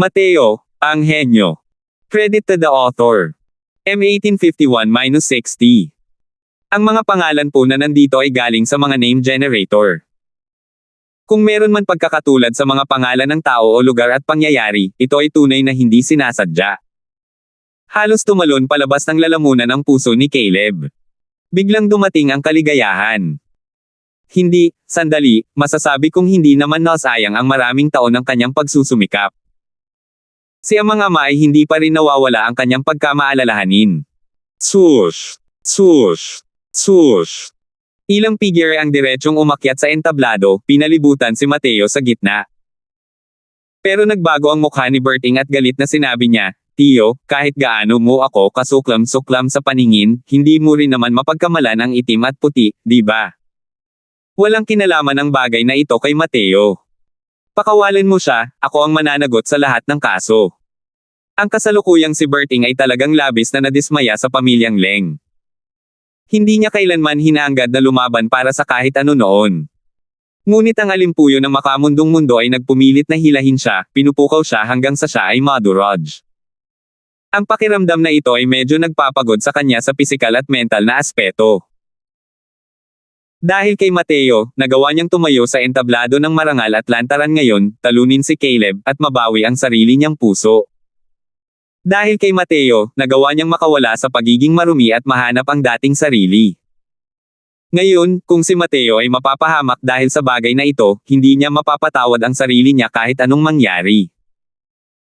Mateo, ang henyo. Credit to the author. M1851-60. Ang mga pangalan po na nandito ay galing sa mga name generator. Kung meron man pagkakatulad sa mga pangalan ng tao o lugar at pangyayari, ito ay tunay na hindi sinasadya. Halos tumalon palabas ng lalamunan ang puso ni Caleb. Biglang dumating ang kaligayahan. Hindi, sandali, masasabi kong hindi naman nasayang ang maraming taon ng kanyang pagsusumikap. Si Amang Ama ay hindi pa rin nawawala ang kanyang pagkamaalalahanin. Swoosh! Swoosh! Swoosh! Ilang figure ang diretsong umakyat sa entablado, pinalibutan si Mateo sa gitna. Pero nagbago ang mukha ni Berting at galit na sinabi niya, "Tiyo, kahit gaano mo ako kasuklam-suklam sa paningin, hindi mo rin naman mapagkamalan ang itim at puti, di ba?" Walang kinalaman ang bagay na ito kay Mateo. Pakawalan mo siya, ako ang mananagot sa lahat ng kaso. Ang kasalukuyang si Berting ay talagang labis na nadismaya sa pamilyang Leng. Hindi niya kailanman hinaanggad na lumaban para sa kahit ano noon. Ngunit ang alimpuyo ng makamundong mundo ay nagpumilit na hilahin siya, pinupukaw siya hanggang sa siya ay madurog. Ang pakiramdam na ito ay medyo nagpapagod sa kanya sa pisikal at mental na aspeto. Dahil kay Mateo, nagawa niyang tumayo sa entablado ng marangal at lantaran ngayon, talunin si Caleb, at mabawi ang sarili niyang puso. Dahil kay Mateo, nagawa niyang makawala sa pagiging marumi at mahanap ang dating sarili. Ngayon, kung si Mateo ay mapapahamak dahil sa bagay na ito, hindi niya mapapatawad ang sarili niya kahit anong mangyari.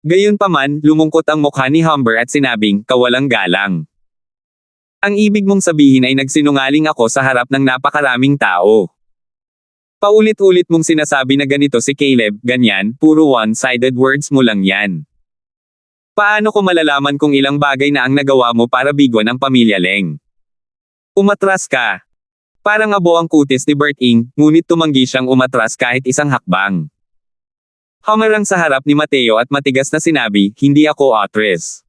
Gayunpaman, lumungkot ang mukha ni Humber at sinabing, "Kawalang galang. Ang ibig mong sabihin ay nagsinungaling ako sa harap ng napakaraming tao." Paulit-ulit mong sinasabi na ganito si Caleb, ganyan, puro one-sided words mo lang yan. Paano ko malalaman kung ilang bagay na ang nagawa mo para bigwan ang pamilya Leng? Umatras ka. Parang abo ang kutis ni Berting, ngunit tumanggi siyang umatras kahit isang hakbang. Humarang sa harap ni Mateo at matigas na sinabi, "Hindi ako atres."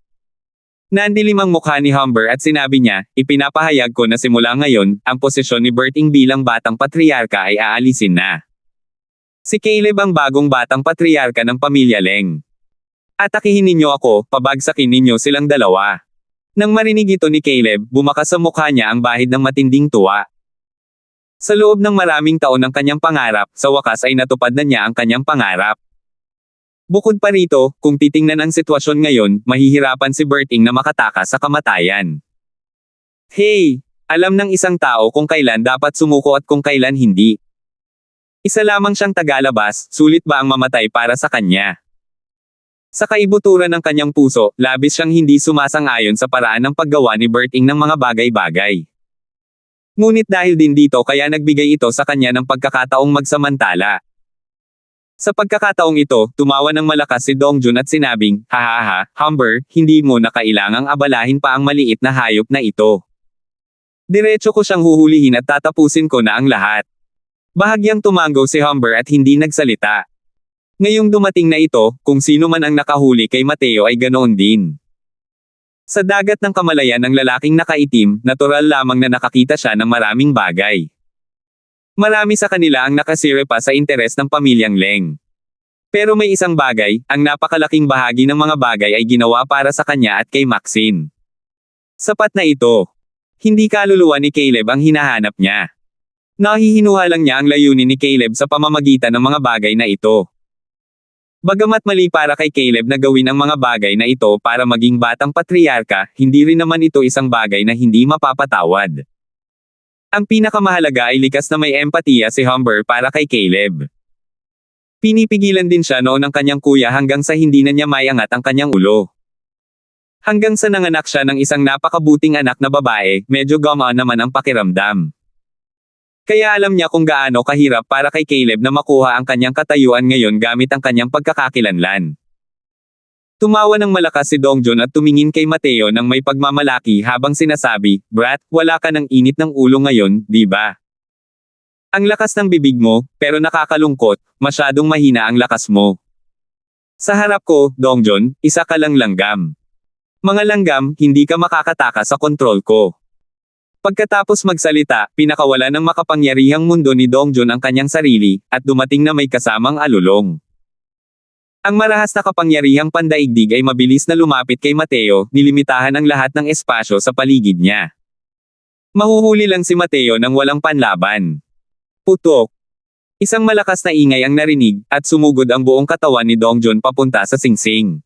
Nandilim ang mukha ni Humber at sinabi niya, "Ipinapahayag ko na simula ngayon, ang posisyon ni Berting bilang batang patriarka ay aalisin na. Si Caleb ang bagong batang patriarka ng pamilya Leng. Atakihin ninyo ako, pabagsakin ninyo silang dalawa." Nang marinig ito ni Caleb, bumakas sa mukha niya ang bahid ng matinding tuwa. Sa loob ng maraming taon ng kanyang pangarap, sa wakas ay natupad na niya ang kanyang pangarap. Bukod pa rito, kung titingnan ang sitwasyon ngayon, mahihirapan si Berting na makatakas sa kamatayan. Hey! Alam ng isang tao kung kailan dapat sumuko at kung kailan hindi. Isa lamang siyang tagalabas, sulit ba ang mamatay para sa kanya? Sa kaibuturan ng kanyang puso, labis siyang hindi sumasang-ayon sa paraan ng paggawa ni Berting ng mga bagay-bagay. Ngunit dahil din dito kaya nagbigay ito sa kanya ng pagkakataong magsamantala. Sa pagkakataong ito, tumawa ng malakas si Dongjun at sinabing, "Hahaha, Humber, hindi mo na kailangang abalahin pa ang maliit na hayop na ito. Diretso ko siyang huhulihin at tatapusin ko na ang lahat." Bahagyang tumango si Humber at hindi nagsalita. Ngayong dumating na ito, kung sino man ang nakahuli kay Mateo ay ganoon din. Sa dagat ng kamalayan ng lalaking nakaitim, natural lamang na nakakita siya ng maraming bagay. Marami sa kanila ang nakasire pa sa interes ng pamilyang Leng. Pero may isang bagay, ang napakalaking bahagi ng mga bagay ay ginawa para sa kanya at kay Maxine. Sapat na ito. Hindi kaluluwa ni Caleb ang hinahanap niya. Nahihinuha lang niya ang layunin ni Caleb sa pamamagitan ng mga bagay na ito. Bagamat mali para kay Caleb na gawin ang mga bagay na ito para maging batang patriarka, hindi rin naman ito isang bagay na hindi mapapatawad. Ang pinakamahalaga ay likas na may empatiya si Humber para kay Caleb. Pinipigilan din siya noon ng kanyang kuya hanggang sa hindi na niya maiangat ang kanyang ulo. Hanggang sa nanganak siya ng isang napakabuting anak na babae, medyo gumaan naman ang pakiramdam. Kaya alam niya kung gaano kahirap para kay Caleb na makuha ang kanyang katayuan ngayon gamit ang kanyang pagkakakilanlan. Tumawa ng malakas si Dongjun at tumingin kay Mateo nang may pagmamalaki habang sinasabi, "Brat, wala ka ng init ng ulo ngayon, di ba? Ang lakas ng bibig mo, pero nakakalungkot, masyadong mahina ang lakas mo. Sa harap ko, Dongjun, isa ka lang langgam. Mga langgam, hindi ka makakatakas sa kontrol ko." Pagkatapos magsalita, pinakawala ng makapangyarihang mundo ni Dongjun ang kanyang sarili, at dumating na may kasamang alulong. Ang marahas na kapangyarihang pandaigdig ay mabilis na lumapit kay Mateo, nilimitahan ang lahat ng espasyo sa paligid niya. Mahuhuli lang si Mateo nang walang panlaban. Putok. Isang malakas na ingay ang narinig, at sumugod ang buong katawan ni Dongjun papunta sa singsing.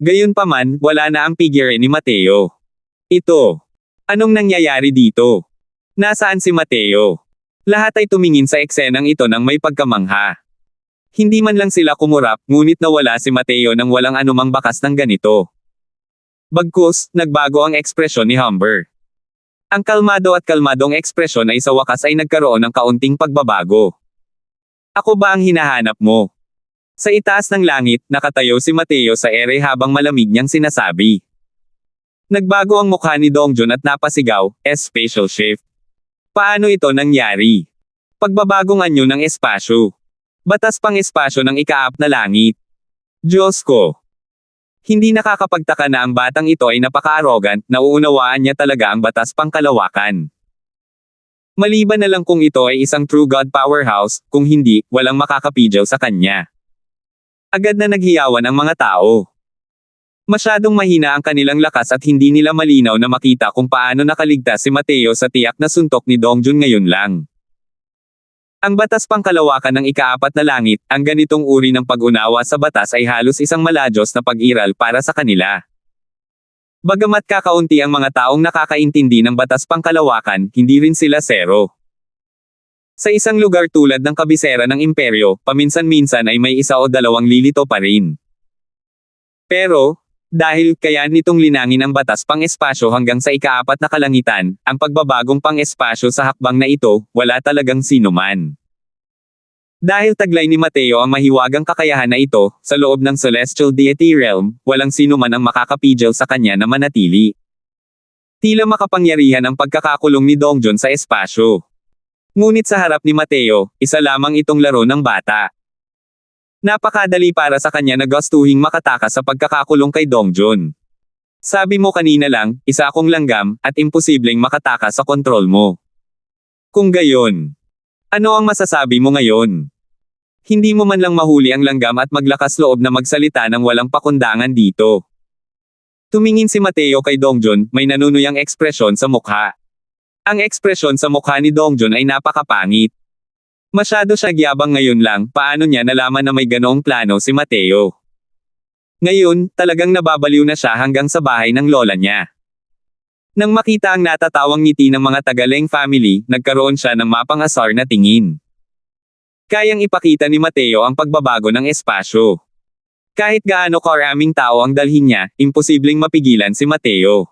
Gayunpaman, wala na ang figure ni Mateo. Ito. Anong nangyayari dito? Nasaan si Mateo? Lahat ay tumingin sa eksenang ito nang may pagkamangha. Hindi man lang sila kumurap, ngunit nawala si Mateo nang walang anumang bakas ng ganito. Bagkus, nagbago ang ekspresyon ni Humber. Ang kalmado at kalmadong ekspresyon ay sa wakas ay nagkaroon ng kaunting pagbabago. Ako ba ang hinahanap mo? Sa itaas ng langit, nakatayo si Mateo sa ere habang malamig niyang sinasabi. Nagbago ang mukha ni Dongjun at napasigaw, "Spatial shift." Paano ito nangyari? Pagbabagong anyo ng espasyo. Batas pang espasyo ng ika-8 na langit. Diyos ko! Hindi nakakapagtaka na ang batang ito ay napaka-arrogant, nauunawaan niya talaga ang batas pang kalawakan. Maliban na lang kung ito ay isang true God powerhouse, kung hindi, walang makakapidyaw sa kanya. Agad na naghiyawan ang mga tao. Masyadong mahina ang kanilang lakas at hindi nila malinaw na makita kung paano nakaligtas si Mateo sa tiyak na suntok ni Dongjun ngayon lang. Ang batas pangkalawakan ng ika-4 na langit, ang ganitong uri ng pag-unawa sa batas ay halos isang maladyos na pag-iral para sa kanila. Bagamat kakaunti ang mga taong nakakaintindi ng batas pangkalawakan, hindi rin sila zero. Sa isang lugar tulad ng kabisera ng imperyo, paminsan-minsan ay may isa o dalawang lilito pa rin. Pero, dahil kaya nitong linangin ang batas pang-espasyo hanggang sa ika-4 na kalangitan, ang pagbabagong pang-espasyo sa hakbang na ito, wala talagang sinuman. Dahil taglay ni Mateo ang mahiwagang kakayahan na ito, sa loob ng Celestial Deity Realm, walang sinuman ang makakapidyaw sa kanya na manatili. Tila makapangyarihan ang pagkakakulong ni Dongjun sa espasyo. Ngunit sa harap ni Mateo, isa lamang itong laro ng bata. Napakadali para sa kanya na gustuhing makatakas sa pagkakakulong kay Dongjun. Sabi mo kanina lang, isa akong langgam, at imposibleng makatakas sa kontrol mo. Kung gayon, ano ang masasabi mo ngayon? Hindi mo man lang mahuli ang langgam at maglakas loob na magsalita ng walang pakundangan dito. Tumingin si Mateo kay Dongjun, may nanunuyang ekspresyon sa mukha. Ang ekspresyon sa mukha ni Dongjun ay napakapangit. Masyado siya gyabang ngayon lang, paano niya nalaman na may ganoong plano si Mateo? Ngayon, talagang nababaliw na siya hanggang sa bahay ng lola niya. Nang makita ang natatawang ngiti ng mga taga-Leng family, nagkaroon siya ng mapang-asar na tingin. Kayang ipakita ni Mateo ang pagbabago ng espasyo. Kahit gaano karaming tao ang dalhin niya, imposibleng mapigilan si Mateo.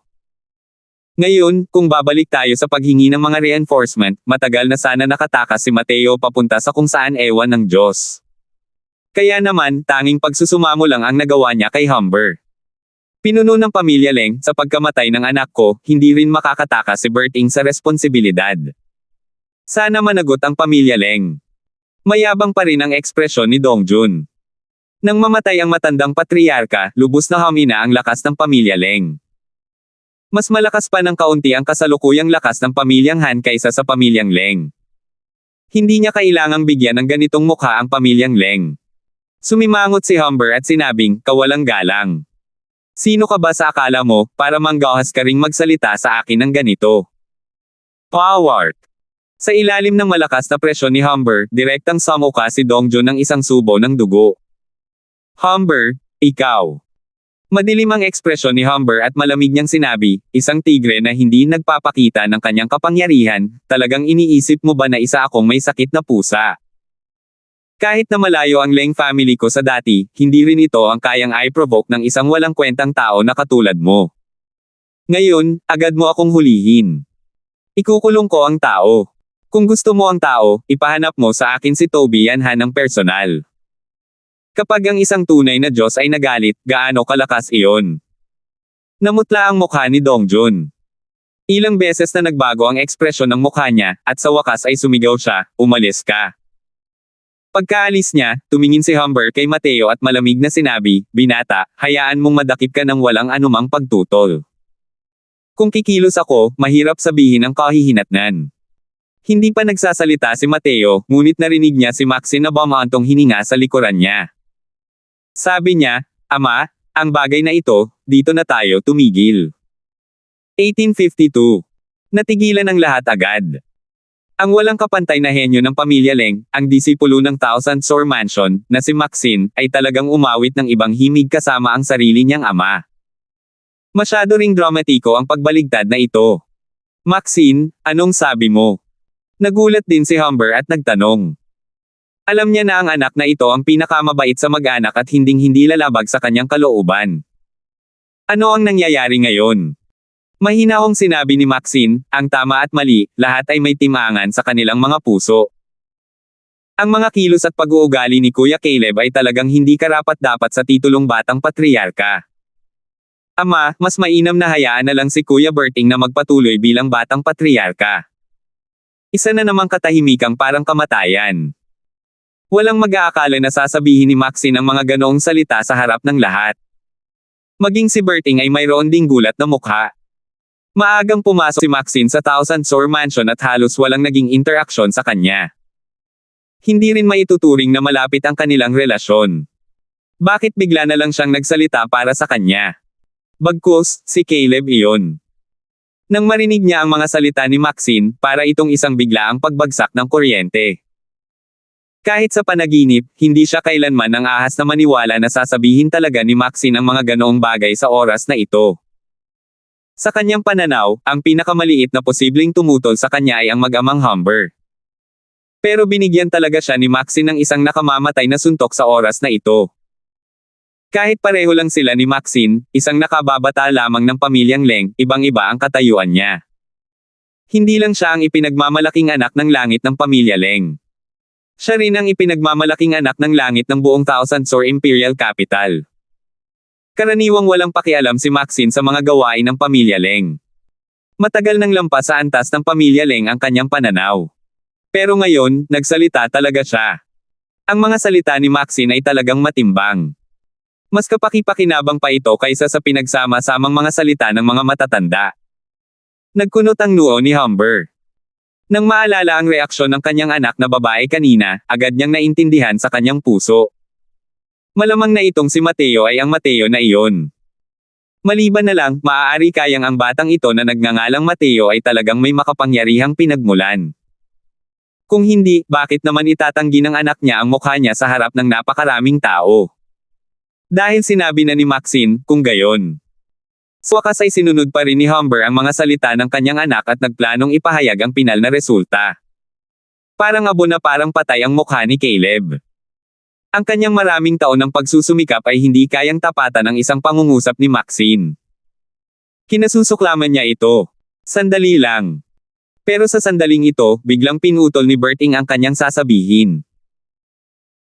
Ngayon, kung babalik tayo sa paghingi ng mga reinforcement, matagal na sana nakatakas si Mateo papunta sa kung saan ewan ng Diyos. Kaya naman, tanging pagsusumamo lang ang nagawa niya kay Humber. Pinuno ng pamilya Leng, sa pagkamatay ng anak ko, hindi rin makakatakas si Berting sa responsibilidad. Sana managot ang pamilya Leng. Mayabang pa rin ang ekspresyon ni Dongjun. Nang mamatay ang matandang patriarka, lubos na humina ang lakas ng pamilya Leng. Mas malakas pa ng kaunti ang kasalukuyang lakas ng pamilyang Han kaysa sa pamilyang Leng. Hindi niya kailangang bigyan ng ganitong mukha ang pamilyang Leng. Sumimangot si Humber at sinabing, "Kawalang galang. Sino ka ba sa akala mo, para manggahas ka ring magsalita sa akin ng ganito?" Power! Sa ilalim ng malakas na presyon ni Humber, direktang samuka si Dongjun ng isang subo ng dugo. Humber, ikaw. Madilim ang ekspresyon ni Humber at malamig niyang sinabi, isang tigre na hindi nagpapakita ng kanyang kapangyarihan, talagang iniisip mo ba na isa akong may sakit na pusa? Kahit na malayo ang Leng family ko sa dati, hindi rin ito ang kayang i-provoke ng isang walang kwentang tao na katulad mo. Ngayon, agad mo akong hulihin. Ikukulong ko ang tao. Kung gusto mo ang tao, ipahanap mo sa akin si Toby Yanhan ng personal. Kapag ang isang tunay na Diyos ay nagalit, gaano kalakas iyon? Namutla ang mukha ni Dongjun. Ilang beses na nagbago ang ekspresyon ng mukha niya, at sa wakas ay sumigaw siya, "Umalis ka." Pagkaalis niya, tumingin si Humber kay Mateo at malamig na sinabi, "Binata, hayaan mong madakip ka ng walang anumang pagtutol. Kung kikilos ako, mahirap sabihin ang kahihinatnan." Hindi pa nagsasalita si Mateo, ngunit narinig niya si Maxine na bumaantong hininga sa likuran niya. Sabi niya, "Ama, ang bagay na ito, dito na tayo tumigil." 1852. Natigilan ang lahat agad. Ang walang kapantay na henyo ng pamilya Leng, ang disipulo ng Thousand Sore Mansion, na si Maxine, ay talagang umawit ng ibang himig kasama ang sarili niyang ama. Masyado ring dramatiko ang pagbaligtad na ito. "Maxine, anong sabi mo?" Nagulat din si Humber at nagtanong. Alam niya na ang anak na ito ang pinakamabait sa mag-anak at hinding-hindi lalabag sa kanyang kalooban. Ano ang nangyayari ngayon? Mahinahong sinabi ni Maxine, ang tama at mali, lahat ay may timangan sa kanilang mga puso. Ang mga kilos at pag-uugali ni Kuya Caleb ay talagang hindi karapat-dapat sa titulong batang patriarka. Ama, mas mainam na hayaan na lang si Kuya Berting na magpatuloy bilang batang patriarka. Isa na namang katahimikang parang kamatayan. Walang mag-aakala na sasabihin ni Maxine ang mga ganoong salita sa harap ng lahat. Maging si Berting ay mayroon ding gulat na mukha. Maagang pumasok si Maxine sa Thousand Sore Mansion at halos walang naging interaksyon sa kanya. Hindi rin maituturing na malapit ang kanilang relasyon. Bakit bigla na lang siyang nagsalita para sa kanya? Bagkus, si Caleb iyon. Nang marinig niya ang mga salita ni Maxine, para itong isang biglaang pagbagsak ng kuryente. Kahit sa panaginip, hindi siya kailanman nang ahas na maniwala na sasabihin talaga ni Maxine ang mga ganoong bagay sa oras na ito. Sa kanyang pananaw, ang pinakamaliit na posibleng tumutol sa kanya ay ang mag-amang Humber. Pero binigyan talaga siya ni Maxine ng isang nakamamatay na suntok sa oras na ito. Kahit pareho lang sila ni Maxine, isang nakababata lamang ng pamilyang Leng, ibang-iba ang katayuan niya. Hindi lang siya ang ipinagmamalaking anak ng langit ng pamilya Leng. Siya rin ang ipinagmamalaking anak ng langit ng buong Thousand Sore Imperial Capital. Karaniwang walang pakialam si Maxine sa mga gawain ng pamilya Leng. Matagal nang lampas sa antas ng pamilya Leng ang kanyang pananaw. Pero ngayon, nagsalita talaga siya. Ang mga salita ni Maxine ay talagang matimbang. Mas kapaki-pakinabang pa ito kaysa sa pinagsama-samang mga salita ng mga matatanda. Nagkunot ang noo ni Humber. Nang maalala ang reaksyon ng kanyang anak na babae kanina, agad niyang naintindihan sa kanyang puso. Malamang na itong si Mateo ay ang Mateo na iyon. Maliban na lang, maaari kayang ang batang ito na nagngangalang Mateo ay talagang may makapangyarihang pinagmulan. Kung hindi, bakit naman itatanggi ng anak niya ang mukha niya sa harap ng napakaraming tao? Dahil sinabi na ni Maxine, kung gayon. Sa wakas ay sinunod pa rin ni Humber ang mga salita ng kanyang anak at nagplanong ipahayag ang pinal na resulta. Parang abo na parang patay ang mukha ni Caleb. Ang kanyang maraming taon ng pagsusumikap ay hindi kayang tapatan ang isang pangungusap ni Maxine. Kinasusuklaman niya ito. Sandali lang. Pero sa sandaling ito, biglang pinutol ni Berting ang kanyang sasabihin.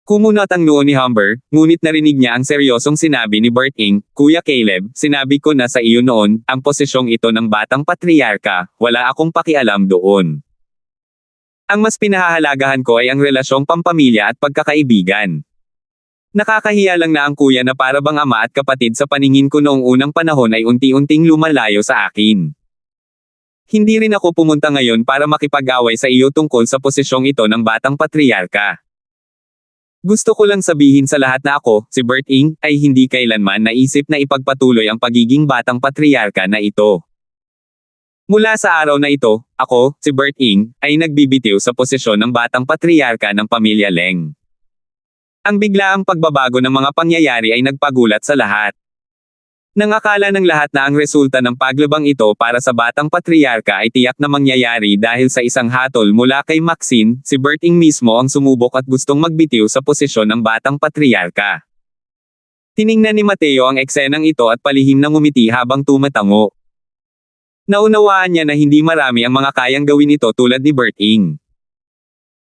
Kumunot ang noo ni Humber, ngunit narinig niya ang seryosong sinabi ni Berting, Kuya Caleb, sinabi ko na sa iyo noon, ang posisyong ito ng batang patriarka, wala akong pakialam doon. Ang mas pinahahalagahan ko ay ang relasyong pampamilya at pagkakaibigan. Nakakahiya lang na ang kuya na para bang ama at kapatid sa paningin ko noong unang panahon ay unti-unting lumalayo sa akin. Hindi rin ako pumunta ngayon para makipag-away sa iyo tungkol sa posisyong ito ng batang patriarka. Gusto ko lang sabihin sa lahat na ako, si Berting, ay hindi kailanman naisip na ipagpatuloy ang pagiging batang patriarka na ito. Mula sa araw na ito, ako, si Berting, ay nagbibitiw sa posisyon ng batang patriarka ng pamilya Leng. Ang biglaang pagbabago ng mga pangyayari ay nagpagulat sa lahat. Nang akala ng lahat na ang resulta ng paglabang ito para sa batang patriarka ay tiyak na mangyayari dahil sa isang hatol mula kay Maxine, si Berting mismo ang sumubok at gustong magbitiw sa posisyon ng batang patriarka. Tiningnan ni Mateo ang eksenang ito at palihim na ngumiti habang tumatango. Naunawaan niya na hindi marami ang mga kayang gawin ito tulad ni Berting.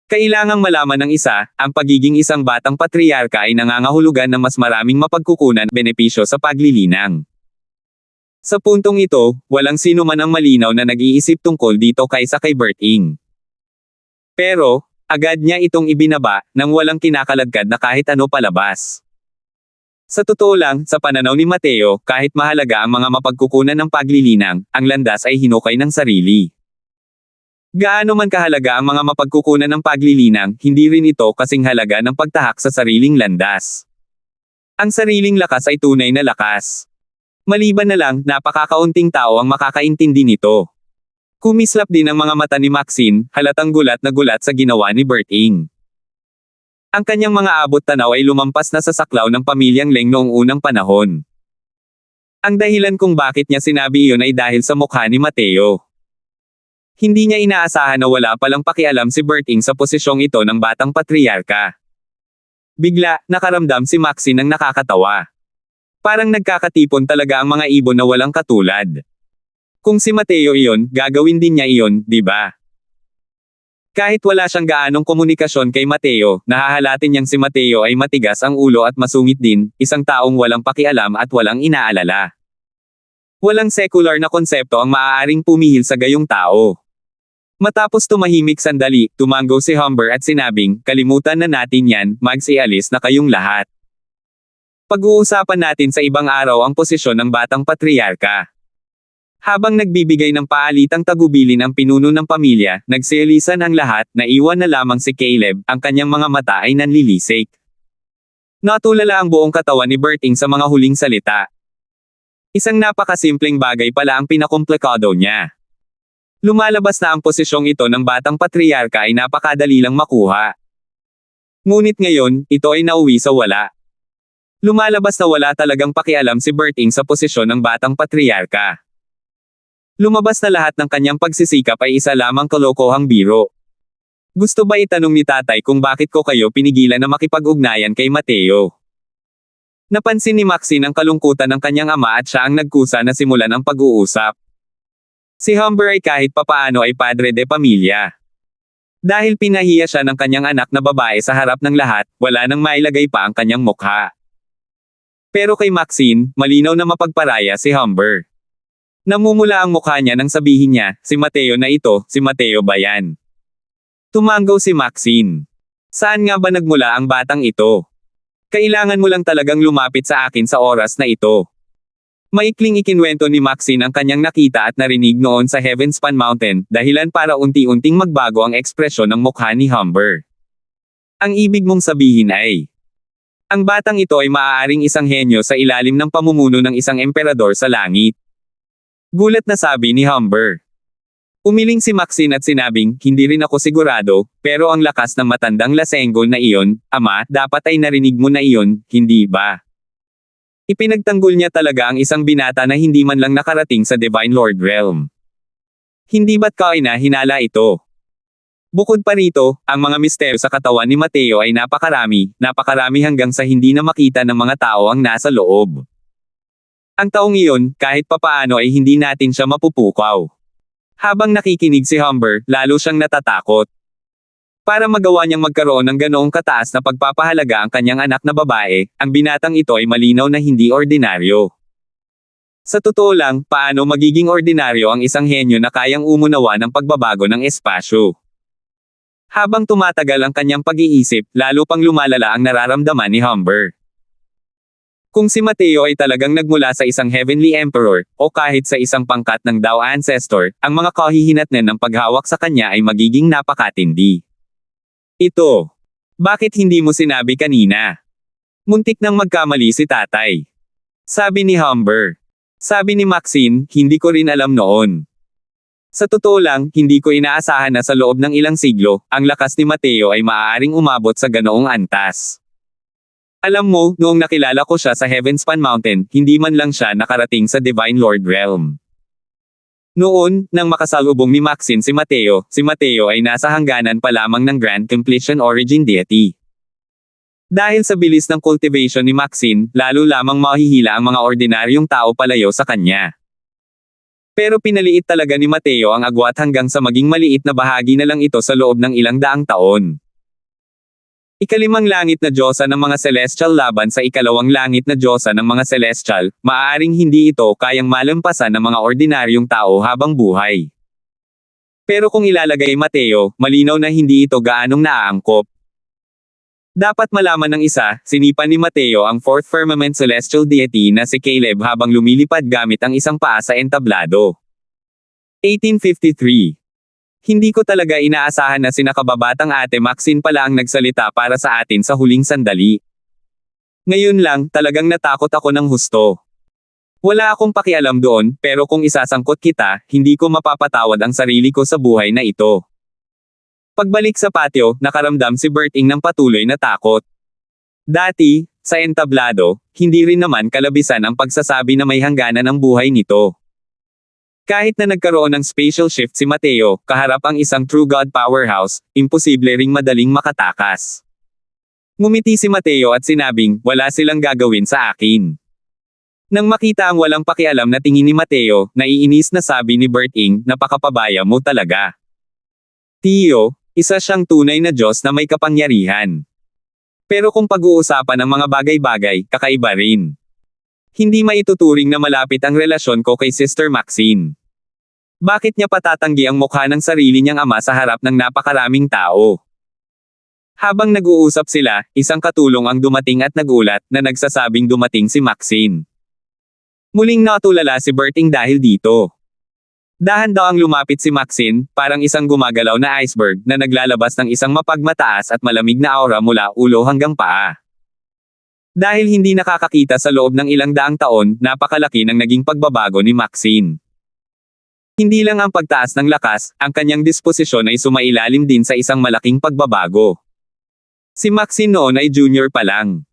Kailangang malaman ng isa, ang pagiging isang batang patriarka ay nangangahulugan ng mas maraming mapagkukunan benepisyo sa paglilinang. Sa puntong ito, walang sino man ang malinaw na nag-iisip tungkol dito kaysa kay Berting. Pero, agad niya itong ibinaba, nang walang kinakalagkad na kahit ano palabas. Sa totoo lang, sa pananaw ni Mateo, kahit mahalaga ang mga mapagkukunan ng paglilinang, ang landas ay hinukay ng sarili. Gaano man kahalaga ang mga mapagkukunan ng paglilinang, hindi rin ito kasing halaga ng pagtahak sa sariling landas. Ang sariling lakas ay tunay na lakas. Maliban na lang, napakakaunting tao ang makakaintindi nito. Kumislap din ang mga mata ni Maxine, halatang gulat na gulat sa ginawa ni Berting. Ang kanyang mga abot tanaw ay lumampas na sa saklaw ng pamilyang Leng noong unang panahon. Ang dahilan kung bakit niya sinabi iyon ay dahil sa mukha ni Mateo. Hindi niya inaasahan na wala palang pakialam si Berting sa posisyong ito ng batang patriarka. Bigla, nakaramdam si Maxine ng nakakatawa. Parang nagkakatipon talaga ang mga ibon na walang katulad. Kung si Mateo iyon, gagawin din niya iyon, di ba? Kahit wala siyang gaanong komunikasyon kay Mateo, nahahalatin niyang si Mateo ay matigas ang ulo at masungit din, isang taong walang pakialam at walang inaalala. Walang secular na konsepto ang maaaring pumihil sa gayong tao. Matapos tumahimik sandali, tumango si Humber at sinabing, kalimutan na natin yan, magsialis na kayong lahat. Pag-uusapan natin sa ibang araw ang posisyon ng batang patriarka. Habang nagbibigay ng paalitang tagubilin ang pinuno ng pamilya, nagsealisan ang lahat, naiwan na lamang si Caleb, ang kanyang mga mata ay nanlilisik. Natulala ang buong katawan ni Berting sa mga huling salita. Isang napakasimpleng bagay pala ang pinakomplikado niya. Lumalabas na ang posisyong ito ng batang patriarka ay napakadali lang makuha. Ngunit ngayon, ito ay nauwi sa wala. Lumalabas na wala talagang pakialam si Berting sa posisyon ng batang patriarka. Lumabas na lahat ng kanyang pagsisikap ay isa lamang kalokohang biro. Gusto ba itanong ni tatay kung bakit ko kayo pinigilan na makipag-ugnayan kay Mateo? Napansin ni Maxine ang kalungkutan ng kanyang ama at siya ang nagkusa na simulan ang pag-uusap. Si Humber ay kahit papaano ay padre de pamilya. Dahil pinahiya siya ng kanyang anak na babae sa harap ng lahat, wala nang mailagay pa ang kanyang mukha. Pero kay Maxine, malinaw na mapagparaya si Humber. Namumula ang mukha niya nang sabihin niya, si Mateo na ito, si Mateo ba yan? Tumango si Maxine. Saan nga ba nagmula ang batang ito? Kailangan mo lang talagang lumapit sa akin sa oras na ito. Maikling ikinwento ni Maxine ang kanyang nakita at narinig noon sa Heavenspan Mountain, dahilan para unti-unting magbago ang ekspresyon ng mukha ni Humber. Ang ibig mong sabihin ay, ang batang ito ay maaaring isang henyo sa ilalim ng pamumuno ng isang emperador sa langit. Gulat na sabi ni Humber. Umiling si Maxine at sinabing, hindi rin ako sigurado, pero ang lakas ng matandang lasenggol na iyon, ama, dapat ay narinig mo na iyon, hindi ba? Ipinagtanggol niya talaga ang isang binata na hindi man lang nakarating sa Divine Lord Realm. Hindi ba't hinala ito? Bukod pa rito, ang mga misteryo sa katawan ni Mateo ay napakarami hanggang sa hindi na makita ng mga tao ang nasa loob. Ang taong iyon, kahit papaano ay hindi natin siya mapupukaw. Habang nakikinig si Humber, lalo siyang natatakot. Para magawa niyang magkaroon ng ganoong kataas na pagpapahalaga ang kanyang anak na babae, ang binatang ito ay malinaw na hindi ordinaryo. Sa totoo lang, paano magiging ordinaryo ang isang henyo na kayang umunawa ng pagbabago ng espasyo? Habang tumatagal ang kanyang pag-iisip, lalo pang lumalala ang nararamdaman ni Humber. Kung si Mateo ay talagang nagmula sa isang Heavenly Emperor, o kahit sa isang pangkat ng Dao Ancestor, ang mga kahihinatnan ng paghawak sa kanya ay magiging napakatindi. Ito. Bakit hindi mo sinabi kanina? Muntik nang magkamali si tatay. Sabi ni Humber. Sabi ni Maxine, hindi ko rin alam noon. Sa totoo lang, hindi ko inaasahan na sa loob ng ilang siglo, ang lakas ni Mateo ay maaaring umabot sa ganoong antas. Alam mo, noong nakilala ko siya sa Heavenspan Mountain, hindi man lang siya nakarating sa Divine Lord Realm. Noon, nang makasalubong ni Maxine si Mateo ay nasa hangganan pa lamang ng Grand Completion Origin Deity. Dahil sa bilis ng cultivation ni Maxine, lalo lamang mahihila ang mga ordinaryong tao palayo sa kanya. Pero pinaliit talaga ni Mateo ang agwat hanggang sa maging maliit na bahagi na lang ito sa loob ng ilang daang taon. Ikalimang langit na Diyosa ng mga Celestial laban sa ikalawang langit na Diyosa ng mga Celestial, maaaring hindi ito kayang malampasan ng mga ordinaryong tao habang buhay. Pero kung ilalagay Mateo, malinaw na hindi ito gaanong naaangkop. Dapat malaman ng isa, sinipan ni Mateo ang Fourth Firmament Celestial Deity na si Caleb habang lumilipad gamit ang isang paa sa entablado. 1853. Hindi ko talaga inaasahan na sinakababatang Ate Maxine pala ang nagsalita para sa atin sa huling sandali. Ngayon lang, talagang natakot ako ng husto. Wala akong pakialam doon, pero kung isasangkot kita, hindi ko mapapatawad ang sarili ko sa buhay na ito. Pagbalik sa patio, nakaramdam si Berting ng patuloy na takot. Dati, sa entablado, hindi rin naman kalabisan ang pagsasabi na may hangganan ang buhay nito. Kahit na nagkaroon ng spatial shift si Mateo, kaharap ang isang true God powerhouse, imposible ring madaling makatakas. Ngumiti si Mateo at sinabing, wala silang gagawin sa akin. Nang makita ang walang pakialam na tingin ni Mateo, naiinis na sabi ni Berting, napakapabaya mo talaga. Tiyo, isa siyang tunay na Diyos na may kapangyarihan. Pero kung pag-uusapan ang mga bagay-bagay, kakaiba rin. Hindi maituturing na malapit ang relasyon ko kay Sister Maxine. Bakit niya patatanggi ang mukha ng sarili niyang ama sa harap ng napakaraming tao? Habang nag-uusap sila, isang katulong ang dumating at nagulat na nagsasabing dumating si Maxine. Muling natulala si Berting dahil dito. Dahan-dahang lumapit si Maxine, parang isang gumagalaw na iceberg na naglalabas ng isang mapagmataas at malamig na aura mula ulo hanggang paa. Dahil hindi nakakakita sa loob ng ilang daang taon, napakalaki ng naging pagbabago ni Maxine. Hindi lang ang pagtaas ng lakas, ang kanyang disposisyon ay sumailalim din sa isang malaking pagbabago. Si Maxine noon ay junior pa lang.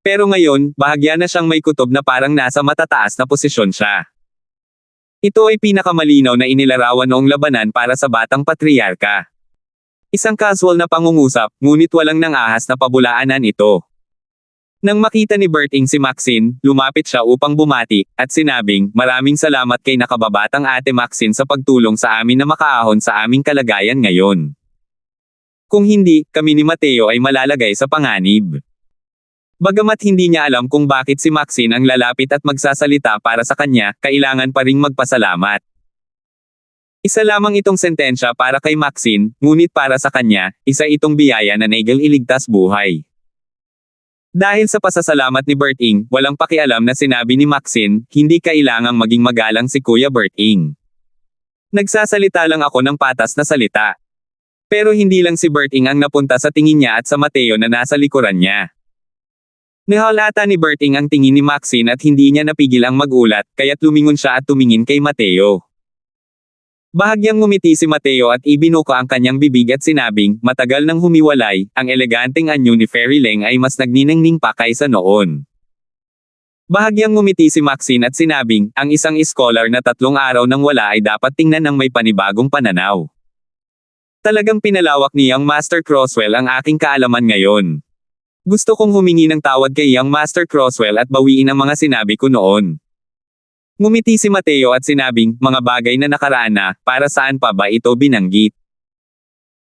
Pero ngayon, bahagya na siyang may kutob na parang nasa matataas na posisyon siya. Ito ay pinakamalinaw na inilarawan noong labanan para sa batang patriarka. Isang casual na pangungusap, ngunit walang nangahas na pabulaanan ito. Nang makita ni Berting si Maxine, lumapit siya upang bumati, at sinabing, maraming salamat kay nakababatang Ate Maxine sa pagtulong sa amin na makaahon sa aming kalagayan ngayon. Kung hindi, kami ni Mateo ay malalagay sa panganib. Bagamat hindi niya alam kung bakit si Maxine ang lalapit at magsasalita para sa kanya, kailangan pa ring magpasalamat. Isa lamang itong sentensya para kay Maxine, ngunit para sa kanya, isa itong biyaya na naigiligtas buhay. Dahil sa pasasalamat ni Berting, walang pakialam na sinabi ni Maxine, hindi kailangang maging magalang si Kuya Berting. Nagsasalita lang ako ng patas na salita. Pero hindi lang si Berting ang napunta sa tingin niya at sa Mateo na nasa likuran niya. Nihalata ni Berting ang tingin ni Maxine at hindi niya napigil ang magulat, kaya't lumingon siya at tumingin kay Mateo. Bahagyang ngumiti si Mateo at ibinuka ang kanyang bibig at sinabing, matagal nang humiwalay, ang eleganteng anyo ni Fairy Leng ay mas nagniningning pa kaysa noon. Bahagyang ngumiti si Maxine at sinabing, ang isang scholar na 3 araw nang wala ay dapat tingnan ng may panibagong pananaw. Talagang pinalawak ni Young Master Crosswell ang aking kaalaman ngayon. Gusto kong humingi ng tawad kay Young Master Crosswell at bawiin ang mga sinabi ko noon. Ngumiti si Mateo at sinabing, mga bagay na nakaraan na, para saan pa ba ito binanggit?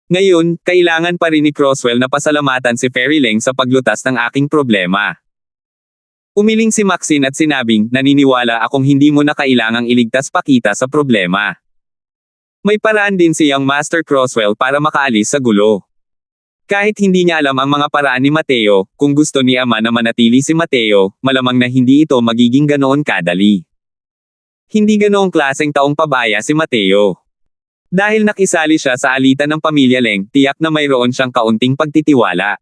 Ngayon, kailangan pa rin ni Crosswell na pasalamatan si Fairy Leng sa paglutas ng aking problema. Umiling si Maxine at sinabing, naniniwala akong hindi mo na kailangang iligtas pa kita sa problema. May paraan din si Young Master Crosswell para makaalis sa gulo. Kahit hindi niya alam ang mga paraan ni Mateo, kung gusto ni Ama na manatili si Mateo, malamang na hindi ito magiging ganoon kadali. Hindi ganoong klaseng taong pabaya si Mateo. Dahil nakisali siya sa alitan ng pamilya Leng, tiyak na mayroon siyang kaunting pagtitiwala.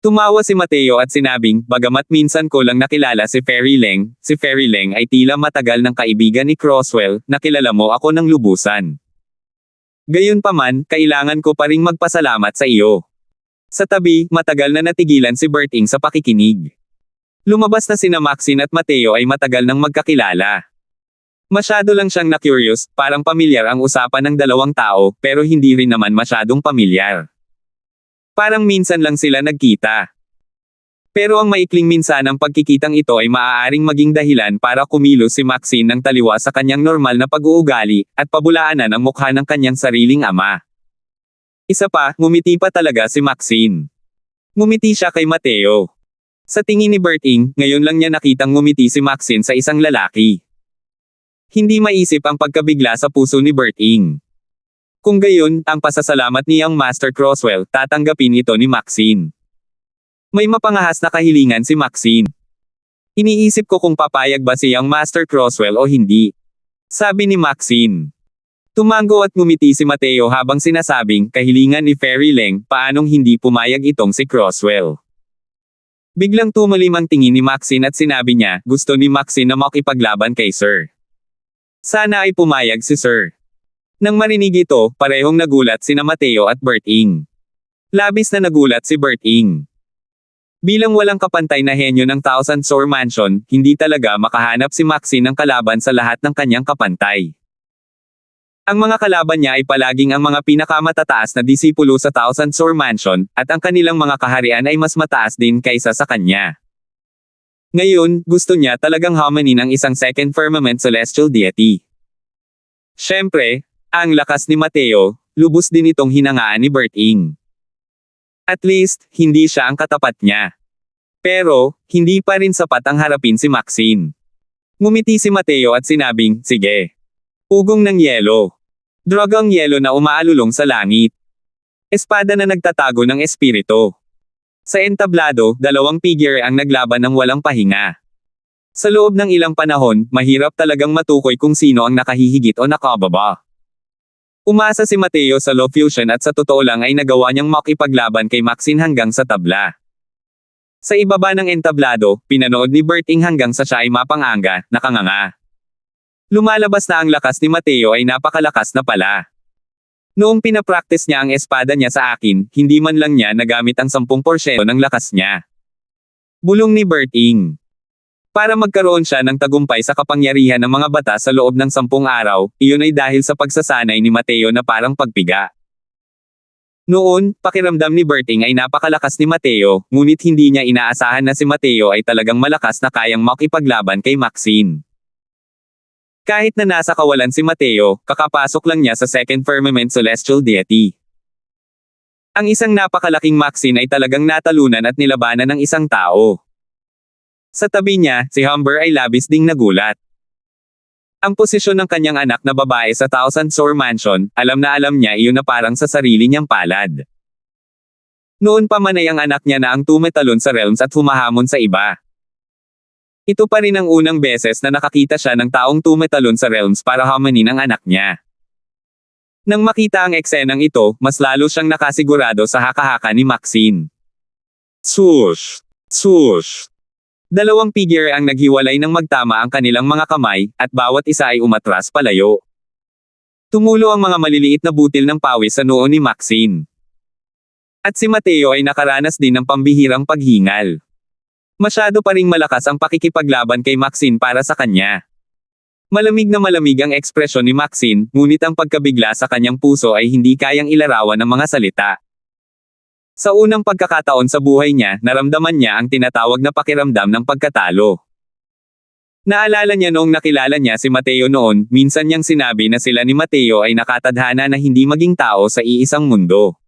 Tumawa si Mateo at sinabing, bagamat minsan ko lang nakilala si Fairy Leng ay tila matagal ng kaibigan ni Crosswell, nakilala mo ako ng lubusan. Gayunpaman, kailangan ko pa ring magpasalamat sa iyo. Sa tabi, matagal na natigilan si Berting sa pakikinig. Lumabas na sina Maxine at Mateo ay matagal nang magkakilala. Masyado lang siyang na-curious, parang pamilyar ang usapan ng dalawang tao, pero hindi rin naman masyadong pamilyar. Parang minsan lang sila nagkita. Pero ang maikling minsanang pagkikitang ito ay maaaring maging dahilan para kumilos si Maxine ng taliwa sa kanyang normal na pag-uugali, at pabulaanan ang mukha ng kanyang sariling ama. Isa pa, ngumiti pa talaga si Maxine. Ngumiti siya kay Mateo. Sa tingin ni Berting, ngayon lang niya nakitang ngumiti si Maxine sa isang lalaki. Hindi maisip ang pagkabigla sa puso ni Berting. Kung gayon, ang pasasalamat ni Young Master Crosswell, tatanggapin ito ni Maxine. May mapangahas na kahilingan si Maxine. Iniisip ko kung papayag ba si Young Master Crosswell o hindi. Sabi ni Maxine. Tumango at ngumiti si Mateo habang sinasabing, kahilingan ni Fairy Leng, paanong hindi pumayag itong si Crosswell. Biglang tumalim ang tingin ni Maxine at sinabi niya, gusto ni Maxine na makipaglaban kay Sir. Sana ay pumayag si Sir. Nang marinig ito, parehong nagulat sina Mateo at Berting. Labis na nagulat si Berting. Bilang walang kapantay na henyo ng Thousand Sore Mansion, hindi talaga makahanap si Maxine ng kalaban sa lahat ng kanyang kapantay. Ang mga kalaban niya ay palaging ang mga pinakamatataas na disipulo sa Thousand Sore Mansion, at ang kanilang mga kaharian ay mas mataas din kaysa sa kanya. Ngayon, gusto niya talagang hamanin ang isang second firmament celestial deity. Siyempre, ang lakas ni Mateo, lubos din itong hinangaan ni Berting. At least, hindi siya ang katapat niya. Pero, hindi pa rin sapat ang harapin si Maxine. Ngumiti si Mateo at sinabing, sige. Ugong ng yelo. Drogang yelo na umaalulong sa langit. Espada na nagtatago ng espiritu. Sa entablado, dalawang figure ang naglaban ng walang pahinga. Sa loob ng ilang panahon, mahirap talagang matukoy kung sino ang nakahihigit o nakababa. Umasa si Mateo sa Law Fusion at sa totoo lang ay nagawa niyang makipaglaban kay Maxine hanggang sa tabla. Sa ibaba ng entablado, pinanood ni Berting hanggang sa siya ay mapanganga, nakanganga. Lumalabas na ang lakas ni Mateo ay napakalakas na pala. Noong pinapractice niya ang espada niya sa akin, hindi man lang niya nagamit ang 10% ng lakas niya. Bulong ni Berting. Para magkaroon siya ng tagumpay sa kapangyarihan ng mga bata sa loob ng 10 araw, iyon ay dahil sa pagsasanay ni Mateo na parang pagpiga. Noon, pakiramdam ni Berting ay napakalakas ni Mateo, ngunit hindi niya inaasahan na si Mateo ay talagang malakas na kayang makipaglaban kay Maxine. Kahit na nasa kawalan si Mateo, kakapasok lang niya sa second firmament celestial deity. Ang isang napakalaking Maxine ay talagang natalunan at nilabanan ng isang tao. Sa tabi niya, si Humber ay labis ding nagulat. Ang posisyon ng kanyang anak na babae sa Thousand Sore Mansion, alam na alam niya iyon na parang sa sarili niyang palad. Noon pa man ay ang anak niya na ang tumetalon sa realms at humahamon sa iba. Ito pa rin ang unang beses na nakakita siya ng taong tumetalon sa realms para hamanin ang anak niya. Nang makita ang eksenang ito, mas lalo siyang nakasigurado sa haka-haka ni Maxine. Swoosh! Swoosh! Dalawang figure ang naghiwalay ng magtama ang kanilang mga kamay, at bawat isa ay umatras palayo. Tumulo ang mga maliliit na butil ng pawis sa noo ni Maxine. At si Mateo ay nakaranas din ng pambihirang paghingal. Masyado pa ring malakas ang pakikipaglaban kay Maxine para sa kanya. Malamig na malamig ang ekspresyon ni Maxine, ngunit ang pagkabigla sa kanyang puso ay hindi kayang ilarawan ng mga salita. Sa unang pagkakataon sa buhay niya, naramdaman niya ang tinatawag na pakiramdam ng pagkatalo. Naalala niya noong nakilala niya si Mateo noon, minsan niyang sinabi na sila ni Mateo ay nakatadhana na hindi maging tao sa iisang mundo.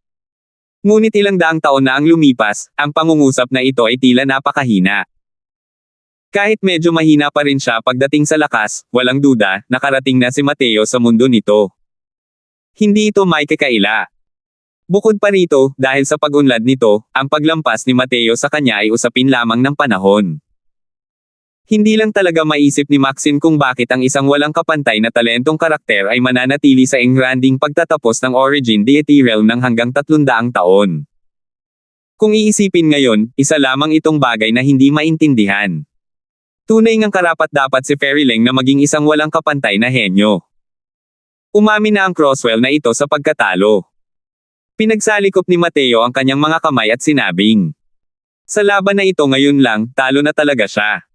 Ngunit ilang daang taon na ang lumipas, ang pangungusap na ito ay tila napakahina. Kahit medyo mahina pa rin siya pagdating sa lakas, walang duda, nakarating na si Mateo sa mundo nito. Hindi ito may kakaila. Bukod pa rito, dahil sa pag-unlad nito, ang paglampas ni Mateo sa kanya ay usapin lamang ng panahon. Hindi lang talaga maisip ni Maxine kung bakit ang isang walang kapantay na talentong karakter ay mananatili sa engranding pagtatapos ng Origin Deity Realm ng hanggang 300 taon. Kung iisipin ngayon, isa lamang itong bagay na hindi maintindihan. Tunay ngang karapat-dapat si Fairy Leng na maging isang walang kapantay na henyo. Umamin na ang Crosswell na ito sa pagkatalo. Pinagsalikop ni Mateo ang kanyang mga kamay at sinabing, sa laban na ito ngayon lang, talo na talaga siya.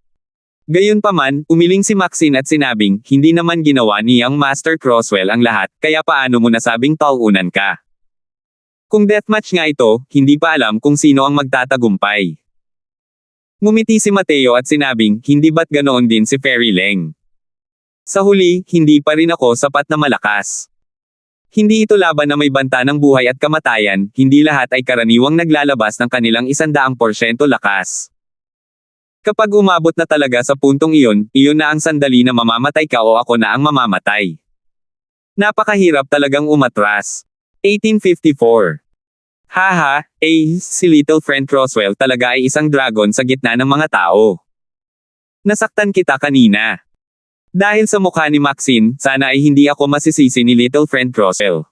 Gayunpaman, umiling si Maxine at sinabing, hindi naman ginawa niyang Master Crosswell ang lahat, kaya paano mo nasabing talunan ka? Kung deathmatch nga ito, hindi pa alam kung sino ang magtatagumpay. Ngumiti si Mateo at sinabing, hindi ba't ganoon din si Fairy Leng? Sa huli, hindi pa rin ako sapat na malakas. Hindi ito laban na may banta ng buhay at kamatayan, hindi lahat ay karaniwang naglalabas ng kanilang 100% lakas. Kapag umabot na talaga sa puntong iyon na ang sandali na mamamatay ka o ako na ang mamamatay. Napakahirap talagang umatras. 1854. Haha, si Little Friend Crosswell talaga ay isang dragon sa gitna ng mga tao. Nasaktan kita kanina. Dahil sa mukha ni Maxine, sana ay hindi ako masisisi ni Little Friend Crosswell.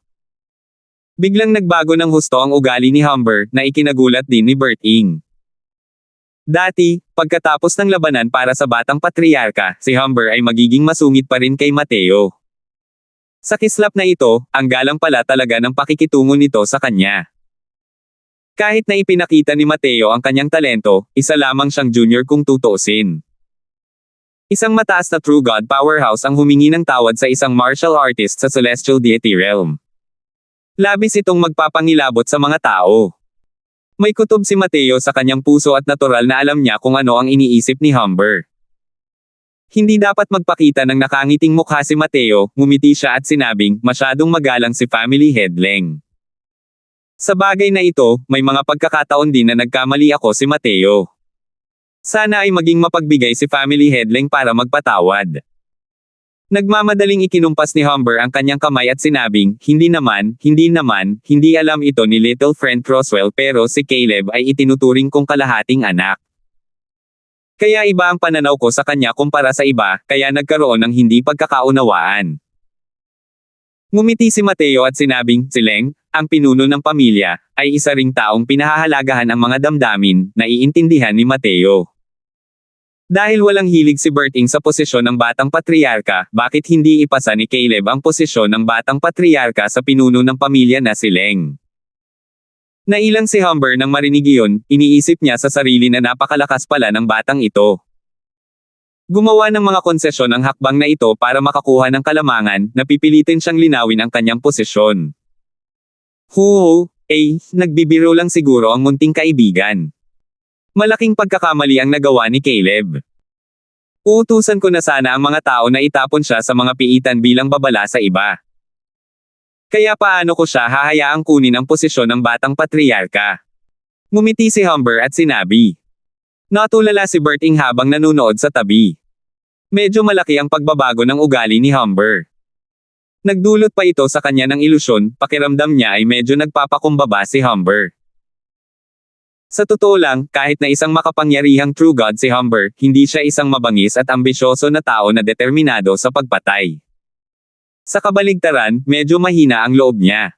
Biglang nagbago ng husto ang ugali ni Humber, na ikinagulat din ni Berting. Dati, pagkatapos ng labanan para sa batang patriarka, si Humber ay magiging masungit pa rin kay Mateo. Sa kislap na ito, ang galang pala talaga ng pakikitungo nito sa kanya. Kahit na ipinakita ni Mateo ang kanyang talento, isa lamang siyang junior kung tutuusin. Isang mataas na true god powerhouse ang humingi ng tawad sa isang martial artist sa Celestial Deity Realm. Labis itong magpapangilabot sa mga tao. May kutob si Mateo sa kanyang puso at natural na alam niya kung ano ang iniisip ni Humber. Hindi dapat magpakita ng nakangiting mukha si Mateo, ngumiti siya at sinabing, masyadong magalang si Family Head Leng. Sa bagay na ito, may mga pagkakataon din na nagkamali ako si Mateo. Sana ay maging mapagbigay si Family Head Leng para magpatawad. Nagmamadaling ikinumpas ni Humber ang kanyang kamay at sinabing, hindi hindi alam ito ni Little Friend Croswell pero si Caleb ay itinuturing kong kalahating anak. Kaya iba ang pananaw ko sa kanya kumpara sa iba, kaya nagkaroon ng hindi pagkakaunawaan. Ngumiti si Mateo at sinabing, si Leng, ang pinuno ng pamilya, ay isa ring taong pinahahalagahan ang mga damdamin, naiintindihan ni Mateo. Dahil walang hilig si Berting sa posisyon ng batang patriarka, bakit hindi ipasa ni Caleb ang posisyon ng batang patriarka sa pinuno ng pamilya na si Leng? Nailang si Humber nang marinig iyon, iniisip niya sa sarili na napakalakas pala ng batang ito. Gumawa ng mga konsesyon ang hakbang na ito para makakuha ng kalamangan, napipilitin siyang linawin ang kanyang posisyon. Nagbibiro lang siguro ang munting kaibigan. Malaking pagkakamali ang nagawa ni Caleb. Uutusan ko na sana ang mga tao na itapon siya sa mga piitan bilang babala sa iba. Kaya paano ko siya hahayaang kunin ang posisyon ng batang patriarka? Ngumiti si Humber at sinabi. Natulala si Berting habang nanunood sa tabi. Medyo malaki ang pagbabago ng ugali ni Humber. Nagdulot pa ito sa kanya ng ilusyon, pakiramdam niya ay medyo nagpapakumbaba si Humber. Sa totoo lang, kahit na isang makapangyarihang true god si Humber, hindi siya isang mabangis at ambisyoso na tao na determinado sa pagpatay. Sa kabaligtaran, medyo mahina ang loob niya.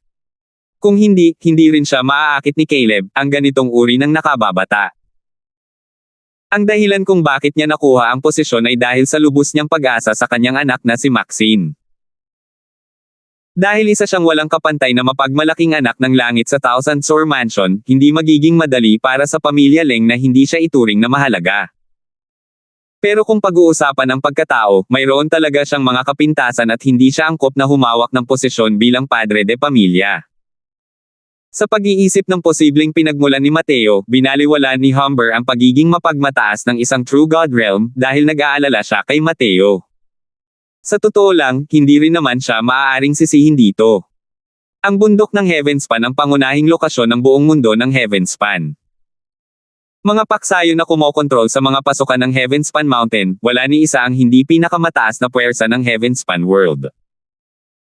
Kung hindi rin siya maaakit ni Caleb, ang ganitong uri ng nakababata. Ang dahilan kung bakit niya nakuha ang posisyon ay dahil sa lubos niyang pag-asa sa kanyang anak na si Maxine. Dahil isa siyang walang kapantay na mapagmalaking anak ng langit sa Thousand Sore Mansion, hindi magiging madali para sa pamilya Leng na hindi siya ituring na mahalaga. Pero kung pag-uusapan ang pagkatao, mayroon talaga siyang mga kapintasan at hindi siya angkop na humawak ng posisyon bilang padre de pamilya. Sa pag-iisip ng posibleng pinagmulan ni Mateo, binaliwala ni Humber ang pagiging mapagmataas ng isang true god realm dahil nag-aalala siya kay Mateo. Sa totoo lang, hindi rin naman siya maaaring sisihin dito. Ang bundok ng Heavenspan ang pangunahing lokasyon ng buong mundo ng Heavenspan. Mga paksayo na kumokontrol sa mga pasukan ng Heavenspan Mountain, wala ni isa ang hindi pinakamataas na puwersa ng Heavenspan World.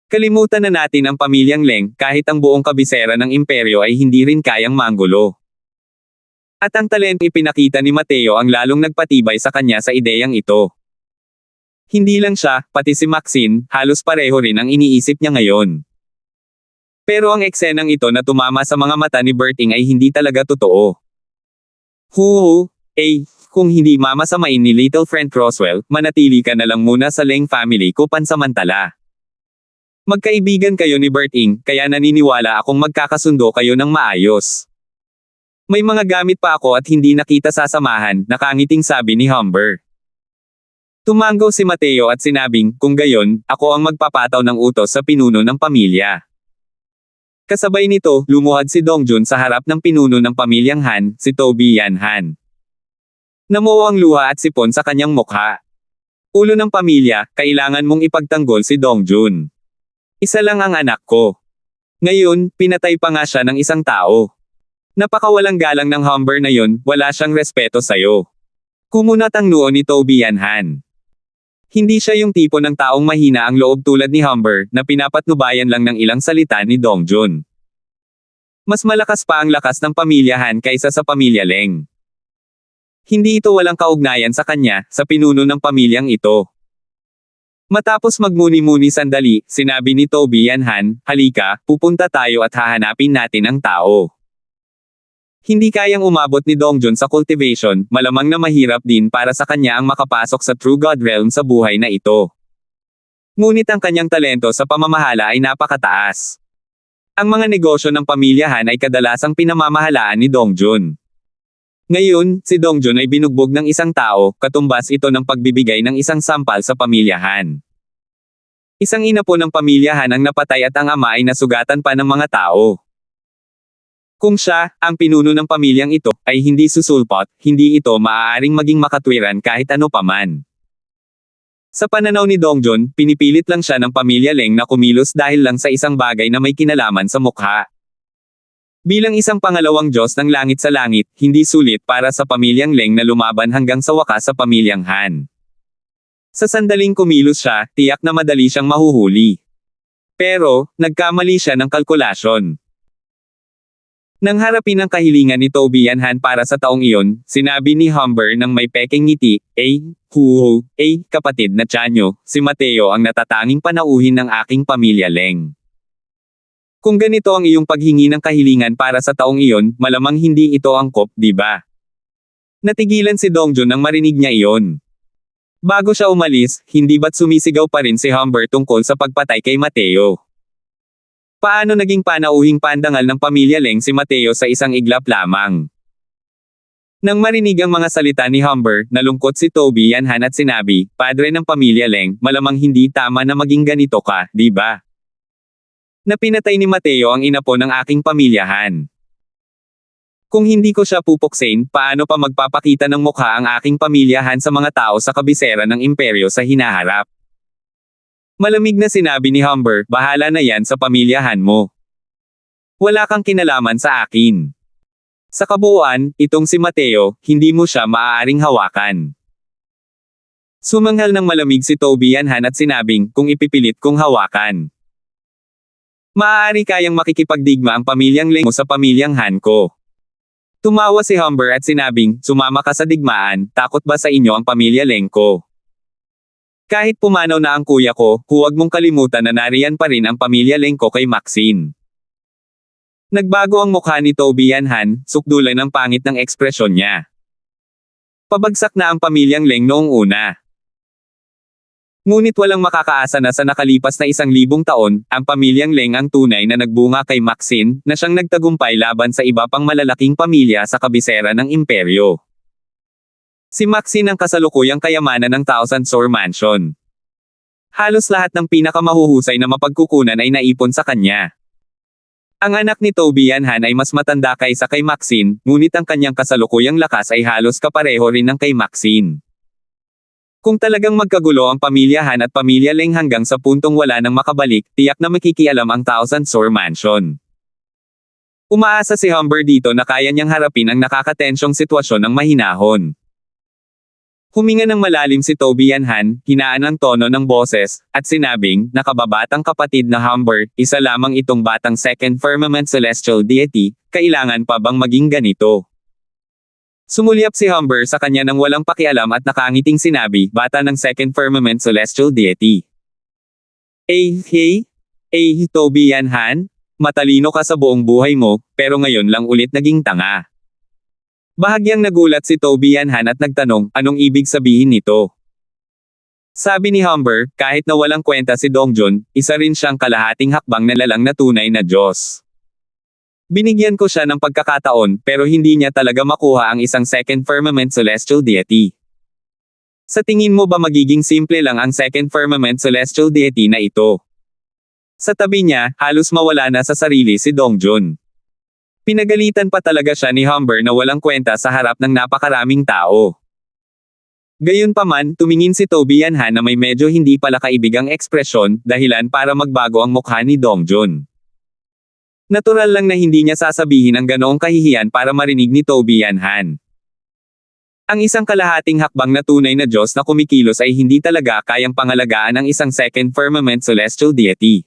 Kalimutan na natin ang pamilyang Leng, kahit ang buong kabisera ng imperyo ay hindi rin kayang manggulo. At ang talento ipinakita ni Mateo ang lalong nagpatibay sa kanya sa ideyang ito. Hindi lang siya, pati si Maxine, halos pareho rin ang iniisip niya ngayon. Pero ang eksenang ito na tumama sa mga mata ni Berting ay hindi talaga totoo. Kung hindi mamasamain ni Little Friend Croswell, manatili ka na lang muna sa Leng family ko pansamantala. Magkaibigan kayo ni Berting, kaya naniniwala akong magkakasundo kayo ng maayos. May mga gamit pa ako at hindi nakita sasamahan, nakangiting sabi ni Humber. Tumanggaw si Mateo at sinabing, kung gayon, ako ang magpapataw ng utos sa pinuno ng pamilya. Kasabay nito, lumuhad si Dongjun sa harap ng pinuno ng pamilyang Han, si Toby Yan Han. Namuo ang luha at sipon sa kanyang mukha. Ulo ng pamilya, kailangan mong ipagtanggol si Dongjun. Isa lang ang anak ko. Ngayon, pinatay pa nga siya ng isang tao. Napakawalang galang ng Humber na yun, wala siyang respeto sa'yo. Kumunat ang noo ni Toby Yan Han. Hindi siya yung tipo ng taong mahina ang loob tulad ni Humber, na pinapatnubayan lang ng ilang salita ni Dongjun. Mas malakas pa ang lakas ng pamilya Han kaysa sa pamilya Leng. Hindi ito walang kaugnayan sa kanya, sa pinuno ng pamilyang ito. Matapos magmuni-muni sandali, sinabi ni Toby Yan Han, halika, pupunta tayo at hahanapin natin ang tao. Hindi kayang umabot ni Dongjun sa cultivation, malamang na mahirap din para sa kanya ang makapasok sa True God Realm sa buhay na ito. Ngunit ang kanyang talento sa pamamahala ay napakataas. Ang mga negosyo ng pamilyahan ay kadalasang pinamamahalaan ni Dongjun. Ngayon, si Dongjun ay binugbog ng isang tao, katumbas ito ng pagbibigay ng isang sampal sa pamilyahan. Isang ina po ng pamilyahan ang napatay at ang ama ay nasugatan pa ng mga tao. Kung siya, ang pinuno ng pamilyang ito, ay hindi susulpot, hindi ito maaaring maging makatwiran kahit ano paman. Sa pananaw ni Dongjun, pinipilit lang siya ng pamilya Leng na kumilos dahil lang sa isang bagay na may kinalaman sa mukha. Bilang isang pangalawang Diyos ng langit sa langit, hindi sulit para sa pamilyang Leng na lumaban hanggang sa wakas sa pamilyang Han. Sa sandaling kumilos siya, tiyak na madali siyang mahuhuli. Pero, nagkamali siya ng kalkulasyon. Nang harapin ang kahilingan ni Tobian Han para sa taong iyon, sinabi ni Humber ng may pekeng ngiti, kapatid na tiyanyo, si Mateo ang natatanging panauhin ng aking pamilya Leng. Kung ganito ang iyong paghingi ng kahilingan para sa taong iyon, malamang hindi ito angkop, di ba? Natigilan si Dongjun nang marinig niya iyon. Bago siya umalis, hindi ba't sumisigaw pa rin si Humber tungkol sa pagpatay kay Mateo? Paano naging panauhing pandangal ng pamilya Leng si Mateo sa isang iglap lamang? Nang marinig ang mga salita ni Humber, nalungkot si Tobian Han at sinabi, Padre ng pamilya Leng, malamang hindi tama na maging ganito ka, di ba? Na pinatay ni Mateo ang ina po ng aking pamilyahan. Kung hindi ko siya pupuksain, paano pa magpapakita ng mukha ang aking pamilyahan sa mga tao sa kabisera ng imperyo sa hinaharap? Malamig na sinabi ni Humber, bahala na yan sa pamilyahan mo. Wala kang kinalaman sa akin. Sa kabuuan, itong si Mateo, hindi mo siya maaaring hawakan. Sumanghal ng malamig si Tobian Han at sinabing, kung ipipilit kong hawakan. Maaari kayang makikipagdigma ang pamilyang Leng mo sa pamilyang Han ko. Tumawa si Humber at sinabing, sumama ka sa digmaan, takot ba sa inyo ang pamilya Leng ko? Kahit pumanaw na ang kuya ko, huwag mong kalimutan na nariyan pa rin ang pamilya Leng ko kay Maxine. Nagbago ang mukha ni Tobian Han, sukdulan ng pangit ng ekspresyon niya. Pabagsak na ang pamilyang Leng noong una. Ngunit walang makakaasa na sa nakalipas na 1,000 taon, ang pamilyang Leng ang tunay na nagbunga kay Maxine, na siyang nagtagumpay laban sa iba pang malalaking pamilya sa kabisera ng imperyo. Si Maxine ang kasalukuyang kayamanan ng Thousand Sore Mansion. Halos lahat ng pinakamahuhusay na mapagkukunan ay naipon sa kanya. Ang anak ni Tobian Han ay mas matanda kaysa kay Maxine, ngunit ang kanyang kasalukuyang lakas ay halos kapareho rin ng kay Maxine. Kung talagang magkagulo ang pamilya Han at pamilya Leng hanggang sa puntong wala nang makabalik, tiyak na makikialam ang Thousand Sore Mansion. Umaasa si Humber dito na kaya niyang harapin ang nakakatensyong sitwasyon ng mahinahon. Huminga ng malalim si Tobian Han, hinaan ang tono ng boses, at sinabing, nakababatang kapatid na Humber, isa lamang itong batang Second Firmament Celestial Deity, kailangan pa bang maging ganito? Sumulyap si Humber sa kanya nang walang pakialam at nakangiting sinabi, bata ng Second Firmament Celestial Deity. Tobian Han? Matalino ka sa buong buhay mo, pero ngayon lang ulit naging tanga. Bahagyang nagulat si Tobian Han at nagtanong, anong ibig sabihin nito? Sabi ni Humber, kahit na walang kwenta si Dongjun, isa rin siyang kalahating hakbang na lalang na tunay na Diyos. Binigyan ko siya ng pagkakataon, pero hindi niya talaga makuha ang isang Second Firmament Celestial Deity. Sa tingin mo ba magiging simple lang ang Second Firmament Celestial Deity na ito? Sa tabi niya, halos mawala na sa sarili si Dongjun. Pinagalitan pa talaga siya ni Humber na walang kwenta sa harap ng napakaraming tao. Gayunpaman, tumingin si Tobian Han na may medyo hindi pala kaibigang ekspresyon, dahilan para magbago ang mukha ni Dongjun. Natural lang na hindi niya sasabihin ang ganoong kahihiyan para marinig ni Tobian Han. Ang isang kalahating hakbang na tunay na Diyos na kumikilos ay hindi talaga kayang pangalagaan ng isang Second Firmament Celestial Deity.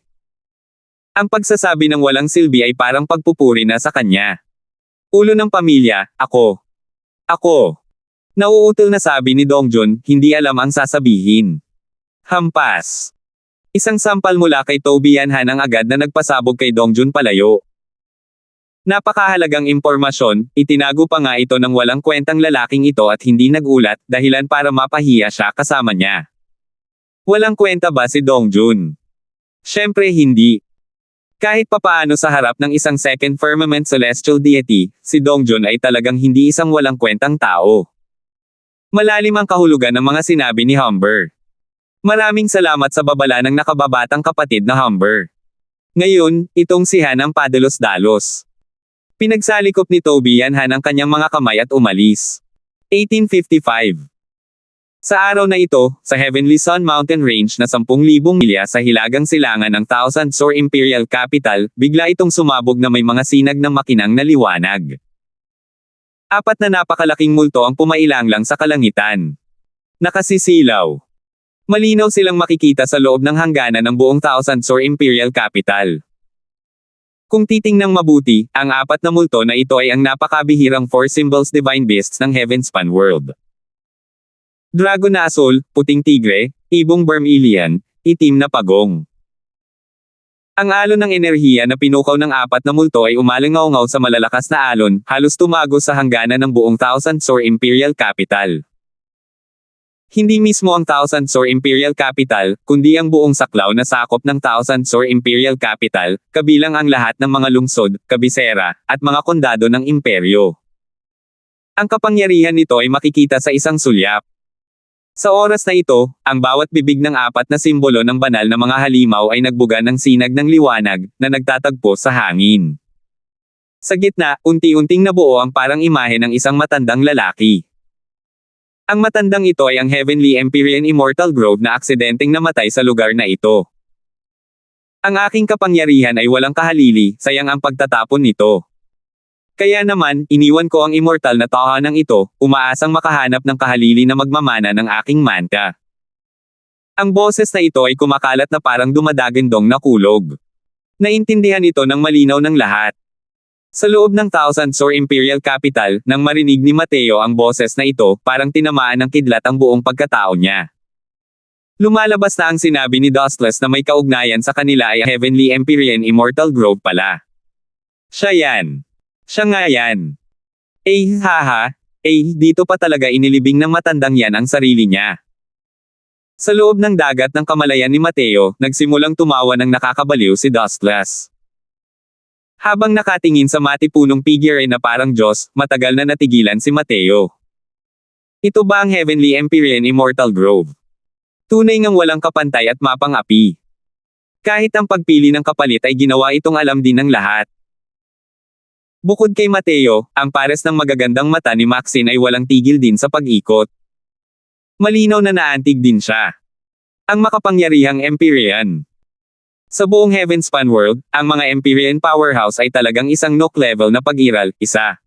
Ang pagsasabi ng walang silbi ay parang pagpupuri na sa kanya. Ulo ng pamilya, ako. Ako. Nauutal na sabi ni Dongjun, hindi alam ang sasabihin. Hampas. Isang sampal mula kay Tobian Han ang agad na nagpasabog kay Dongjun palayo. Napakahalagang impormasyon, itinago pa nga ito ng walang kwentang lalaking ito at hindi nagulat, dahilan para mapahiya siya kasama niya. Walang kwenta ba si Dongjun? Syempre hindi. Kahit papaano sa harap ng isang second firmament celestial deity, si Dongjun ay talagang hindi isang walang kwentang tao. Malalim ang kahulugan ng mga sinabi ni Humber. Maraming salamat sa babala ng nakababatang kapatid na Humber. Ngayon, itong si Han ang padalos-dalos. Pinagsalikop ni Toby Han ang kanyang mga kamay at umalis. 1855. Sa araw na ito, sa Heavenly Sun Mountain Range na 10,000 milya sa hilagang silangan ng Thousand Sore Imperial Capital, bigla itong sumabog na may mga sinag ng makinang na liwanag. Apat na napakalaking multo ang pumailanglang sa kalangitan. Nakasisilaw. Malinaw silang makikita sa loob ng hangganan ng buong Thousand Sore Imperial Capital. Kung titingnang mabuti, ang apat na multo na ito ay ang napakabihirang four symbols divine beasts ng Heavenspan World. Dragon na asul, puting tigre, ibong vermilion, itim na pagong. Ang alon ng enerhiya na pinukaw ng apat na multo ay umalingaw-ngaw sa malalakas na alon, halos tumagos sa hangganan ng buong Thousand Sore Imperial Capital. Hindi mismo ang Thousand Sore Imperial Capital, kundi ang buong saklaw na sakop ng Thousand Sore Imperial Capital, kabilang ang lahat ng mga lungsod, kabisera, at mga kondado ng imperyo. Ang kapangyarihan nito ay makikita sa isang sulyap. Sa oras na ito, ang bawat bibig ng apat na simbolo ng banal na mga halimaw ay nagbuga ng sinag ng liwanag, na nagtatagpo sa hangin. Sa gitna, unti-unting nabuo ang parang imahe ng isang matandang lalaki. Ang matandang ito ay ang Heavenly Empyrean Immortal Grove na aksidenteng namatay sa lugar na ito. Ang aking kapangyarihan ay walang kahalili, sayang ang pagtatapon nito. Kaya naman, iniwan ko ang immortal na tahanang ito, umaasang makahanap ng kahalili na magmamana ng aking manta. Ang boses na ito ay kumakalat na parang dumadagandong na kulog. Naintindihan ito ng malinaw ng lahat. Sa loob ng Thousand Sore Imperial Capital, nang marinig ni Mateo ang boses na ito, parang tinamaan ng kidlat ang buong pagkatao niya. Lumalabas na ang sinabi ni Dustless na may kaugnayan sa kanila ay Heavenly Empyrean Immortal Grove pala. Siya yan. Siya nga yan. Haha, dito pa talaga inilibing ng matandang yan ang sarili niya. Sa loob ng dagat ng kamalayan ni Mateo, nagsimulang tumawa ng nakakabaliw si Dustless. Habang nakatingin sa matipunong figure na parang Diyos, matagal na natigilan si Mateo. Ito ba ang Heavenly Empyrean Immortal Grove? Tunay ngang walang kapantay at mapang-api. Kahit ang pagpili ng kapalit ay ginawa itong alam din ng lahat. Bukod kay Mateo, ang pares ng magagandang mata ni Maxine ay walang tigil din sa pag-ikot. Malinaw na naantig din siya. Ang makapangyarihang Empyrean. Sa buong Heavenspan World, ang mga Empyrean Powerhouse ay talagang isang Nook level na pag-iral, isa.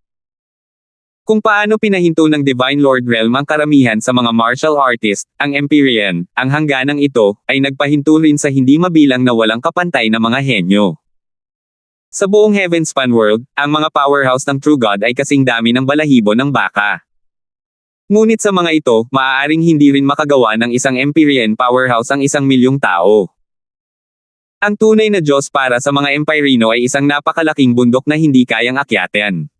Kung paano pinahinto ng Divine Lord Realm ang karamihan sa mga martial artist, ang Empyrean, ang hangganang ito, ay nagpahinto rin sa hindi mabilang na walang kapantay na mga henyo. Sa buong Heavenspan World, ang mga powerhouse ng True God ay kasing dami ng balahibo ng baka. Ngunit sa mga ito, maaaring hindi rin makagawa ng isang Empyrean Powerhouse ang 1,000,000 tao. Ang tunay na Diyos para sa mga Empyreno ay isang napakalaking bundok na hindi kayang akyatin.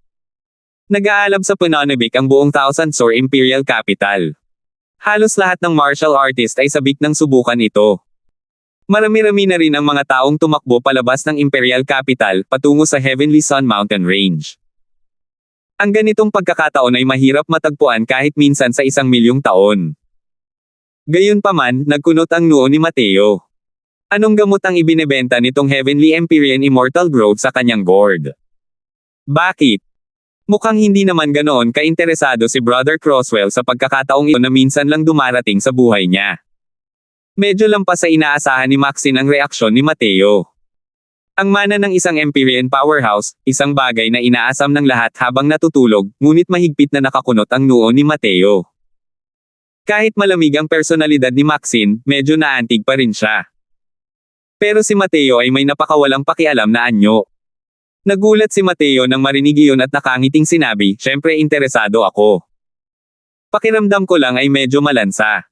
Nag-aalab sa pananabik ang buong Thousand Sore Imperial Capital. Halos lahat ng martial artist ay sabik ng subukan ito. Marami-rami na rin ang mga taong tumakbo palabas ng Imperial Capital, patungo sa Heavenly Sun Mountain Range. Ang ganitong pagkakataon ay mahirap matagpuan kahit minsan sa 1,000,000 taon. Gayunpaman, nagkunot ang noo ni Mateo. Anong gamot ang ibinebenta nitong Heavenly Empyrean Immortal Grove sa kanyang gourd? Bakit? Mukhang hindi naman ganoon kainteresado si Brother Crosswell sa pagkakataong ito na minsan lang dumarating sa buhay niya. Medyo lampas sa inaasahan ni Maxine ang reaksyon ni Mateo. Ang mana ng isang Empyrean Powerhouse, isang bagay na inaasam ng lahat habang natutulog, ngunit mahigpit na nakakunot ang noo ni Mateo. Kahit malamig ang personalidad ni Maxine, medyo naantig pa rin siya. Pero si Mateo ay may napakawalang pakialam na anyo. Nagulat si Mateo nang marinig iyon at nakangiting sinabi, "Syempre interesado ako." Pakiramdam ko lang ay medyo malansa.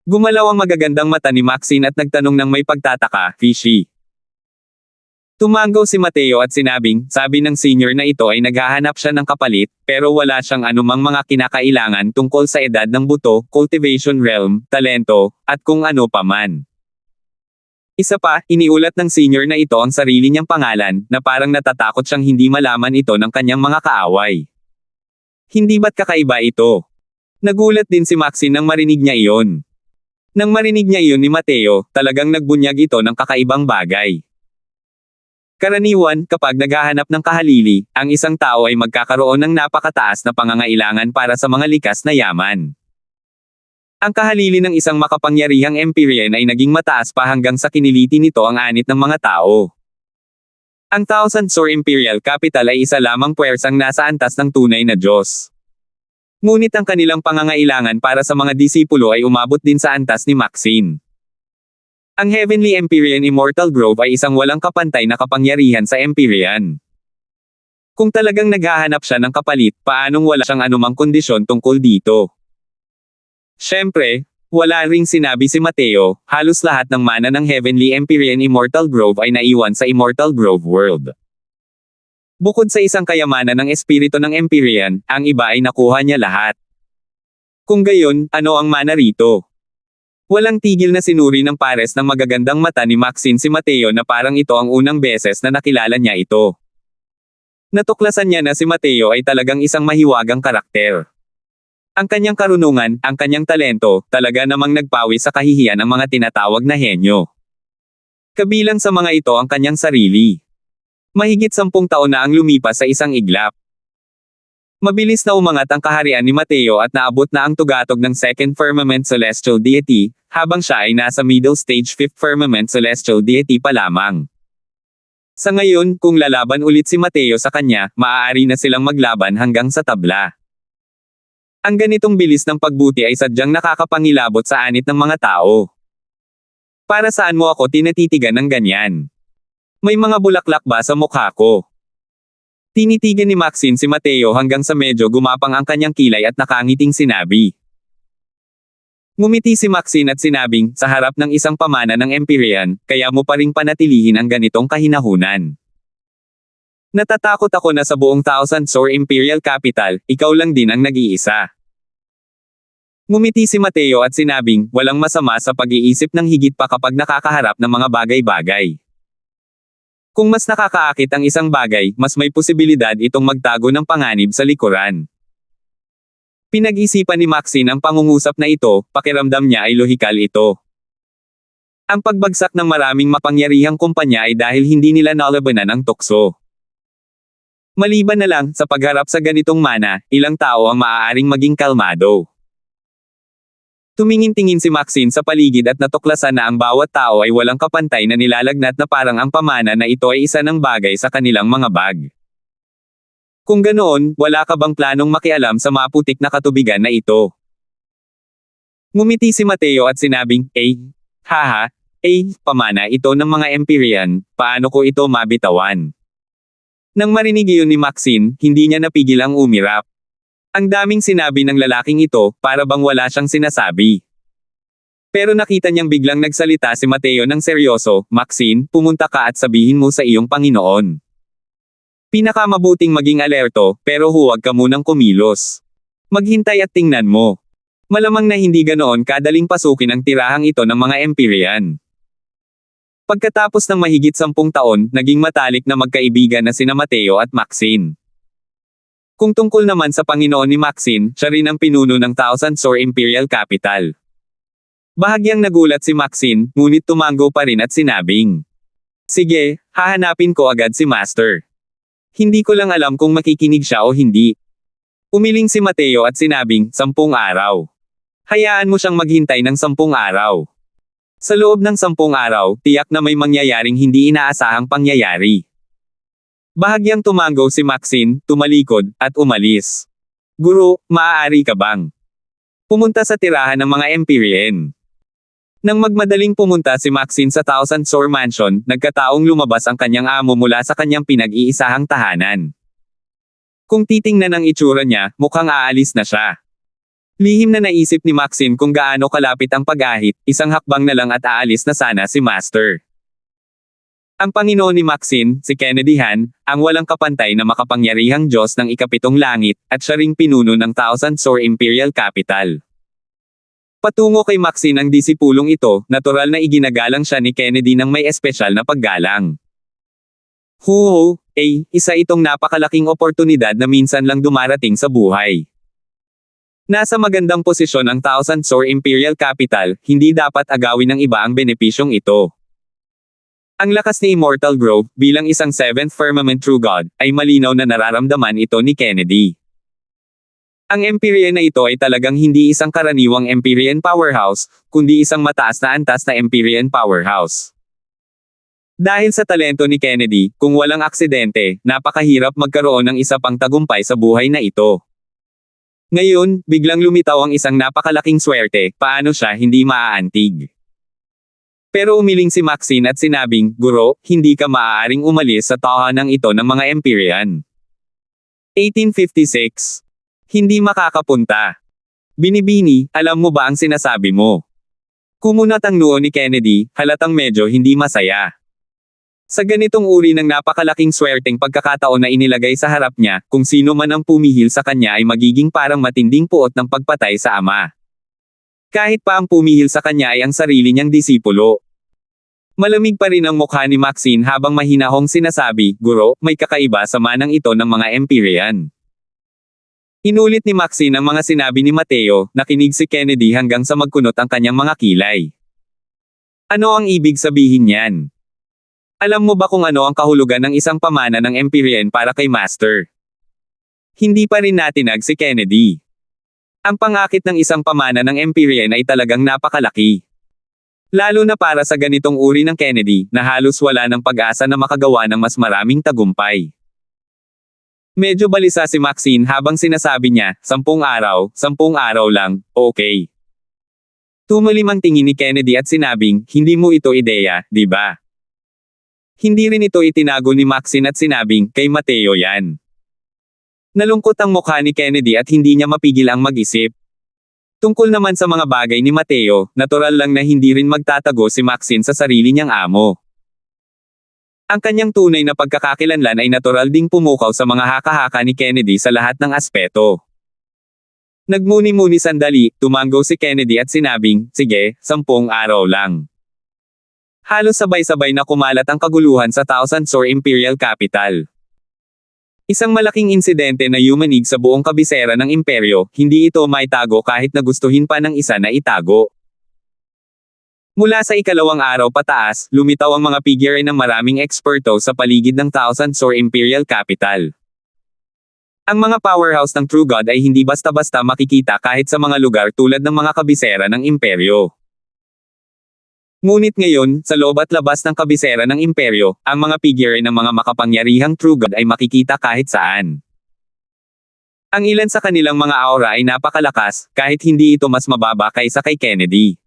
Gumalaw ang magagandang mata ni Maxine at nagtanong ng may pagtataka, "Fishy, Tumango si Mateo at sinabing, sabi ng senior na ito ay naghahanap siya ng kapalit, pero wala siyang anumang mga kinakailangan tungkol sa edad ng buto, cultivation realm, talento, at kung ano pa man. Isa pa, iniulat ng senior na ito ang sarili niyang pangalan, na parang natatakot siyang hindi malaman ito ng kanyang mga kaaway. Hindi ba't kakaiba ito? Nagulat din si Maxine nang marinig niya iyon. Nang marinig niya iyon ni Mateo, talagang nagbunyag ito ng kakaibang bagay. Karaniwan, kapag naghahanap ng kahalili, ang isang tao ay magkakaroon ng napakataas na pangangailangan para sa mga likas na yaman. Ang kahalili ng isang makapangyarihang Empyrean ay naging mataas pa hanggang sa kiniliti nito ang anit ng mga tao. Ang Thousand Sore Imperial Capital ay isa lamang puwersang nasa antas ng tunay na Diyos. Ngunit ang kanilang pangangailangan para sa mga disipulo ay umabot din sa antas ni Maxine. Ang Heavenly Empyrean Immortal Grove ay isang walang kapantay na kapangyarihan sa Empyrean. Kung talagang naghahanap siya ng kapalit, paanong wala siyang anumang kondisyon tungkol dito? Siyempre, wala ring sinabi si Mateo, halos lahat ng mana ng Heavenly Empyrean Immortal Grove ay naiwan sa Immortal Grove World. Bukod sa isang kayamanan ng espiritu ng Empyrean, ang iba ay nakuha niya lahat. Kung gayon, ano ang mana rito? Walang tigil na sinuri ng pares ng magagandang mata ni Maxine si Mateo na parang ito ang unang beses na nakilala niya ito. Natuklasan niya na si Mateo ay talagang isang mahiwagang karakter. Ang kanyang karunungan, ang kanyang talento, talaga namang nagpawi sa kahihiyan ang mga tinatawag na henyo. Kabilang sa mga ito ang kanyang sarili. Mahigit 10 taon na ang lumipas sa isang iglap. Mabilis na umangat ang kaharian ni Mateo at naabot na ang tugatog ng Second Firmament Celestial Deity, habang siya ay nasa middle stage Fifth Firmament Celestial Deity pa lamang. Sa ngayon, kung lalaban ulit si Mateo sa kanya, maaari na silang maglaban hanggang sa tabla. Ang ganitong bilis ng pagbuti ay sadyang nakakapangilabot sa anit ng mga tao. Para saan mo ako tinatitigan ng ganyan? May mga bulaklak ba sa mukha ko? Tinitigan ni Maxine si Mateo hanggang sa medyo gumapang ang kanyang kilay at nakangiting sinabi. Ngumiti si Maxine at sinabing, sa harap ng isang pamana ng Empyrean, kaya mo pa ring panatilihin ang ganitong kahinahunan. Natatakot ako na sa buong Thousand Sore Imperial Capital, ikaw lang din ang nag-iisa. Ngumiti si Mateo at sinabing, walang masama sa pag-iisip ng higit pa kapag nakakaharap ng mga bagay-bagay. Kung mas nakakaakit ang isang bagay, mas may posibilidad itong magtago ng panganib sa likuran. Pinag-isipan ni Maxine ang pangungusap na ito, pakiramdam niya ay lohikal ito. Ang pagbagsak ng maraming mapangyarihang kumpanya ay dahil hindi nila nalabanan ang tukso. Maliban na lang, sa pagharap sa ganitong mana, ilang tao ang maaaring maging kalmado. Tumingin-tingin si Maxine sa paligid at natuklasan na ang bawat tao ay walang kapantay na nilalagnat na parang ang pamana na ito ay isa ng bagay sa kanilang mga bag. Kung ganoon, wala ka bang planong makialam sa maputik na katubigan na ito? Ngumiti si Mateo at sinabing, haha, pamana ito ng mga Empyrean, paano ko ito mabitawan? Nang marinig iyon ni Maxine, hindi niya napigil ang umirap. Ang daming sinabi ng lalaking ito, para bang wala siyang sinasabi. Pero nakita niyang biglang nagsalita si Mateo ng seryoso, Maxine, pumunta ka at sabihin mo sa iyong Panginoon. Pinakamabuting maging alerto, pero huwag ka munang kumilos. Maghintay at tingnan mo. Malamang na hindi ganoon kadaling pasukin ang tirahang ito ng mga Empyrean. Pagkatapos ng mahigit 10 taon, naging matalik na magkaibigan na sina Mateo at Maxine. Kung tungkol naman sa Panginoon ni Maxine, siya rin ang pinuno ng Thousand Sore Imperial Capital. Bahagyang nagulat si Maxine, ngunit tumango pa rin at sinabing, sige, hahanapin ko agad si Master. Hindi ko lang alam kung makikinig siya o hindi. Umiling si Mateo at sinabing, 10 araw. Hayaan mo siyang maghintay ng 10 araw. Sa loob ng 10 araw, tiyak na may mangyayaring hindi inaasahang pangyayari. Bahagyang tumango si Maxine, tumalikod, at umalis. Guro, maaari ka bang pumunta sa tirahan ng mga Empyrean? Nang magmadaling pumunta si Maxine sa Thousand Sore Mansion, nagkataong lumabas ang kanyang amo mula sa kanyang pinag-iisahang tahanan. Kung titingnan ang itsura niya, mukhang aalis na siya. Lihim na naisip ni Maxine kung gaano kalapit ang pag-ahit, isang hakbang na lang at aalis na sana si Master. Ang Panginoon ni Maxine, si Kennedy Han, ang walang kapantay na makapangyarihang Diyos ng ikapitong langit, at siya ring pinuno ng Thousand Sore Imperial Capital. Patungo kay Maxine ang disipulong ito, natural na iginagalang siya ni Kennedy ng may espesyal na paggalang. Isa itong napakalaking oportunidad na minsan lang dumarating sa buhay. Nasa magandang posisyon ang Thousand Sore Imperial Capital, hindi dapat agawin ng iba ang benepisyong ito. Ang lakas ni Immortal Grove, bilang isang Seventh Firmament True God, ay malinaw na nararamdaman ito ni Kennedy. Ang Empyrean na ito ay talagang hindi isang karaniwang Empyrean powerhouse, kundi isang mataas na antas na Empyrean powerhouse. Dahil sa talento ni Kennedy, kung walang aksidente, napakahirap magkaroon ng isa pang tagumpay sa buhay na ito. Ngayon, biglang lumitaw ang isang napakalaking swerte, paano siya hindi maaantig? Pero umiling si Maxine at sinabing, Guro, hindi ka maaaring umalis sa tahanang ito ng mga Empyrean. 1856. Hindi makakapunta. Binibini, alam mo ba ang sinasabi mo? Kumunat ang noo ni Kennedy, halatang medyo hindi masaya. Sa ganitong uri ng napakalaking swerteng pagkakataon na inilagay sa harap niya, kung sino man ang pumihil sa kanya ay magiging parang matinding puot ng pagpatay sa ama. Kahit pa ang pumihil sa kanya ay ang sarili niyang disipulo. Malamig pa rin ang mukha ni Maxine habang mahinahong sinasabi, Guro, may kakaiba sa manang ito ng mga Empyrean. Inulit ni Maxine ang mga sinabi ni Mateo, nakinig si Kennedy hanggang sa magkunot ang kanyang mga kilay. Ano ang ibig sabihin niyan? Alam mo ba kung ano ang kahulugan ng isang pamana ng Empyrean para kay Master? Hindi pa rin natinag si Kennedy. Ang pangakit ng isang pamana ng Empyrean ay talagang napakalaki. Lalo na para sa ganitong uri ng Kennedy, na halos wala ng pag-asa na makagawa ng mas maraming tagumpay. Medyo balisa si Maxine habang sinasabi niya, 10 araw, 10 araw lang, okay. Tumalim ang tingin ni Kennedy at sinabing, hindi mo ito ideya, di ba? Hindi rin ito itinago ni Maxine at sinabing, kay Mateo yan. Nalungkot ang mukha ni Kennedy at hindi niya mapigil ang mag-isip. Tungkol naman sa mga bagay ni Mateo, natural lang na hindi rin magtatago si Maxine sa sarili niyang amo. Ang kanyang tunay na pagkakakilanlan ay natural ding pumukaw sa mga haka-haka ni Kennedy sa lahat ng aspeto. Nagmuni-muni sandali, tumango si Kennedy at sinabing, sige, 10 araw lang. Halos sabay-sabay na kumalat ang kaguluhan sa Thousand Sore Imperial Capital. Isang malaking insidente na yumanig sa buong kabisera ng imperyo, hindi ito maitago kahit na gustuhin pa ng isa na itago. Mula sa ikalawang araw pataas, lumitaw ang mga figure ng maraming eksperto sa paligid ng Thousand Sore Imperial Capital. Ang mga powerhouse ng True God ay hindi basta-basta makikita kahit sa mga lugar tulad ng mga kabisera ng imperyo. Ngunit ngayon, sa loob at labas ng kabisera ng imperyo, ang mga figure ng mga makapangyarihang True God ay makikita kahit saan. Ang ilan sa kanilang mga aura ay napakalakas, kahit hindi ito mas mababa kaysa kay Kennedy.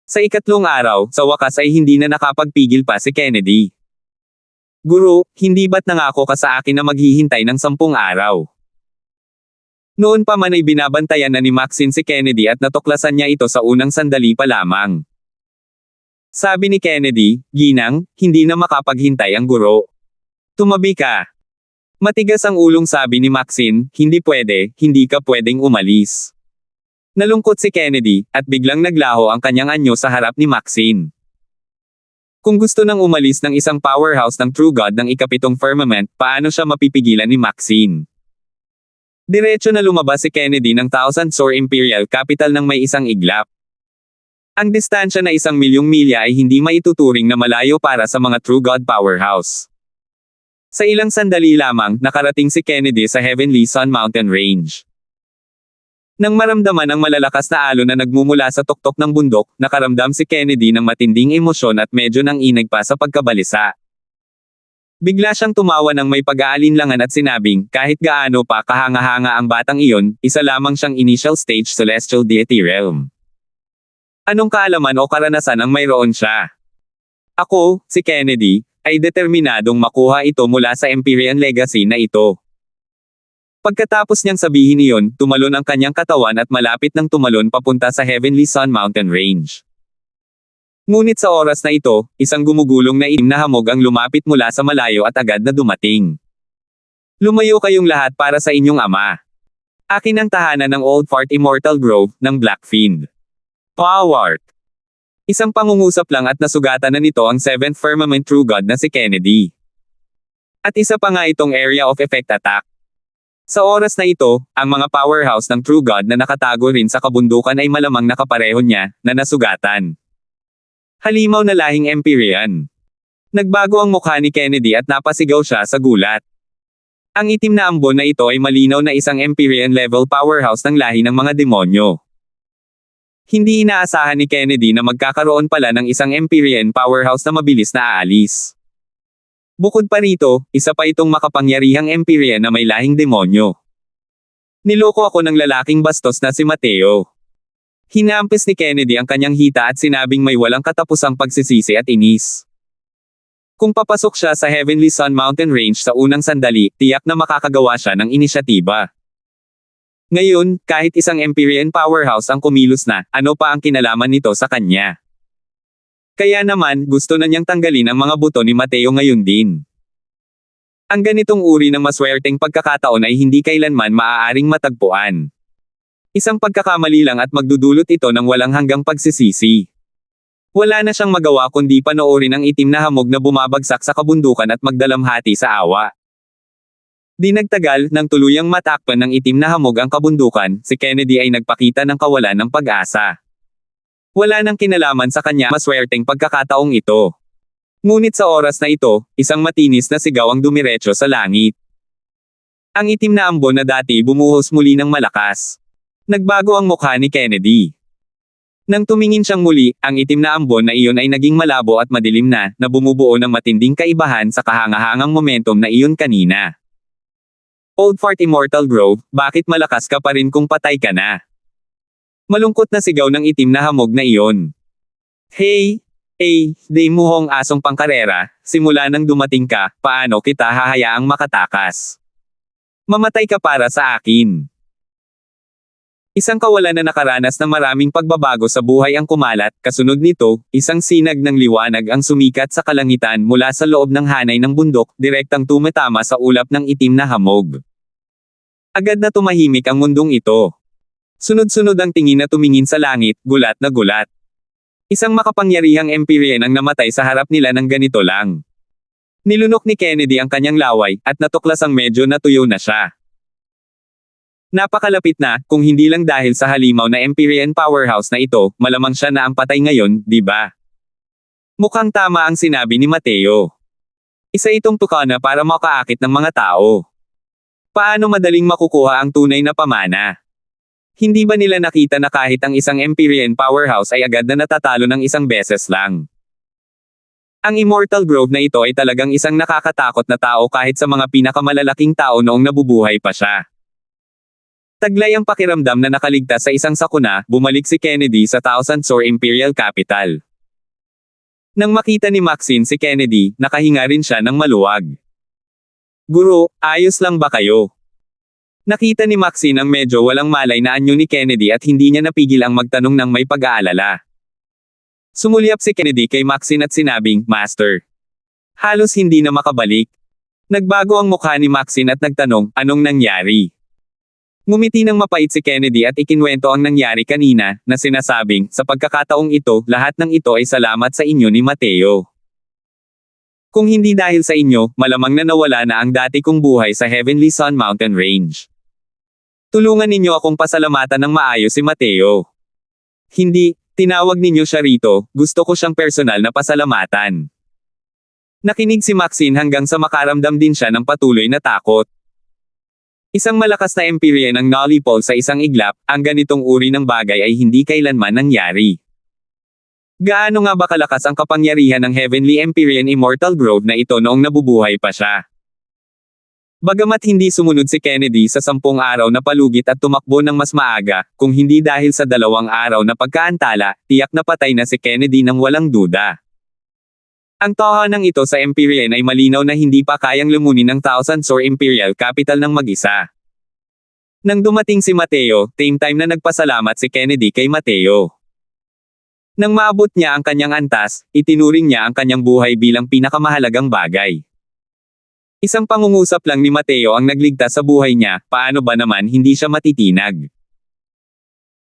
Sa ikatlong araw, sa wakas ay hindi na nakapagpigil pa si Kennedy. Guro, hindi ba't nangako ka sa akin na maghihintay ng 10 araw? Noon pa man ay binabantayan na ni Maxine si Kennedy at natuklasan niya ito sa unang sandali pa lamang. Sabi ni Kennedy, Ginang, hindi na makapaghintay ang guro. Tumabi ka. Matigas ang ulong sabi ni Maxine, hindi pwede, hindi ka pwedeng umalis. Nalungkot si Kennedy, at biglang naglaho ang kanyang anyo sa harap ni Maxine. Kung gusto nang umalis ng isang powerhouse ng True God ng ikapitong firmament, paano siya mapipigilan ni Maxine? Diretso na lumabas si Kennedy ng Thousand Sore Imperial Capital ng may isang iglap. Ang distansya na 1,000,000 milya ay hindi maituturing na malayo para sa mga True God powerhouse. Sa ilang sandali lamang, nakarating si Kennedy sa Heavenly Sun Mountain Range. Nang maramdaman ang malalakas na alon na nagmumula sa tuktok ng bundok, nakaramdam si Kennedy ng matinding emosyon at medyo nang inag pa sa pagkabalisa. Bigla siyang tumawa ng may pag-aalinlangan at sinabing, kahit gaano pa kahanga-hanga ang batang iyon, isa lamang siyang initial stage celestial deity realm. Anong kaalaman o karanasan ang mayroon siya? Ako, si Kennedy, ay determinadong makuha ito mula sa Empyrean legacy na ito. Pagkatapos niyang sabihin iyon, tumalon ang kanyang katawan at malapit nang tumalon papunta sa Heavenly Sun Mountain Range. Ngunit sa oras na ito, isang gumugulong na itim na hamog ang lumapit mula sa malayo at agad na dumating. Lumayo kayong lahat para sa inyong ama. Akin ang tahanan ng Old Fort Immortal Grove, ng Blackfiend. Power! Isang pangungusap lang at nasugatan na nito ang 7th Firmament True God na si Kennedy. At isa pa nga itong Area of Effect attack. Sa oras na ito, ang mga powerhouse ng True God na nakatago rin sa kabundukan ay malamang nakapareho niya, na nasugatan. Halimaw na lahing Empyrean. Nagbago ang mukha ni Kennedy at napasigaw siya sa gulat. Ang itim na ambon na ito ay malinaw na isang Empyrean-level powerhouse ng lahi ng mga demonyo. Hindi inaasahan ni Kennedy na magkakaroon pala ng isang Empyrean powerhouse na mabilis na aalis. Bukod pa rito, isa pa itong makapangyarihang Empyrean na may lahing demonyo. Niloko ako ng lalaking bastos na si Mateo. Hinampis ni Kennedy ang kanyang hita at sinabing may walang katapusang pagsisisi at inis. Kung papasok siya sa Heavenly Sun Mountain Range sa unang sandali, tiyak na makakagawa siya ng inisyatiba. Ngayon, kahit isang Empyrean powerhouse ang kumilos na, ano pa ang kinalaman nito sa kanya? Kaya naman, gusto na niyang tanggalin ang mga buto ni Mateo ngayon din. Ang ganitong uri ng maswerteng pagkakataon ay hindi kailanman maaaring matagpuan. Isang pagkakamali lang at magdudulot ito ng walang hanggang pagsisisi. Wala na siyang magawa kundi panoorin ang itim na hamog na bumabagsak sa kabundukan at magdalamhati sa awa. Di nagtagal, nang tuluyang matakpan ng itim na hamog ang kabundukan, si Kennedy ay nagpakita ng kawalan ng pag-asa. Wala nang kinalaman sa kanya maswerteng pagkakataong ito. Ngunit sa oras na ito, isang matinis na sigaw ang dumiretso sa langit. Ang itim na ambon na dati bumuhos muli ng malakas. Nagbago ang mukha ni Kennedy. Nang tumingin siyang muli, ang itim na ambon na iyon ay naging malabo at madilim na bumubuo ng matinding kaibahan sa kahangahangang momentum na iyon kanina. Old Fort Immortal Grove, bakit malakas ka pa rin kung patay ka na? Malungkot na sigaw ng itim na hamog na iyon. Hey, day muhong asong pangkarera, simula nang dumating ka, paano kita hahayaang makatakas? Mamatay ka para sa akin. Isang kawalan na nakaranas ng maraming pagbabago sa buhay ang kumalat, kasunod nito, isang sinag ng liwanag ang sumikat sa kalangitan mula sa loob ng hanay ng bundok, direktang tumatama sa ulap ng itim na hamog. Agad na tumahimik ang mundong ito. Sunod-sunod ang tingin na tumingin sa langit, gulat na gulat. Isang makapangyarihang Empyrean ang namatay sa harap nila ng ganito lang. Nilunok ni Kennedy ang kanyang laway, at natuklas ang medyo natuyo na siya. Napakalapit na, kung hindi lang dahil sa halimaw na Empyrean powerhouse na ito, malamang siya na ang patay ngayon, di ba? Mukhang tama ang sinabi ni Mateo. Isa itong tukana para makaakit ng mga tao. Paano madaling makukuha ang tunay na pamana? Hindi ba nila nakita na kahit ang isang Empyrean powerhouse ay agad na natatalo ng isang beses lang? Ang Immortal Grove na ito ay talagang isang nakakatakot na tao kahit sa mga pinakamalalaking tao noong nabubuhay pa siya. Taglay ang pakiramdam na nakaligtas sa isang sakuna, bumalik si Kennedy sa Thousand Sore Imperial Capital. Nang makita ni Maxine si Kennedy, nakahinga rin siya ng maluwag. Guro, ayos lang ba kayo? Nakita ni Maxine ang medyo walang malay na anyo ni Kennedy at hindi niya napigil ang magtanong ng may pag-aalala. Sumulyap si Kennedy kay Maxine at sinabing, Master. Halos hindi na makabalik. Nagbago ang mukha ni Maxine at nagtanong, anong nangyari? Ngumiti ng mapait si Kennedy at ikinwento ang nangyari kanina, na sinasabing, sa pagkakataong ito, lahat ng ito ay salamat sa inyo ni Mateo. Kung hindi dahil sa inyo, malamang na nawala na ang dati kong buhay sa Heavenly Sun Mountain Range. Tulungan ninyo akong pasalamatan ng maayos si Mateo. Hindi, tinawag ninyo siya rito, gusto ko siyang personal na pasalamatan. Nakinig si Maxine hanggang sa makaramdam din siya ng patuloy na takot. Isang malakas na Empyrean ang nalipol sa isang iglap, ang ganitong uri ng bagay ay hindi kailanman nangyari. Gaano nga ba kalakas ang kapangyarihan ng Heavenly Empyrean Immortal Grove na ito noong nabubuhay pa siya? Bagamat hindi sumunod si Kennedy sa 10 araw na palugit at tumakbo ng mas maaga, kung hindi dahil sa 2 araw na pagkaantala, tiyak na patay na si Kennedy nang walang duda. Ang tahanan ito sa Empyrean ay malinaw na hindi pa kayang lumunin ng Thousand Sore Imperial Capital ng mag-isa. Nang dumating si Mateo, same time na nagpasalamat si Kennedy kay Mateo. Nang maabot niya ang kanyang antas, itinuring niya ang kanyang buhay bilang pinakamahalagang bagay. Isang pangungusap lang ni Mateo ang nagligtas sa buhay niya, paano ba naman hindi siya matitinag?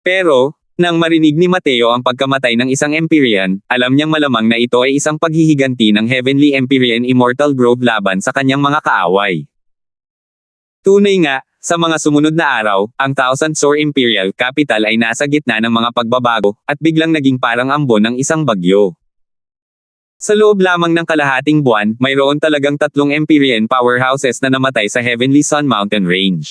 Pero, nang marinig ni Mateo ang pagkamatay ng isang Empyrean, alam niyang malamang na ito ay isang paghihiganti ng Heavenly Empyrean Immortal Grove laban sa kanyang mga kaaway. Tunay nga, sa mga sumunod na araw, ang Thousand Sore Imperial Capital ay nasa gitna ng mga pagbabago, at biglang naging parang ambon ng isang bagyo. Sa loob lamang ng kalahating buwan, mayroon talagang 3 Empyrean powerhouses na namatay sa Heavenly Sun Mountain Range.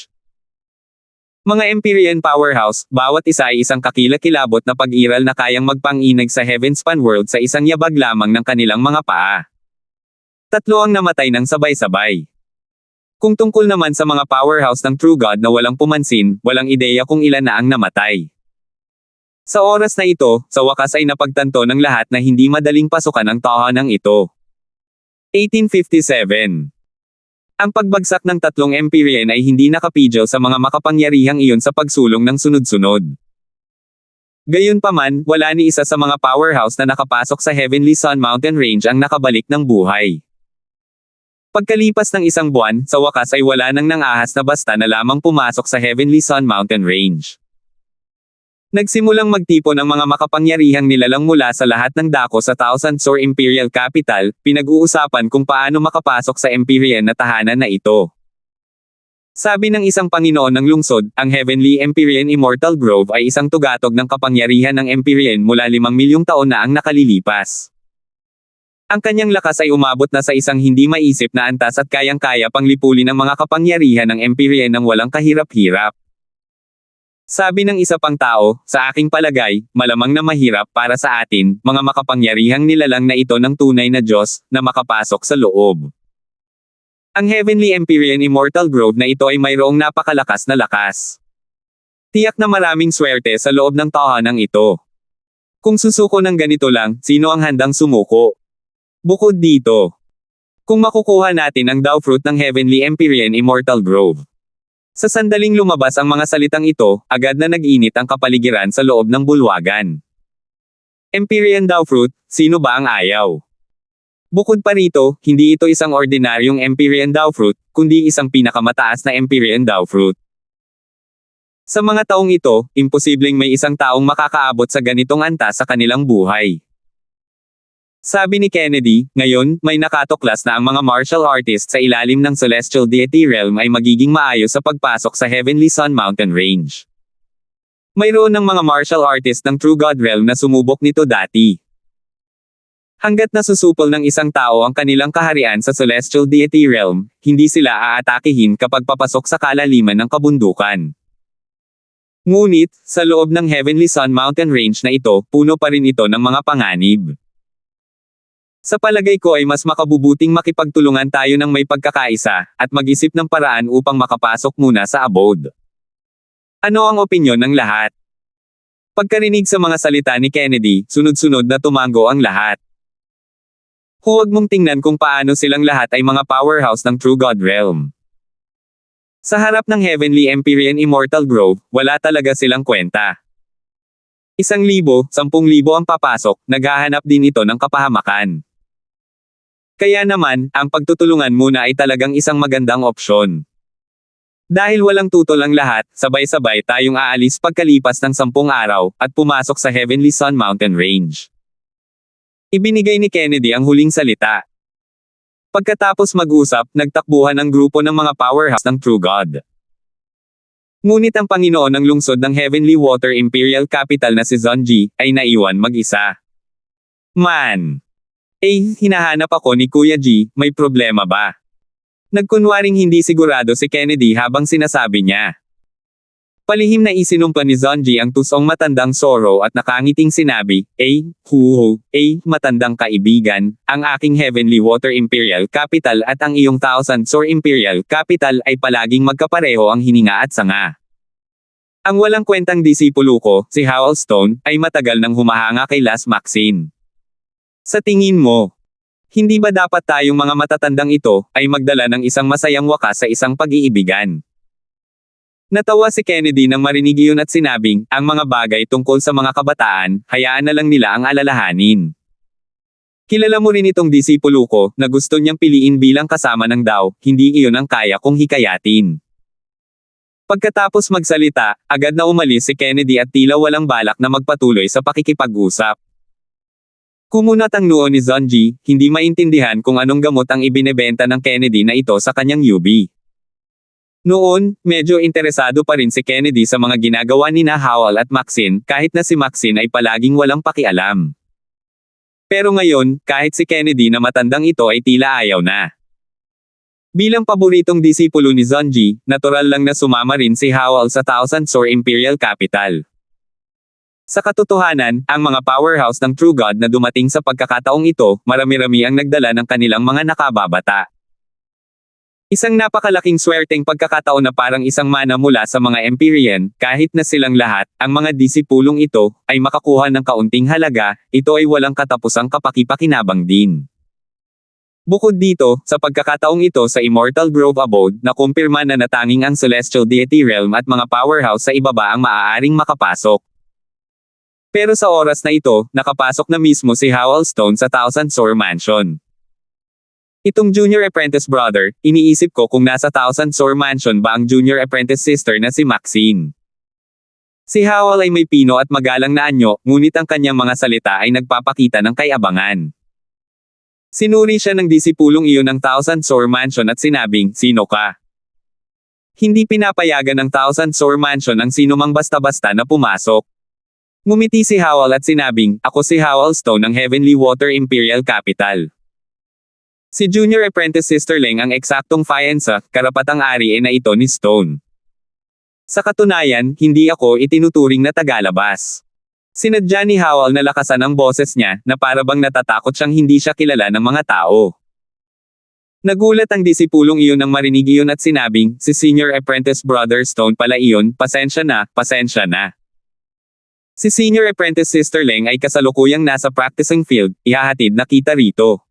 Mga Empyrean powerhouse, bawat isa ay isang kakilakilabot na pag-iral na kayang magpang-inag sa Heavenspan World sa isang yabag lamang ng kanilang mga paa. 3 ang namatay ng sabay-sabay. Kung tungkol naman sa mga powerhouse ng True God na walang pumansin, walang ideya kung ilan na ang namatay. Sa oras na ito, sa wakas ay napagtanto ng lahat na hindi madaling pasukan ang tahanang ito. 1857. Ang pagbagsak ng 3 Empyrean ay hindi nakapigil sa mga makapangyarihang iyon sa pagsulong ng sunod-sunod. Gayunpaman, wala ni isa sa mga powerhouse na nakapasok sa Heavenly Sun Mountain Range ang nakabalik ng buhay. Pagkalipas ng isang buwan, sa wakas ay wala nang nangahas na basta na lamang pumasok sa Heavenly Sun Mountain Range. Nagsimulang magtipon ang mga makapangyarihang nilalang mula sa lahat ng dako sa Thousand Sore Imperial Capital, pinag-uusapan kung paano makapasok sa Empyrean na tahanan na ito. Sabi ng isang Panginoon ng lungsod, ang Heavenly Empyrean Immortal Grove ay isang tugatog ng kapangyarihan ng Empyrean mula 5 milyong taon na ang nakalilipas. Ang kanyang lakas ay umabot na sa isang hindi maisip na antas at kayang-kaya pang lipulin ang mga kapangyarihan ng Empyrean ng walang kahirap-hirap. Sabi ng isa pang tao, sa aking palagay, malamang na mahirap para sa atin, mga makapangyarihang nilalang na ito ng tunay na Diyos, na makapasok sa loob. Ang Heavenly Empyrean Immortal Grove na ito ay mayroong napakalakas na lakas. Tiyak na maraming swerte sa loob ng tahanang ito. Kung susuko ng ganito lang, sino ang handang sumuko? Bukod dito, kung makukuha natin ang Dao Fruit ng Heavenly Empyrean Immortal Grove. Sa sandaling lumabas ang mga salitang ito, agad na nag-init ang kapaligiran sa loob ng bulwagan. Empyrean Dao Fruit, sino ba ang ayaw? Bukod pa rito, hindi ito isang ordinaryong Empyrean Dao Fruit, kundi isang pinakamataas na Empyrean Dao Fruit. Sa mga taong ito, imposibleng may isang taong makakaabot sa ganitong antas sa kanilang buhay. Sabi ni Kennedy, ngayon, may nakatuklas na ang mga martial artists sa ilalim ng Celestial Deity Realm ay magiging maayos sa pagpasok sa Heavenly Sun Mountain Range. Mayroon ng mga martial artists ng True God Realm na sumubok nito dati. Hanggat nasusupol ng isang tao ang kanilang kaharian sa Celestial Deity Realm, hindi sila aatakihin kapag papasok sa kalaliman ng kabundukan. Ngunit, sa loob ng Heavenly Sun Mountain Range na ito, puno pa rin ito ng mga panganib. Sa palagay ko ay mas makabubuting makipagtulungan tayo ng may pagkakaisa, at mag-isip ng paraan upang makapasok muna sa abode. Ano ang opinyon ng lahat? Pagkarinig sa mga salita ni Kennedy, sunod-sunod na tumango ang lahat. Huwag mong tingnan kung paano silang lahat ay mga powerhouse ng True God Realm. Sa harap ng Heavenly Empyrean Immortal Grove, wala talaga silang kwenta. 1,000, 10,000 ang papasok, naghahanap din ito ng kapahamakan. Kaya naman, ang pagtutulungan muna ay talagang isang magandang opsyon. Dahil walang tutol ang lahat, sabay-sabay tayong aalis pagkalipas ng 10 araw, at pumasok sa Heavenly Sun Mountain Range. Ibinigay ni Kennedy ang huling salita. Pagkatapos mag-usap, nagtakbuhan ang grupo ng mga powerhouse ng True God. Ngunit ang Panginoon ng lungsod ng Heavenly Water Imperial Capital na si Zonji, ay naiwan mag-isa. Man! Hinahanap ako ni Kuya G, may problema ba? Nagkunwaring hindi sigurado si Kennedy habang sinasabi niya. Palihim na isinumpa ni Zonji ang tusong matandang Zoro at nakangiting sinabi, matandang kaibigan, ang aking Heavenly Water Imperial Capital at ang iyong Thousand Sore Imperial Capital ay palaging magkapareho ang hininga at sanga. Ang walang kwentang disipulo ko, si Howlstone, ay matagal nang humahanga kay Las Maxine. Sa tingin mo, hindi ba dapat tayong mga matatandang ito, ay magdala ng isang masayang wakas sa isang pag-iibigan? Natawa si Kennedy nang marinig iyon at sinabing, ang mga bagay tungkol sa mga kabataan, hayaan na lang nila ang alalahanin. Kilala mo rin itong disipulo ko, na gusto niyang piliin bilang kasama ng Dao, hindi iyon ang kaya kong hikayatin. Pagkatapos magsalita, agad na umalis si Kennedy at tila walang balak na magpatuloy sa pakikipag-usap. Kumunat ang noo ni Zonji, hindi maintindihan kung anong gamot ang ibinebenta ng Kennedy na ito sa kanyang UB. Noon, medyo interesado pa rin si Kennedy sa mga ginagawa ni Howell at Maxine, kahit na si Maxine ay palaging walang pakialam. Pero ngayon, kahit si Kennedy na matandang ito ay tila ayaw na. Bilang paboritong disipulo ni Zonji, natural lang na sumama rin si Howell sa Thousand Sworn Imperial Capital. Sa katotohanan, ang mga powerhouse ng True God na dumating sa pagkakataong ito, marami-rami ang nagdala ng kanilang mga nakababata. Isang napakalaking swerteng pagkakataon na parang isang mana mula sa mga Empyrean, kahit na silang lahat, ang mga disipulong ito, ay makakuha ng kaunting halaga, ito ay walang katapusang kapakipakinabang din. Bukod dito, sa pagkakataong ito sa Immortal Grove Abode, nakumpirma na natanging ang Celestial Deity Realm at mga powerhouse sa ibaba ang maaaring makapasok. Pero sa oras na ito, nakapasok na mismo si Howell Stone sa Thousand Sworn Mansion. Itong Junior Apprentice Brother, iniisip ko kung nasa Thousand Sworn Mansion ba ang Junior Apprentice Sister na si Maxine. Si Howell ay may pino at magalang na anyo, ngunit ang kanyang mga salita ay nagpapakita ng kayabangan. Sinuri siya ng disipulong iyon ng Thousand Sworn Mansion at sinabing, "Sino ka?" Hindi pinapayagan ng Thousand Sworn Mansion ang sinumang basta-basta na pumasok. Ngumiti si Howell at sinabing, "Ako si Howell Stone ng Heavenly Water Imperial Capital." Si Junior Apprentice Sister Leng ang eksaktong fiancé, karapatang ari na ito ni Stone. Sa katunayan, hindi ako itinuturing na tagalabas. Sinadya ni Howell na lakasan ang boses niya, na parabang natatakot siyang hindi siya kilala ng mga tao. Nagulat ang disipulong iyon nang marinig iyon at sinabing, "Si Senior Apprentice Brother Stone pala iyon, pasensya na, pasensya na." Si Senior Apprentice Sister Leng ay kasalukuyang nasa practicing field, ihahatid na kita rito.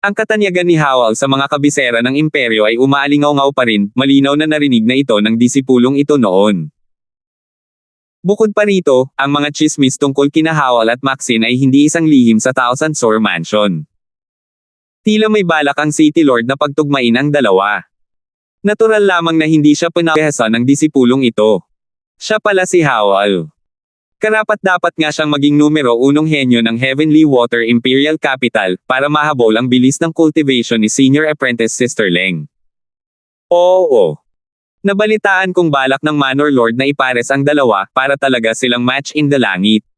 Ang katanyagan ni Howell sa mga kabisera ng imperyo ay umaalingaw-ngaw pa rin, malinaw na narinig na ito ng disipulong ito noon. Bukod pa rito, ang mga chismis tungkol kina Howell at Maxine ay hindi isang lihim sa Thousand Sworn Mansion. Tila may balak ang City Lord na pagtugmain ang dalawa. Natural lamang na hindi siya pinapayasan ng disipulong ito. Siya pala si Howell. Karapat-dapat nga siyang maging numero unong henyo ng Heavenly Water Imperial Capital, para mahabol ang bilis ng cultivation ni Senior Apprentice Sister Leng. Oo. Nabalitaan kong balak ng Manor Lord na ipares ang dalawa, para talaga silang match in the langit.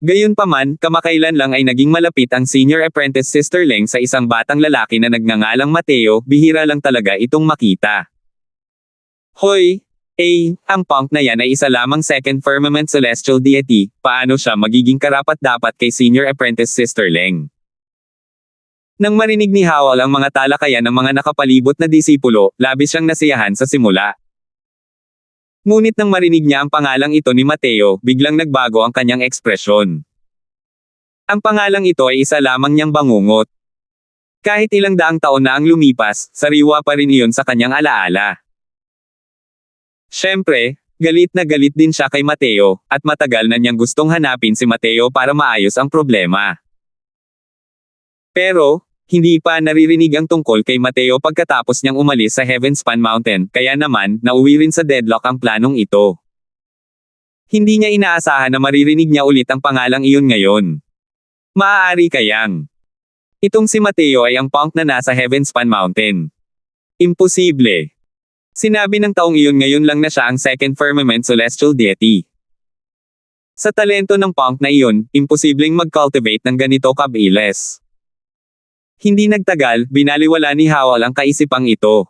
Gayunpaman, kamakailan lang ay naging malapit ang Senior Apprentice Sister Leng sa isang batang lalaki na nagngangalang Mateo, bihira lang talaga itong makita. Hoy! Ang punk na yan ay isa lamang second firmament celestial deity, paano siya magiging karapat-dapat kay Senior Apprentice Sister Leng? Nang marinig ni Howell ang mga talakayan ng mga nakapalibot na disipulo, labis siyang nasiyahan sa simula. Ngunit nang marinig niya ang pangalang ito ni Mateo, biglang nagbago ang kanyang ekspresyon. Ang pangalang ito ay isa lamang niyang bangungot. Kahit ilang daang taon na ang lumipas, sariwa pa rin iyon sa kanyang alaala. Siyempre, galit na galit din siya kay Mateo, at matagal na niyang gustong hanapin si Mateo para maayos ang problema. Pero, hindi pa naririnig ang tungkol kay Mateo pagkatapos niyang umalis sa Heavenspan Mountain, kaya naman, nauwi rin sa deadlock ang planong ito. Hindi niya inaasahan na maririnig niya ulit ang pangalang iyon ngayon. Maaari kayang itong si Mateo ay ang punk na nasa Heavenspan Mountain. Imposible. Sinabi ng taong iyon ngayon lang na siya ang second firmament celestial deity. Sa talento ng punk na iyon, imposibleng mag-cultivate ng ganito kabilis. Hindi nagtagal, binaliwala ni Howell ang kaisipang ito.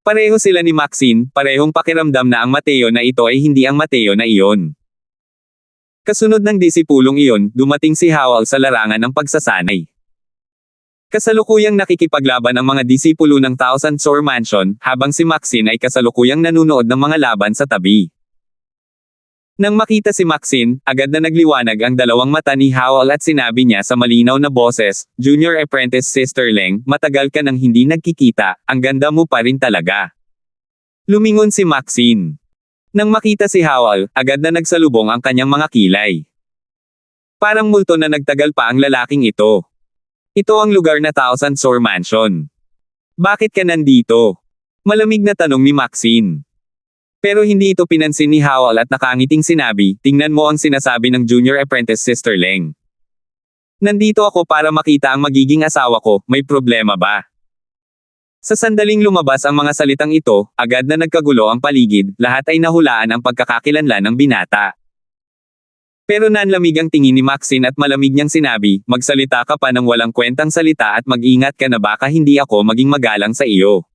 Pareho sila ni Maxine, parehong pakiramdam na ang Mateo na ito ay hindi ang Mateo na iyon. Kasunod ng disipulong iyon, dumating si Howell sa larangan ng pagsasanay. Kasalukuyang nakikipaglaban ang mga disipulo ng Thousand Sworn Mansion, habang si Maxine ay kasalukuyang nanunood ng mga laban sa tabi. Nang makita si Maxine, agad na nagliwanag ang dalawang mata ni Howell at sinabi niya sa malinaw na boses, "Junior Apprentice Sister Leng, matagal ka nang hindi nagkikita, ang ganda mo pa rin talaga." Lumingon si Maxine. Nang makita si Howell, agad na nagsalubong ang kanyang mga kilay. Parang multo na nagtagal pa ang lalaking ito. Ito ang lugar na Thousand Sworn Mansion. Bakit ka nandito? Malamig na tanong ni Maxine. Pero hindi ito pinansin ni Howell at nakangiting sinabi, tingnan mo ang sinasabi ng junior apprentice Sister Leng. Nandito ako para makita ang magiging asawa ko, may problema ba? Sa sandaling lumabas ang mga salitang ito, agad na nagkagulo ang paligid, lahat ay nahulaan ang pagkakakilanlan ng binata. Pero nanlamig ang tingin ni Maxine at malamig niyang sinabi, magsalita ka pa ng walang kwentang salita at mag-ingat ka na baka hindi ako maging magalang sa iyo.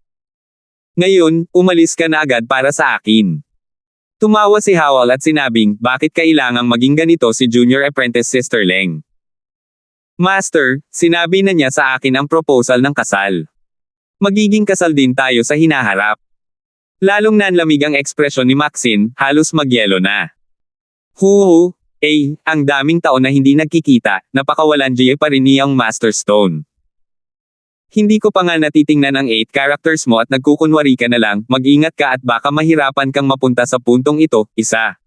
Ngayon, umalis ka na agad para sa akin. Tumawa si Howell at sinabing, bakit kailangang maging ganito si junior apprentice Sister Leng? Master, sinabi na niya sa akin ang proposal ng kasal. Magiging kasal din tayo sa hinaharap. Lalong nanlamig ang ekspresyon ni Maxine, halos magyelo na. Ang daming taon na hindi nagkikita, napakawalan Jay pa rin niyang Master Stone. Hindi ko pa nga natitingnan ang 8 characters mo at nagkukunwari ka na lang, mag-ingat ka at baka mahirapan kang mapunta sa puntong ito, isa.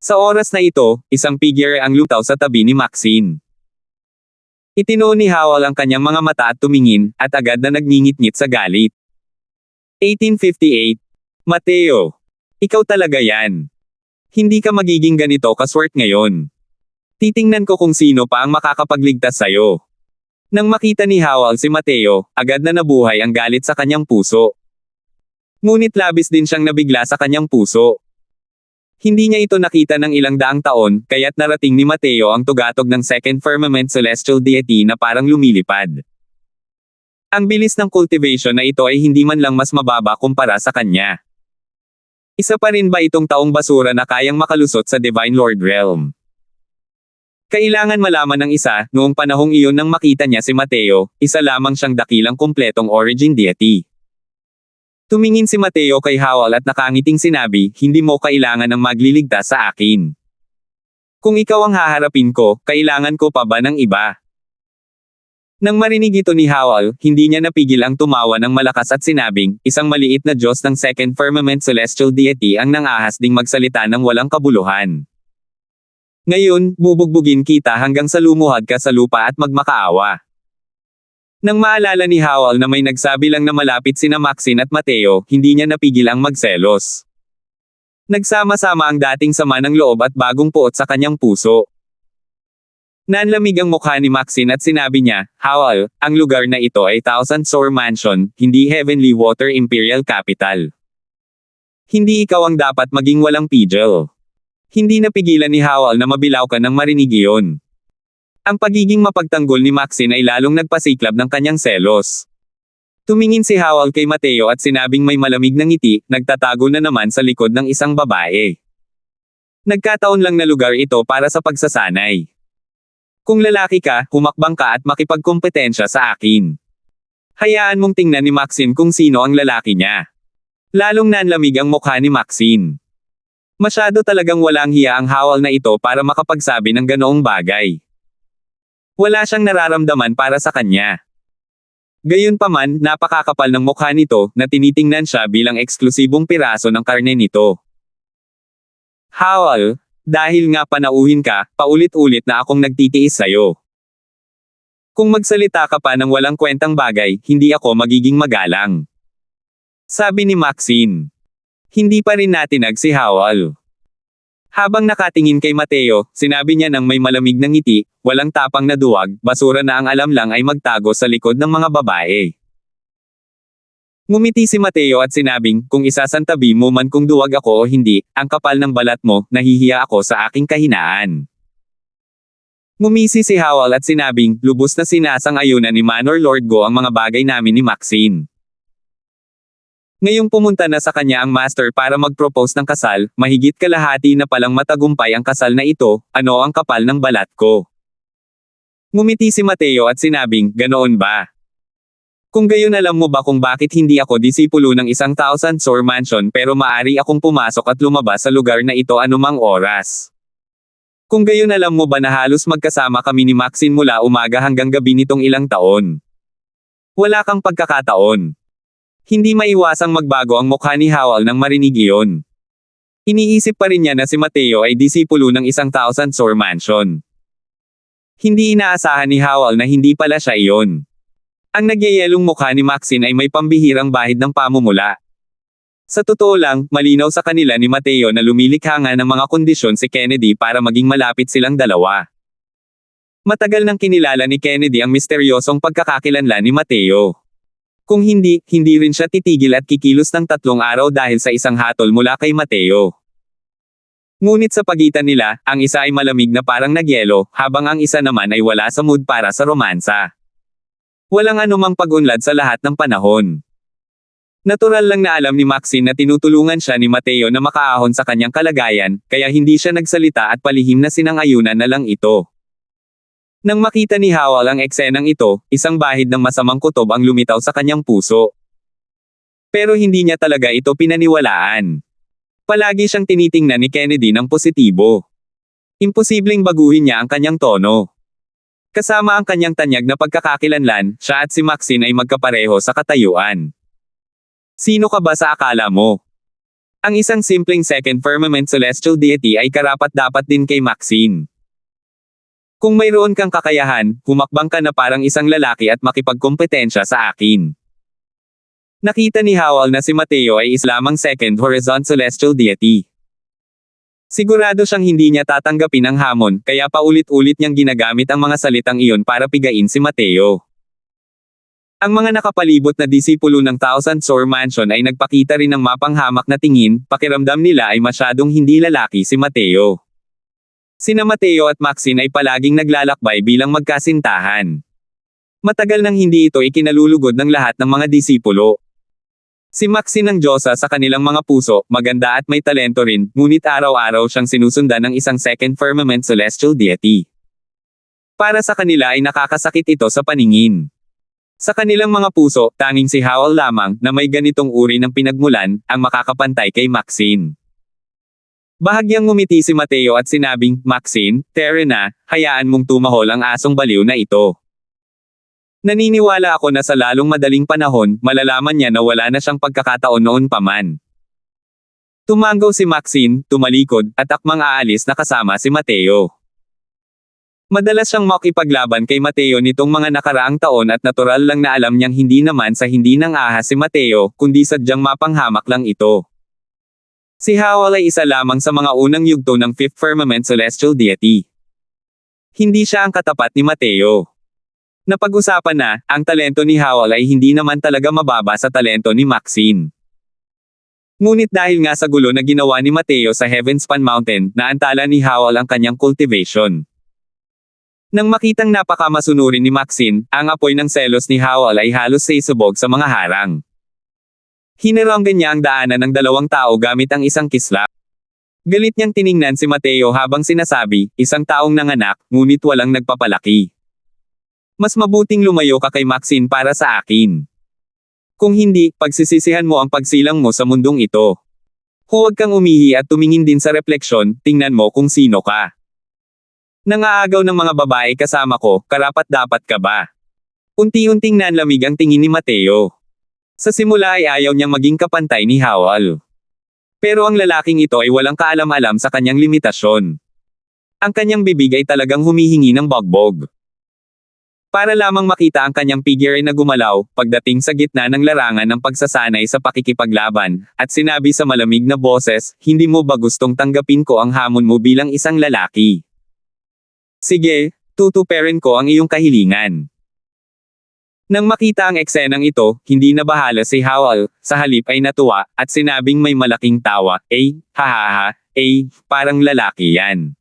Sa oras na ito, isang figure ang lutaw sa tabi ni Maxine. Itinuon ni Howell ang kanyang mga mata at tumingin, at agad na nagngingit-ngit sa galit. 1858. Mateo. Ikaw talaga yan. Hindi ka magiging ganito kaswert ngayon. Titingnan ko kung sino pa ang makakapagligtas sa'yo. Nang makita ni Howell si Mateo, agad na nabuhay ang galit sa kanyang puso. Ngunit labis din siyang nabigla sa kanyang puso. Hindi niya ito nakita ng ilang daang taon, kaya't narating ni Mateo ang tugatog ng Second Firmament Celestial Deity na parang lumilipad. Ang bilis ng cultivation na ito ay hindi man lang mas mababa kumpara sa kanya. Isa pa rin ba itong taong basura na kayang makalusot sa Divine Lord Realm? Kailangan malaman ng isa, noong panahong iyon nang makita niya si Mateo, isa lamang siyang dakilang kumpletong origin deity. Tumingin si Mateo kay Howell at nakangiting sinabi, hindi mo kailangan ng magliligtas sa akin. Kung ikaw ang haharapin ko, kailangan ko pa ba ng iba? Nang marinig ito ni Howell, hindi niya napigil ang tumawa ng malakas at sinabing, isang maliit na Diyos ng Second Firmament Celestial Deity ang nangahas ding magsalita ng walang kabuluhan. Ngayon, bubugbugin kita hanggang sa lumuhad ka sa lupa at magmakaawa. Nang maalala ni Howell na may nagsabi lang na malapit sina Maxine at Mateo, hindi niya napigil ang magselos. Nagsama-sama ang dating sama ng loob at bagong puot sa kanyang puso. Nanlamig ang mukha ni Maxine at sinabi niya, Howell, ang lugar na ito ay Thousand Sworn Mansion, hindi Heavenly Water Imperial Capital. Hindi ikaw ang dapat maging walang pigil. Hindi napigilan ni Howell na mabilaw ka nang marinig iyon. Ang pagiging mapagtanggol ni Maxine ay lalong nagpasiklab ng kanyang selos. Tumingin si Howell kay Mateo at sinabing may malamig na ngiti, nagtatago na naman sa likod ng isang babae. Nagkataon lang na lugar ito para sa pagsasanay. Kung lalaki ka, humakbang ka at makipagkompetensya sa akin. Hayaan mong tingnan ni Maxine kung sino ang lalaki niya. Lalong nanlamig ang mukha ni Maxine. Masyado talagang walang hiya ang Howell na ito para makapagsabi ng ganoong bagay. Wala siyang nararamdaman para sa kanya. Gayunpaman, napakakapal ng mukha nito, na tinitingnan siya bilang eksklusibong piraso ng karne nito. Howell, dahil nga panauhin ka, paulit-ulit na akong nagtitiis sa'yo. Kung magsalita ka pa ng walang kwentang bagay, hindi ako magiging magalang. Sabi ni Maxine. Hindi pa rin natinag si Howell. Habang nakatingin kay Mateo, sinabi niya nang may malamig na ngiti, walang tapang na duwag, basura na ang alam lang ay magtago sa likod ng mga babae. Ngumiti si Mateo at sinabing, kung isasantabi mo man kung duwag ako o hindi, ang kapal ng balat mo, nahihiya ako sa aking kahinaan. Ngumisi si Howell at sinabing, lubos na sinasang-ayunan ni Manor Lord Go ang mga bagay namin ni Maxine. Ngayong pumunta na sa kanya ang master para mag-propose ng kasal, mahigit kalahati na palang matagumpay ang kasal na ito, ano ang kapal ng balat ko. Ngumiti si Mateo at sinabing, ganoon ba? Kung gayon alam mo ba kung bakit hindi ako disipulo ng isang Thousand Sworn Mansion pero maari akong pumasok at lumabas sa lugar na ito anumang oras? Kung gayon alam mo ba na halos magkasama kami ni Maxine mula umaga hanggang gabi nitong ilang taon? Wala kang pagkakataon. Hindi maiwasang magbago ang mukha ni Howell nang marinig iyon. Iniisip pa rin niya na si Mateo ay disipulo ng isang Thousand Sworn Mansion. Hindi inaasahan ni Howell na hindi pala siya iyon. Ang nagyayelong mukha ni Maxine ay may pambihirang bahid ng pamumula. Sa totoo lang, malinaw sa kanila ni Mateo na lumilikha nga ng mga kondisyon si Kennedy para maging malapit silang dalawa. Matagal nang kinilala ni Kennedy ang misteryosong pagkakakilanlan ni Mateo. Kung hindi, hindi rin siya titigil at kikilos ng 3 araw dahil sa isang hatol mula kay Mateo. Ngunit sa pagitan nila, ang isa ay malamig na parang nagyelo, habang ang isa naman ay wala sa mood para sa romansa. Walang anumang pag-unlad sa lahat ng panahon. Natural lang na alam ni Maxine na tinutulungan siya ni Mateo na makaahon sa kanyang kalagayan, kaya hindi siya nagsalita at palihim na sinang-ayunan na lang ito. Nang makita ni Howell ang eksenang ito, isang bahid ng masamang kutob ang lumitaw sa kanyang puso. Pero hindi niya talaga ito pinaniwalaan. Palagi siyang tinitingnan ni Kennedy ng positibo. Imposibleng baguhin niya ang kanyang tono. Kasama ang kanyang tanyag na pagkakakilanlan, siya at si Maxine ay magkapareho sa katayuan. Sino ka ba sa akala mo? Ang isang simpleng second firmament celestial deity ay karapat-dapat din kay Maxine. Kung mayroon kang kakayahan, humakbang ka na parang isang lalaki at makipagkompetensya sa akin. Nakita ni Howell na si Mateo ay islamang second horizon celestial deity. Sigurado siyang hindi niya tatanggapin ang hamon, kaya paulit-ulit niyang ginagamit ang mga salitang iyon para pigain si Mateo. Ang mga nakapalibot na disipulo ng Thousand Sworn Mansion ay nagpakita rin ng mapanghamak na tingin, pakiramdam nila ay masyadong hindi lalaki si Mateo. Sina Mateo at Maxine ay palaging naglalakbay bilang magkasintahan. Matagal nang hindi ito ikinalulugod ng lahat ng mga disipulo. Si Maxine ang diyosa sa kanilang mga puso, maganda at may talento rin, ngunit araw-araw siyang sinusundan ng isang second firmament celestial deity. Para sa kanila ay nakakasakit ito sa paningin. Sa kanilang mga puso, tanging si Howell lamang, na may ganitong uri ng pinagmulan, ang makakapantay kay Maxine. Bahagyang ngumiti si Mateo at sinabing, Maxine, tere na, hayaan mong tumahol ang asong baliw na ito. Naniniwala ako na sa lalong madaling panahon, malalaman niya na wala na siyang pagkakataon noon pa man. Tumanggaw si Maxine, tumalikod, at akmang aalis na kasama si Mateo. Madalas siyang makipaglaban kay Mateo nitong mga nakaraang taon at natural lang na alam niyang hindi naman sa hindi nang ahas si Mateo, kundi sadyang mapanghamak lang ito. Si Howell ay isa lamang sa mga unang yugto ng Fifth Firmament Celestial Deity. Hindi siya ang katapat ni Mateo. Napag-usapan na, ang talento ni Howell ay hindi naman talaga mababa sa talento ni Maxine. Ngunit dahil nga sa gulo na ginawa ni Mateo sa Heavenspan Mountain, naantala ni Howell ang kanyang cultivation. Nang makitang napakamasunurin ni Maxine, ang apoy ng selos ni Howell ay halos sisubog sa mga harang. Hinaranggan niya ang daanan ng 2 tao gamit ang isang kislap. Galit niyang tiningnan si Mateo habang sinasabi, isang taong nanganak, ngunit walang nagpapalaki. Mas mabuting lumayo ka kay Maxine para sa akin. Kung hindi, pagsisisihan mo ang pagsilang mo sa mundong ito. Huwag kang umihi at tumingin din sa refleksyon, tingnan mo kung sino ka. Nangaagaw ng mga babae kasama ko, karapat-dapat ka ba? Unti-unting nanlamig ang tingin ni Mateo. Sa simula ay ayaw niyang maging kapantay ni Howell. Pero ang lalaking ito ay walang kaalam-alam sa kanyang limitasyon. Ang kanyang bibig ay talagang humihingi ng bogbog. Para lamang makita ang kanyang figure ay nagumalaw, pagdating sa gitna ng larangan ng pagsasanay sa pakikipaglaban, at sinabi sa malamig na boses, hindi mo ba gustong tanggapin ko ang hamon mo bilang isang lalaki? Sige, tutuparin ko ang iyong kahilingan. Nang makita ang eksenang ito, hindi na bahala si Howell, sa halip ay natuwa, at sinabing may malaking tawa, hahaha, parang lalaki yan.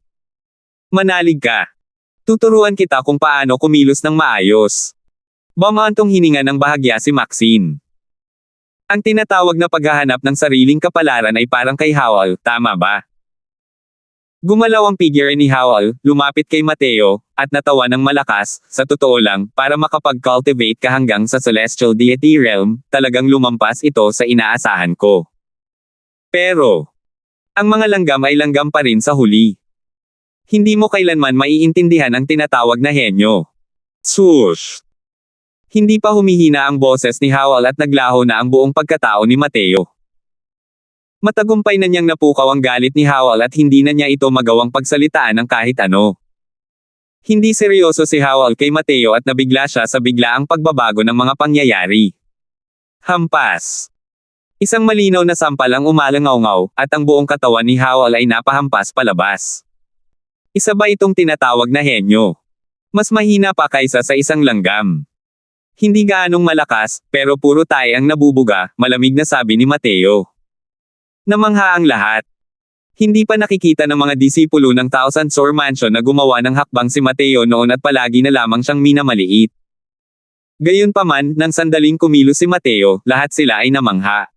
Manalig ka. Tuturuan kita kung paano kumilos ng maayos. Bumantong hininga ng bahagya si Maxine. Ang tinatawag na paghahanap ng sariling kapalaran ay parang kay Howell, tama ba? Gumalaw ang figure ni Howell, lumapit kay Mateo, at natawa ng malakas, sa totoo lang, para makapag-cultivate ka hanggang sa Celestial Deity Realm, talagang lumampas ito sa inaasahan ko. Pero, ang mga langgam ay langgam pa rin sa huli. Hindi mo kailanman maiintindihan ang tinatawag na henyo. Swoosh! Hindi pa humihina ang boses ni Howell at naglaho na ang buong pagkatao ni Mateo. Matagumpay na niyang napukaw ang galit ni Howell at hindi na niya ito magawang pagsalitaan ng kahit ano. Hindi seryoso si Howell kay Mateo at nabigla siya sa biglaang pagbabago ng mga pangyayari. Hampas. Isang malinaw na sampal ang umalangaw-ngaw, at ang buong katawan ni Howell ay napahampas palabas. Isa ba itong tinatawag na henyo? Mas mahina pa kaysa sa isang langgam. Hindi gaanong malakas, pero puro tae ang nabubuga, malamig na sabi ni Mateo. Namangha ang lahat. Hindi pa nakikita ng mga disipulo ng Thousand Sore Mansion na gumawa ng hakbang si Mateo noon at palagi na lamang siyang minamaliit. Gayunpaman, nang sandaling kumilos si Mateo, lahat sila ay namangha.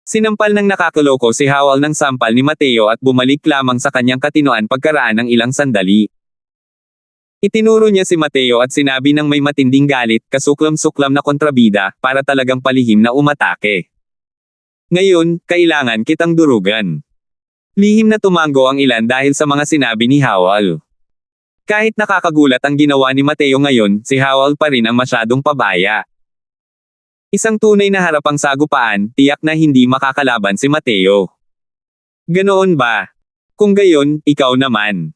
Sinampal ng nakakaloko si Howell ng sampal ni Mateo at bumalik lamang sa kanyang katinoan pagkaraan ng ilang sandali. Itinuro niya si Mateo at sinabi ng may matinding galit, kasuklam-suklam na kontrabida, para talagang palihim na umatake. Ngayon, kailangan kitang durugan. Lihim na tumango ang ilan dahil sa mga sinabi ni Howell. Kahit nakakagulat ang ginawa ni Mateo ngayon, si Howell pa rin ang masyadong pabaya. Isang tunay na harapang sagupaan, tiyak na hindi makakalaban si Mateo. Ganoon ba? Kung gayon, ikaw naman.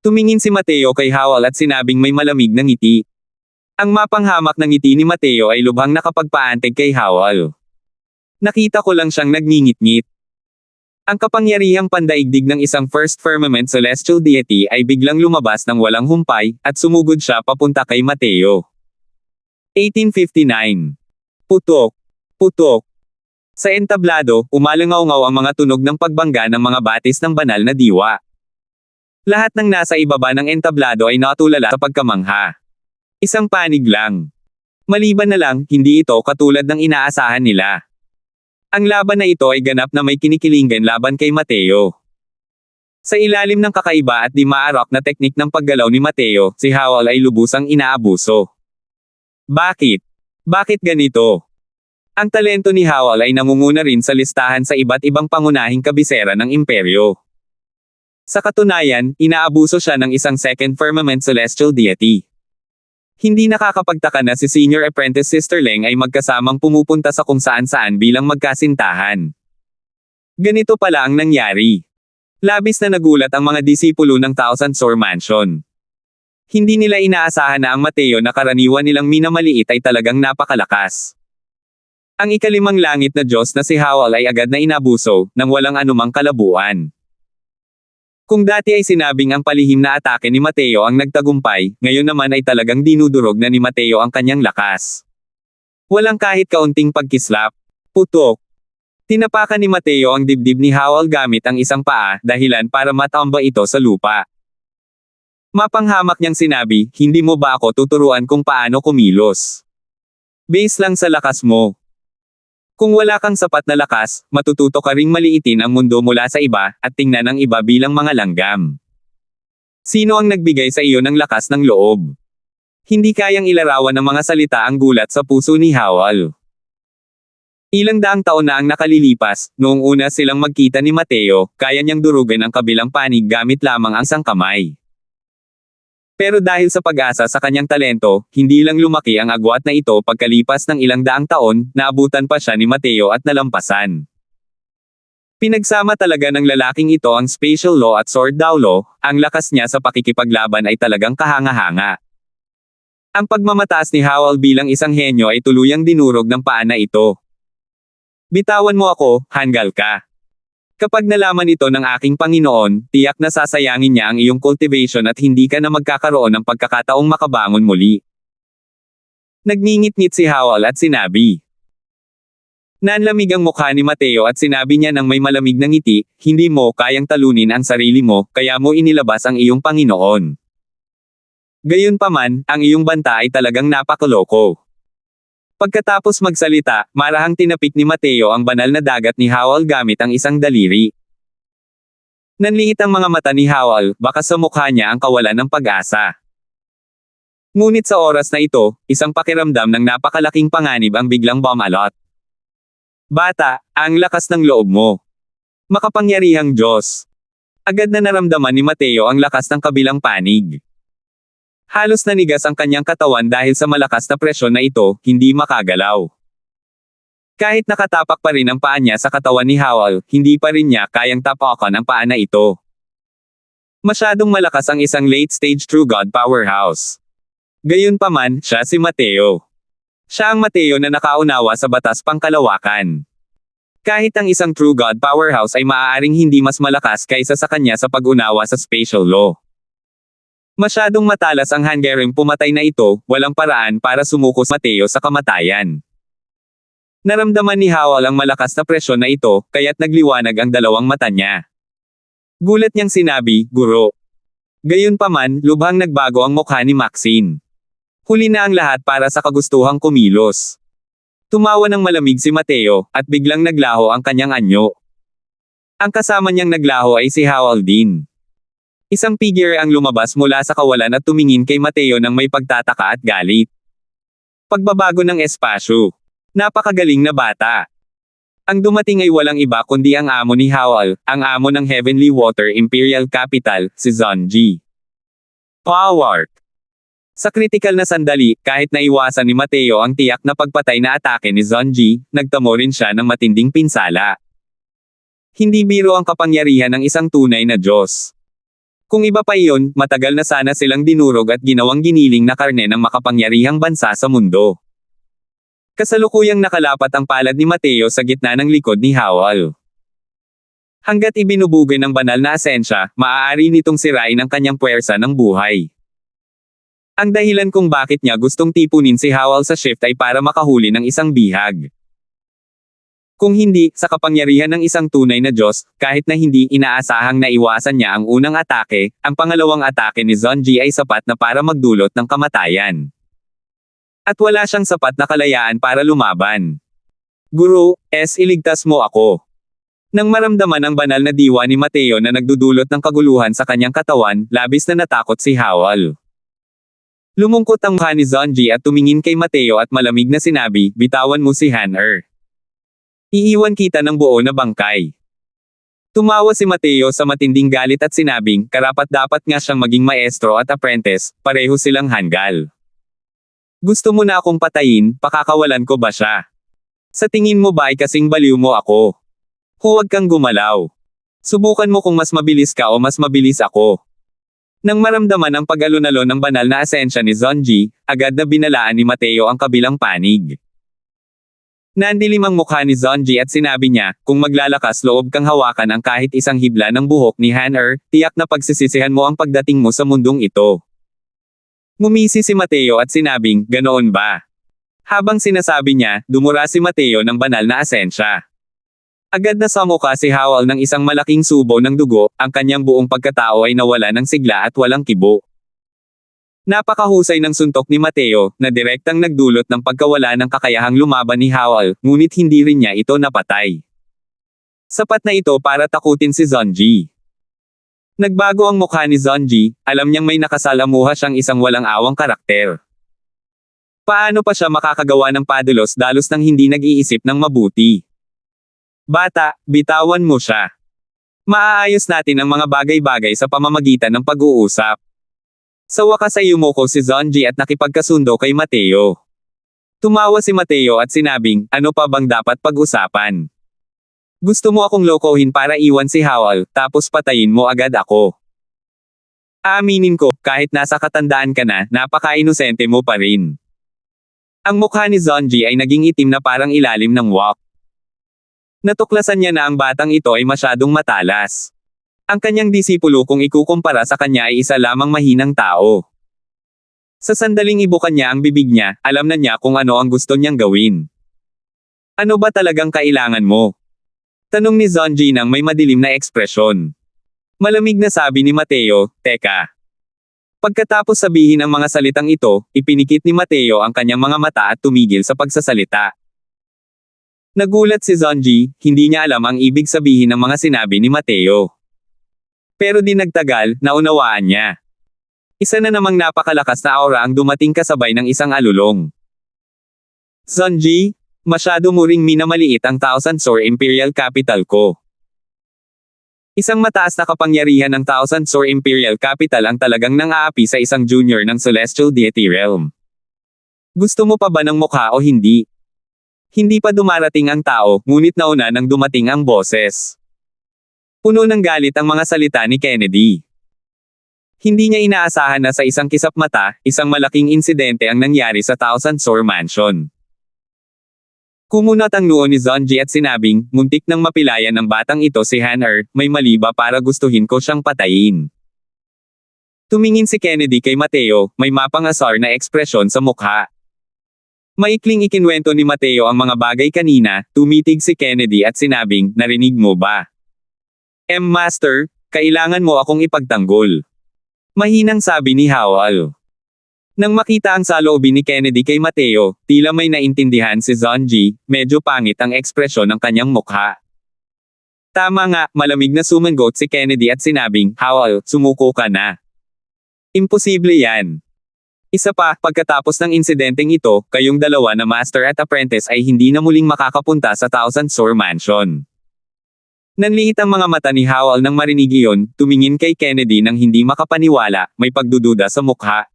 Tumingin si Mateo kay Howell at sinabing may malamig na ngiti. Ang mapanghamak na ngiti ni Mateo ay lubhang nakapagpaantig kay Howell. Nakita ko lang siyang nagngingit-ngit. Ang kapangyarihang pandaigdig ng isang first firmament celestial deity ay biglang lumabas ng walang humpay, at sumugod siya papunta kay Mateo. 1859. Putok. Putok. Sa entablado, umalangaw-ngaw ang mga tunog ng pagbangga ng mga batis ng banal na diwa. Lahat ng nasa ibaba ng entablado ay natulala sa pagkamangha. Isang panig lang. Maliban na lang, hindi ito katulad ng inaasahan nila. Ang laban na ito ay ganap na may kinikilingan laban kay Mateo. Sa ilalim ng kakaiba at di maarok na teknik ng paggalaw ni Mateo, si Howell ay lubusang inaabuso. Bakit? Bakit ganito? Ang talento ni Howell ay nangunguna rin sa listahan sa iba't ibang pangunahing kabisera ng imperyo. Sa katunayan, inaabuso siya ng isang second firmament celestial deity. Hindi nakakapagtaka na si Senior Apprentice Sister Leng ay magkasamang pumupunta sa kung saan-saan bilang magkasintahan. Ganito pala ang nangyari. Labis na nagulat ang mga disipulo ng Thousand Sore Mansion. Hindi nila inaasahan na ang Mateo na karaniwan nilang minamaliit ay talagang napakalakas. Ang ikalimang langit na Diyos na si Howell ay agad na inabuso, nang walang anumang kalabuan. Kung dati ay sinabing ang palihim na atake ni Mateo ang nagtagumpay, ngayon naman ay talagang dinudurog na ni Mateo ang kanyang lakas. Walang kahit kaunting pagkislap. Putok. Tinapakan ni Mateo ang dibdib ni Howell gamit ang isang paa, dahilan para matamba ito sa lupa. Mapanghamak niyang sinabi, hindi mo ba ako tuturuan kung paano kumilos? Base lang sa lakas mo. Kung wala kang sapat na lakas, matututo ka ring maliitin ang mundo mula sa iba, at tingnan ang iba bilang mga langgam. Sino ang nagbigay sa iyo ng lakas ng loob? Hindi kayang ilarawan ng mga salita ang gulat sa puso ni Howell. Ilang daang taon na ang nakalilipas, noong una silang magkita ni Mateo, kaya niyang durugan ang kabilang panig gamit lamang ang isang kamay. Pero dahil sa pag-asa sa kanyang talento, hindi lang lumaki ang agwat na ito pagkalipas ng ilang daang taon, naabutan pa siya ni Mateo at nalampasan. Pinagsama talaga ng lalaking ito ang spatial law at sword daw law, ang lakas niya sa pakikipaglaban ay talagang kahanga-hanga. Ang pagmamataas ni Howell bilang isang henyo ay tuluyang dinurog ng paa na ito. Bitawan mo ako, hanggal ka. Kapag nalaman ito ng aking Panginoon, tiyak na sasayangin niya ang iyong cultivation at hindi ka na magkakaroon ng pagkakataong makabangon muli. Nagngingit-ngit si Howell at sinabi. Nanlamig ang mukha ni Mateo at sinabi niya ng may malamig na ngiti, hindi mo kayang talunin ang sarili mo, kaya mo inilabas ang iyong Panginoon. Gayunpaman, ang iyong banta ay talagang napakaloko. Pagkatapos magsalita, marahang tinapik ni Mateo ang banal na dagat ni Howell gamit ang isang daliri. Nanliit ang mga mata ni Howell, baka sa mukha niya ang kawalan ng pag-asa. Ngunit sa oras na ito, isang pakiramdam ng napakalaking panganib ang biglang bumalot. Bata, ang lakas ng loob mo. Makapangyarihang Diyos. Agad na naramdaman ni Mateo ang lakas ng kabilang panig. Halos nanigas ang kanyang katawan dahil sa malakas na presyon na ito, hindi makagalaw. Kahit nakatapak pa rin ang paa niya sa katawan ni Howell, hindi pa rin niya kayang tapakan ang paa na ito. Masyadong malakas ang isang late-stage True God powerhouse. Gayunpaman, siya si Mateo. Siya ang Mateo na nakaunawa sa batas pangkalawakan. Kahit ang isang True God powerhouse ay maaaring hindi mas malakas kaysa sa kanya sa pag-unawa sa spatial law. Masyadong matalas ang hanggaring pumatay na ito, walang paraan para sumuko si Mateo sa kamatayan. Naramdaman ni Howell ang malakas na presyon na ito, kaya't nagliwanag ang dalawang mata niya. Gulat niyang sinabi, "Guro." Gayunpaman, lubhang nagbago ang mukha ni Maxine. Huli na ang lahat para sa kagustuhang kumilos. Tumawa ng malamig si Mateo, at biglang naglaho ang kanyang anyo. Ang kasama niyang naglaho ay si Howell din. Isang figure ang lumabas mula sa kawalan at tumingin kay Mateo ng may pagtataka at galit. Pagbabago ng espasyo. Napakagaling na bata. Ang dumating ay walang iba kundi ang amo ni Howell, ang amo ng Heavenly Water Imperial Capital, si Zonji. Power! Sa kritikal na sandali, kahit naiwasan ni Mateo ang tiyak na pagpatay na atake ni Zonji, nagtamo rin siya ng matinding pinsala. Hindi biro ang kapangyarihan ng isang tunay na Diyos. Kung iba pa iyon, matagal na sana silang dinurog at ginawang giniling na karne ng makapangyarihang bansa sa mundo. Kasalukuyang nakalapat ang palad ni Mateo sa gitna ng likod ni Howell. Hanggat ibinubugay ng banal na asensya, maaari nitong sirain ang kanyang puwersa ng buhay. Ang dahilan kung bakit niya gustong tipunin si Howell sa shift ay para makahuli ng isang bihag. Kung hindi, sa kapangyarihan ng isang tunay na Diyos, kahit na hindi inaasahang naiwasan niya ang unang atake, ang pangalawang atake ni Zonji ay sapat na para magdulot ng kamatayan. At wala siyang sapat na kalayaan para lumaban. Guro, iligtas mo ako. Nang maramdaman ang banal na diwa ni Mateo na nagdudulot ng kaguluhan sa kanyang katawan, labis na natakot si Howell. Lumungkot ang mukha ni Zonji at tumingin kay Mateo at malamig na sinabi, "Bitawan mo si Han-er. Iiwan kita ng buo na bangkay." Tumawa si Mateo sa matinding galit at sinabing, karapat-dapat nga siyang maging maestro at apprentice, pareho silang hanggal. Gusto mo na akong patayin, pakakawalan ko ba siya? Sa tingin mo ba ay kasing baliw mo ako? Huwag kang gumalaw. Subukan mo kung mas mabilis ka o mas mabilis ako. Nang maramdaman ang pag-alunalo ng banal na asensya ni Zonji, agad na binalaan ni Mateo ang kabilang panig. Nandilim ang mukha ni Zonji at sinabi niya, kung maglalakas loob kang hawakan ang kahit isang hibla ng buhok ni Han-er, tiyak na pagsisisihan mo ang pagdating mo sa mundong ito. Ngumisi si Mateo at sinabing, ganoon ba? Habang sinasabi niya, dumura si Mateo ng banal na asensya. Agad na samuka si Howell ng isang malaking subo ng dugo, ang kanyang buong pagkatao ay nawala ng sigla at walang kibo. Napakahusay ng suntok ni Mateo, na direktang nagdulot ng pagkawala ng kakayahang lumaban ni Howell, ngunit hindi rin niya ito napatay. Sapat na ito para takutin si Zonji. Nagbago ang mukha ni Zonji, alam niyang may nakasalamuha siyang isang walang awang karakter. Paano pa siya makakagawa ng padalos-dalos nang hindi nag-iisip ng mabuti? Bata, bitawan mo siya. Maaayos natin ang mga bagay-bagay sa pamamagitan ng pag-uusap. Sa wakas ay yumuko si Zonji at nakipagkasundo kay Mateo. Tumawa si Mateo at sinabing, ano pa bang dapat pag-usapan? Gusto mo akong lokohin para iwan si Howell, tapos patayin mo agad ako. Aaminin ko, kahit nasa katandaan ka na, napaka-inosente mo pa rin. Ang mukha ni Zonji ay naging itim na parang ilalim ng wak. Natuklasan niya na ang batang ito ay masyadong matalas. Ang kanyang disipulo kung ikukumpara sa kanya ay isa lamang mahinang tao. Sa sandaling ibukan niya ang bibig niya, alam na niya kung ano ang gusto niyang gawin. Ano ba talagang kailangan mo? Tanong ni Zonji nang may madilim na ekspresyon. Malamig na sabi ni Mateo, teka. Pagkatapos sabihin ang mga salitang ito, ipinikit ni Mateo ang kanyang mga mata at tumigil sa pagsasalita. Nagulat si Zonji, hindi niya alam ang ibig sabihin ng mga sinabi ni Mateo. Pero di nagtagal, naunawaan niya. Isa na namang napakalakas na aura ang dumating kasabay ng isang alulong. Zonji, masyado mo ring minamaliit ang Thousand Swords Imperial Capital ko. Isang mataas na kapangyarihan ng Thousand Sworn Imperial Capital ang talagang nang-aapi sa isang junior ng Celestial Deity Realm. Gusto mo pa ba ng mukha o hindi? Hindi pa dumarating ang tao, ngunit nauna nang dumating ang boses. Puno ng galit ang mga salita ni Kennedy. Hindi niya inaasahan na sa isang kisap mata, isang malaking insidente ang nangyari sa Thousand Sworn Mansion. Kumunat ang noo ni Zonji at sinabing, muntik nang mapilayan ng batang ito si Han-er, may mali ba para gustuhin ko siyang patayin. Tumingin si Kennedy kay Mateo, may mapangasar na ekspresyon sa mukha. Maikling ikinwento ni Mateo ang mga bagay kanina, tumitig si Kennedy at sinabing, narinig mo ba? Master, kailangan mo akong ipagtanggol. Mahinang sabi ni Howell. Nang makita ang saloobin ni Kennedy kay Mateo, tila may naintindihan si Zonji, medyo pangit ang ekspresyon ng kanyang mukha. Tama nga, malamig na sumangot si Kennedy at sinabing, Howell, sumuko ka na. Imposible yan. Isa pa, pagkatapos ng insidenteng ito, kayong dalawa na master at apprentice ay hindi na muling makakapunta sa Thousand Sworn Mansion. Nanliit ang mga mata ni Howell nang marinig iyon, tumingin kay Kennedy nang hindi makapaniwala, may pagdududa sa mukha.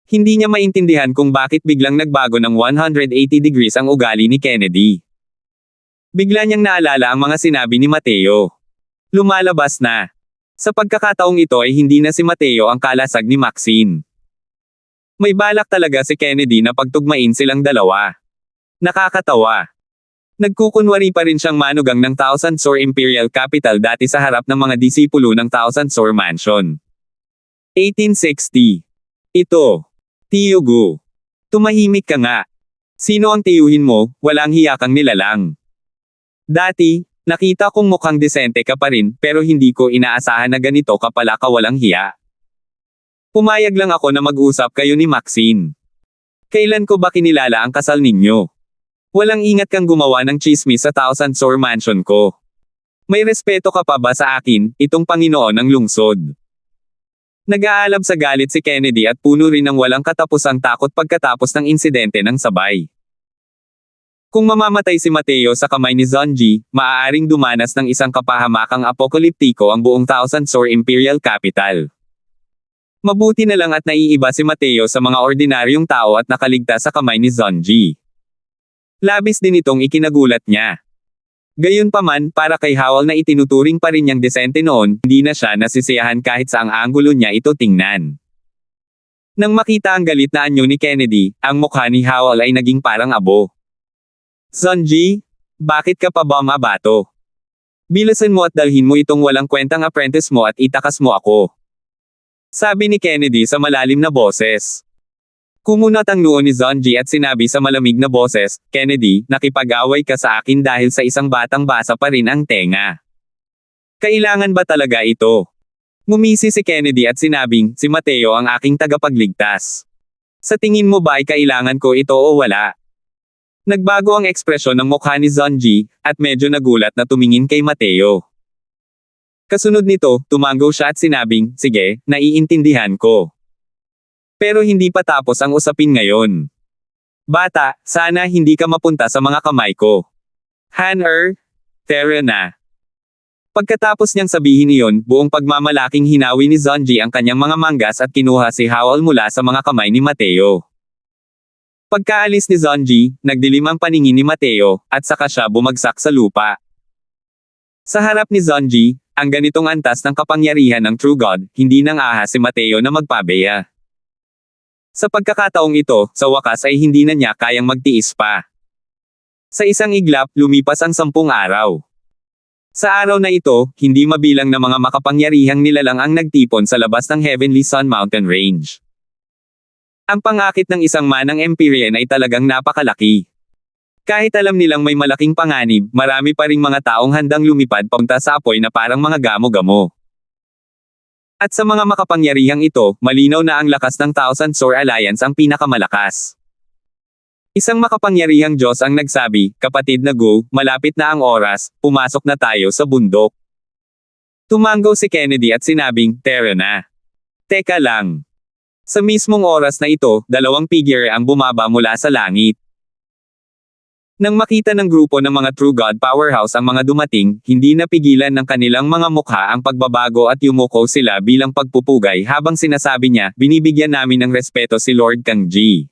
Hindi niya maintindihan kung bakit biglang nagbago ng 180 degrees ang ugali ni Kennedy. Bigla niyang naalala ang mga sinabi ni Mateo. Lumalabas na. Sa pagkakataong ito ay hindi na si Mateo ang kalasag ni Maxine. May balak talaga si Kennedy na pagtugmain silang dalawa. Nakakatawa. Nagkukunwari pa rin siyang manugang ng Thousand Sworn Imperial Capital dati sa harap ng mga disipulo ng Thousand Sworn Mansion. 1860. Ito. Tiyugu. Tumahimik ka nga. Sino ang tiyuhin mo, walang hiya kang nilalang. Dati, nakita kong mukhang disente ka pa rin, pero hindi ko inaasahan na ganito ka pala kawalang hiya. Pumayag lang ako na mag-usap kayo ni Maxine. Kailan ko ba kinilala ang kasal ninyo? Walang ingat kang gumawa ng chismis sa Thousand Sworn Mansion ko. May respeto ka pa ba sa akin, itong Panginoon ng lungsod? Nag-aalab sa galit si Kennedy at puno rin ng walang katapusang takot pagkatapos ng insidente ng sabay. Kung mamamatay si Mateo sa kamay ni Zonji, maaaring dumanas ng isang kapahamakang apokaliptiko ang buong Thousand Sworn Imperial Capital. Mabuti na lang at naiiba si Mateo sa mga ordinaryong tao at nakaligtas sa kamay ni Zonji. Labis din itong ikinagulat niya. Gayunpaman, para kay Howell na itinuturing pa rin niyang desente noon, hindi na siya nasisiyahan kahit saang anggulo niya ito tingnan. Nang makita ang galit na anyo ni Kennedy, ang mukha ni Howell ay naging parang abo. Zonji, bakit ka pa ba mabato? Bilasan mo at dalhin mo itong walang kwentang apprentice mo at itakas mo ako. Sabi ni Kennedy sa malalim na boses. Kumunat ang noo ni Zonji at sinabi sa malamig na boses, Kennedy, nakipag-away ka sa akin dahil sa isang batang basa pa rin ang tenga. Kailangan ba talaga ito? Ngumisi si Kennedy at sinabing, si Mateo ang aking tagapagligtas. Sa tingin mo ba ay kailangan ko ito o wala? Nagbago ang ekspresyon ng mukha ni Zonji, at medyo nagulat na tumingin kay Mateo. Kasunod nito, tumango siya at sinabing, sige, naiintindihan ko. Pero hindi pa tapos ang usapin ngayon. Bata, sana hindi ka mapunta sa mga kamay ko. Han-er, tara na. Pagkatapos niyang sabihin iyon, buong pagmamalaking hinawi ni Zonji ang kanyang mga manggas at kinuha si Howell mula sa mga kamay ni Mateo. Pagkaalis ni Zonji, nagdilim ang paningin ni Mateo, at saka siya bumagsak sa lupa. Sa harap ni Zonji, ang ganitong antas ng kapangyarihan ng True God, hindi nang ahas si Mateo na magpabeya. Sa pagkakataong ito, sa wakas ay hindi na niya kayang magtiis pa. Sa isang iglap, lumipas ang 10 araw. Sa araw na ito, hindi mabilang na mga makapangyarihang nilalang ang nagtipon sa labas ng Heavenly Sun Mountain Range. Ang pangakit ng isang manang Empyrean ay talagang napakalaki. Kahit alam nilang may malaking panganib, marami pa ring mga taong handang lumipad papunta sa apoy na parang mga gamo-gamo. At sa mga makapangyarihang ito, malinaw na ang lakas ng Thousand Sworn Alliance ang pinakamalakas. Isang makapangyarihang Diyos ang nagsabi, kapatid na Go, malapit na ang oras, pumasok na tayo sa bundok. Tumango si Kennedy at sinabing, tara na. Teka lang. Sa mismong oras na ito, 2 figure ang bumaba mula sa langit. Nang makita ng grupo ng mga True God Powerhouse ang mga dumating, hindi napigilan ng kanilang mga mukha ang pagbabago at yumuko sila bilang pagpupugay habang sinasabi niya, binibigyan namin ng respeto si Lord Kang Ji.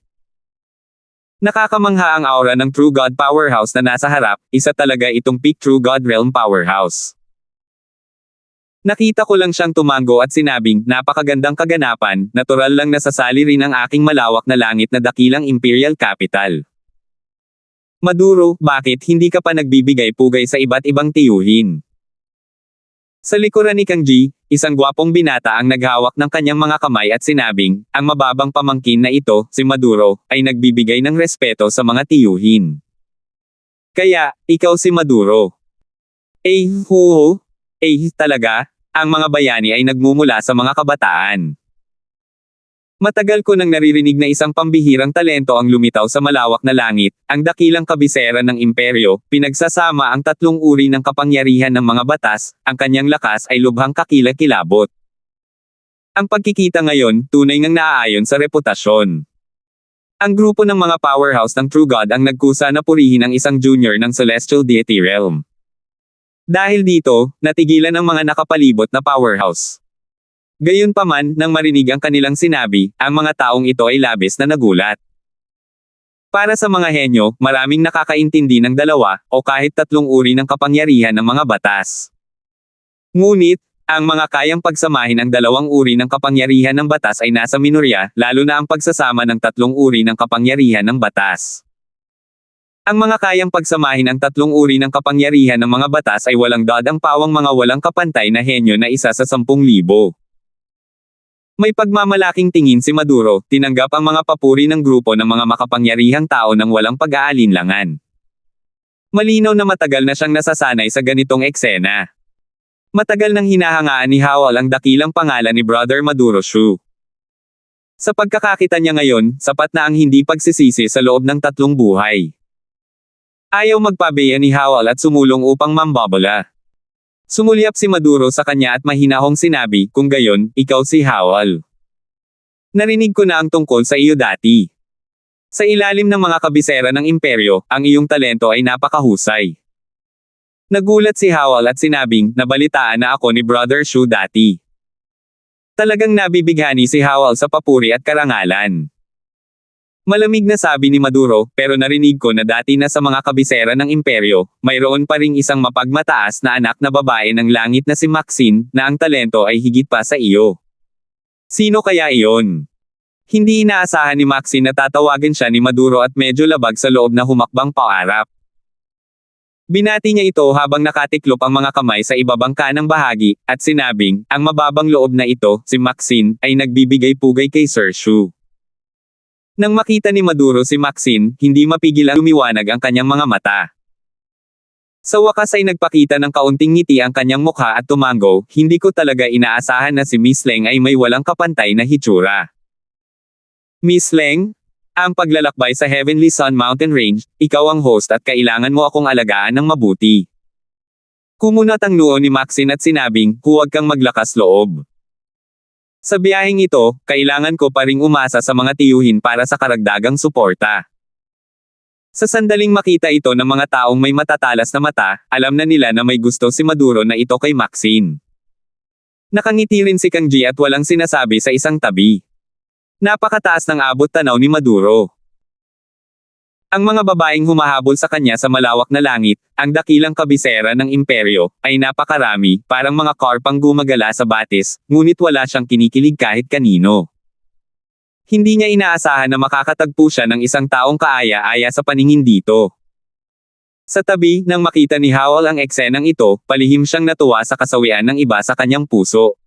Nakakamangha ang aura ng True God Powerhouse na nasa harap, isa talaga itong peak True God Realm Powerhouse. Nakita ko lang siyang tumango at sinabing, napakagandang kaganapan, natural lang nasasali rin ang aking malawak na langit na dakilang Imperial Capital. Maduro, bakit hindi ka pa nagbibigay-pugay sa iba't ibang tiyuhin? Sa likuran ni Kang Ji, isang gwapong binata ang naghawak ng kanyang mga kamay at sinabing, ang mababang pamangkin na ito, si Maduro, ay nagbibigay ng respeto sa mga tiyuhin. Kaya, ikaw si Maduro. Huho? Talaga? Ang mga bayani ay nagmumula sa mga kabataan. Matagal ko nang naririnig na isang pambihirang talento ang lumitaw sa malawak na langit, ang dakilang kabisera ng imperyo, pinagsasama ang tatlong uri ng kapangyarihan ng mga batas, ang kanyang lakas ay lubhang kakilakilabot. Ang pagkikita ngayon, tunay ngang naaayon sa reputasyon. Ang grupo ng mga powerhouse ng True God ang nagkusa na purihin ang isang junior ng Celestial Deity Realm. Dahil dito, natigilan ang mga nakapalibot na powerhouse. Gayunpaman, nang marinig ang kanilang sinabi, ang mga taong ito ay labis na nagulat. Para sa mga henyo, maraming nakakaintindi ng dalawa, o kahit tatlong uri ng kapangyarihan ng mga batas. Ngunit, ang mga kayang pagsamahin ang dalawang uri ng kapangyarihan ng batas ay nasa minorya, lalo na ang pagsasama ng tatlong uri ng kapangyarihan ng batas. Ang mga kayang pagsamahin ang tatlong uri ng kapangyarihan ng mga batas ay walang dadang pawang mga walang kapantay na henyo na isa sa 10,000. May pagmamalaking tingin si Maduro, tinanggap ang mga papuri ng grupo ng mga makapangyarihang tao nang walang pag-aalinlangan. Malinaw na matagal na siyang nasasanay sa ganitong eksena. Matagal nang hinahangaan ni Howell ang dakilang pangalan ni Brother Maduro Shu. Sa pagkakakita niya ngayon, sapat na ang hindi pagsisisi sa loob ng 3 buhay. Ayaw magpabeya ni Howell at sumulong upang mambabola. Sumulyap si Maduro sa kanya at mahinahong sinabi, kung gayon, ikaw si Howell. Narinig ko na ang tungkol sa iyo dati. Sa ilalim ng mga kabisera ng imperyo, ang iyong talento ay napakahusay. Nagulat si Howell at sinabing, nabalitaan na ako ni Brother Shu dati. Talagang nabibighani si Howell sa papuri at karangalan. Malamig na sabi ni Maduro, pero narinig ko na dati na sa mga kabisera ng imperyo, mayroon pa ring isang mapagmataas na anak na babae ng langit na si Maxine, na ang talento ay higit pa sa iyo. Sino kaya iyon? Hindi inaasahan ni Maxine na tatawagan siya ni Maduro at medyo labag sa loob na humakbang paarap. Binati niya ito habang nakatiklop ang mga kamay sa ibabang kanang bahagi, at sinabing, ang mababang loob na ito, si Maxine, ay nagbibigay pugay kay Sir Shu. Nang makita ni Maduro si Maxine, hindi mapigil ang lumiwanag ang kanyang mga mata. Sa wakas ay nagpakita ng kaunting ngiti ang kanyang mukha at tumango, hindi ko talaga inaasahan na si Miss Leng ay may walang kapantay na hitsura. Miss Leng? Ang paglalakbay sa Heavenly Sun Mountain Range, ikaw ang host at kailangan mo akong alagaan ng mabuti. Kumunat ang noo ni Maxine at sinabing, huwag kang maglakas loob. Sa biyaheng ito, kailangan ko pa ring umasa sa mga tiyuhin para sa karagdagang suporta. Sa sandaling makita ito ng mga taong may matatalas na mata, alam na nila na may gusto si Maduro na ito kay Maxine. Nakangiti rin si Kang Ji at walang sinasabi sa isang tabi. Napakataas ng abot tanaw ni Maduro. Ang mga babaeng humahabol sa kanya sa malawak na langit, ang dakilang kabisera ng imperyo, ay napakarami, parang mga karpang gumagala sa batis, ngunit wala siyang kinikilig kahit kanino. Hindi niya inaasahan na makakatagpo siya ng isang taong kaaya-aya sa paningin dito. Sa tabi, nang makita ni Howell ang eksenang ito, palihim siyang natuwa sa kasawian ng iba sa kanyang puso.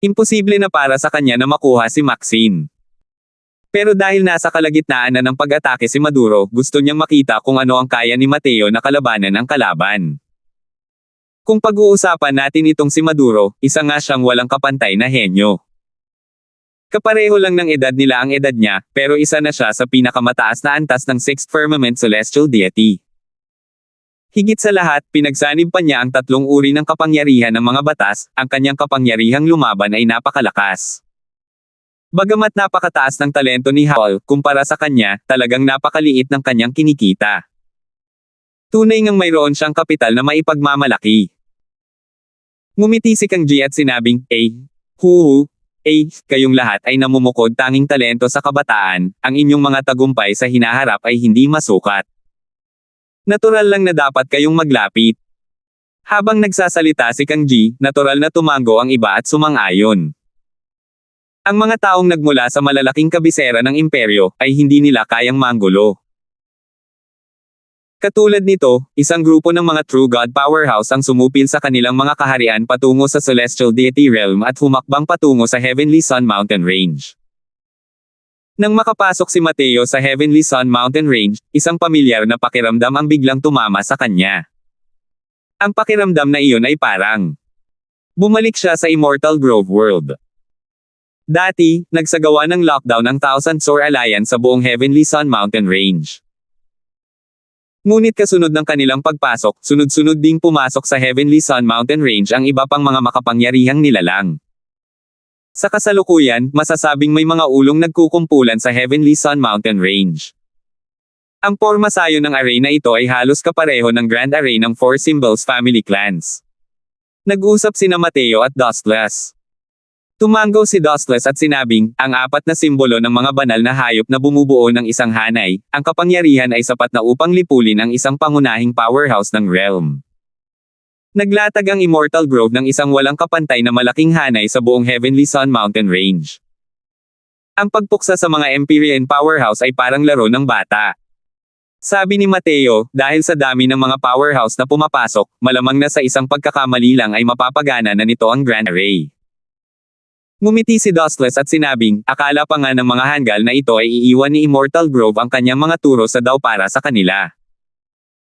Imposible na para sa kanya na makuha si Maxine. Pero dahil nasa kalagitnaan na ng pag-atake si Maduro, gusto niyang makita kung ano ang kaya ni Mateo na kalabanan ang kalaban. Kung pag-uusapan natin itong si Maduro, isa nga siyang walang kapantay na henyo. Kapareho lang ng edad nila ang edad niya, pero isa na siya sa pinakamataas na antas ng 6th Firmament Celestial Deity. Higit sa lahat, pinagsanib pa niya ang 3 uri ng kapangyarihan ng mga batas, ang kanyang kapangyarihang lumaban ay napakalakas. Bagamat napakataas ng talento ni Howell, kumpara sa kanya, talagang napakaliit ng kanyang kinikita. Tunay ngang mayroon siyang kapital na maipagmamalaki. Ngumiti si Kang Ji at sinabing, kayong lahat ay namumukod tanging talento sa kabataan, ang inyong mga tagumpay sa hinaharap ay hindi masukat. Natural lang na dapat kayong maglapit. Habang nagsasalita si Kang Ji, natural na tumango ang iba at sumang-ayon. Ang mga taong nagmula sa malalaking kabisera ng imperyo, ay hindi nila kayang manggulo. Katulad nito, isang grupo ng mga True God Powerhouse ang sumupil sa kanilang mga kaharian patungo sa Celestial Deity Realm at humakbang patungo sa Heavenly Sun Mountain Range. Nang makapasok si Mateo sa Heavenly Sun Mountain Range, isang pamilyar na pakiramdam ang biglang tumama sa kanya. Ang pakiramdam na iyon ay parang bumalik siya sa Immortal Grove World. Dati, nagsagawa ng lockdown ang Thousand Soar Alliance sa buong Heavenly Sun Mountain Range. Ngunit kasunod ng kanilang pagpasok, sunod-sunod ding pumasok sa Heavenly Sun Mountain Range ang iba pang mga makapangyarihang nilalang. Sa kasalukuyan, masasabing may mga ulong nagkukumpulan sa Heavenly Sun Mountain Range. Ang porma sayo ng array na ito ay halos kapareho ng Grand Array ng Four Symbols Family Clans. Nag-usap sina Mateo at Dustless. Tumango si Dustless at sinabing, ang apat na simbolo ng mga banal na hayop na bumubuo ng isang hanay, ang kapangyarihan ay sapat na upang lipulin ang isang pangunahing powerhouse ng realm. Naglatag ang Immortal Grove ng isang walang kapantay na malaking hanay sa buong Heavenly Sun Mountain Range. Ang pagpuksa sa mga Empyrean powerhouse ay parang laro ng bata. Sabi ni Mateo, dahil sa dami ng mga powerhouse na pumapasok, malamang na sa isang pagkakamali lang ay mapapagana na nito ang Grand Array. Ngumiti si Dustless at sinabing, akala pa nga ng mga hanggal na ito ay iiwan ni Immortal Grove ang kanyang mga turo sa daw para sa kanila.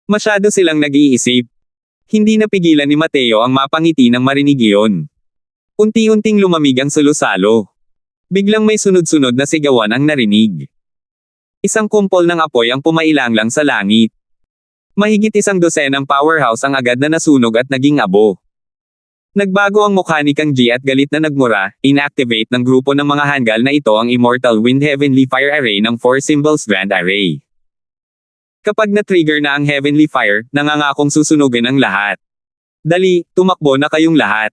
Masyado silang nag-iisip. Hindi napigilan ni Mateo ang mapangiti nang marinig iyon. Unti-unting lumamig ang salusalo. Biglang may sunod-sunod na sigawan ang narinig. Isang kumpol ng apoy ang pumailanglang sa langit. Mahigit 100 powerhouse ang agad na nasunog at naging abo. Nagbago ang mukha ni Kang Ji at galit na nagmura, inactivate ng grupo ng mga hanggal na ito ang Immortal Wind Heavenly Fire Array ng Four Symbols Grand Array. Kapag na-trigger na ang Heavenly Fire, nangangakong susunugin ang lahat. Dali, tumakbo na kayong lahat.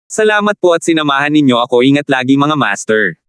Salamat po at sinamahan ninyo ako, ingat lagi mga master.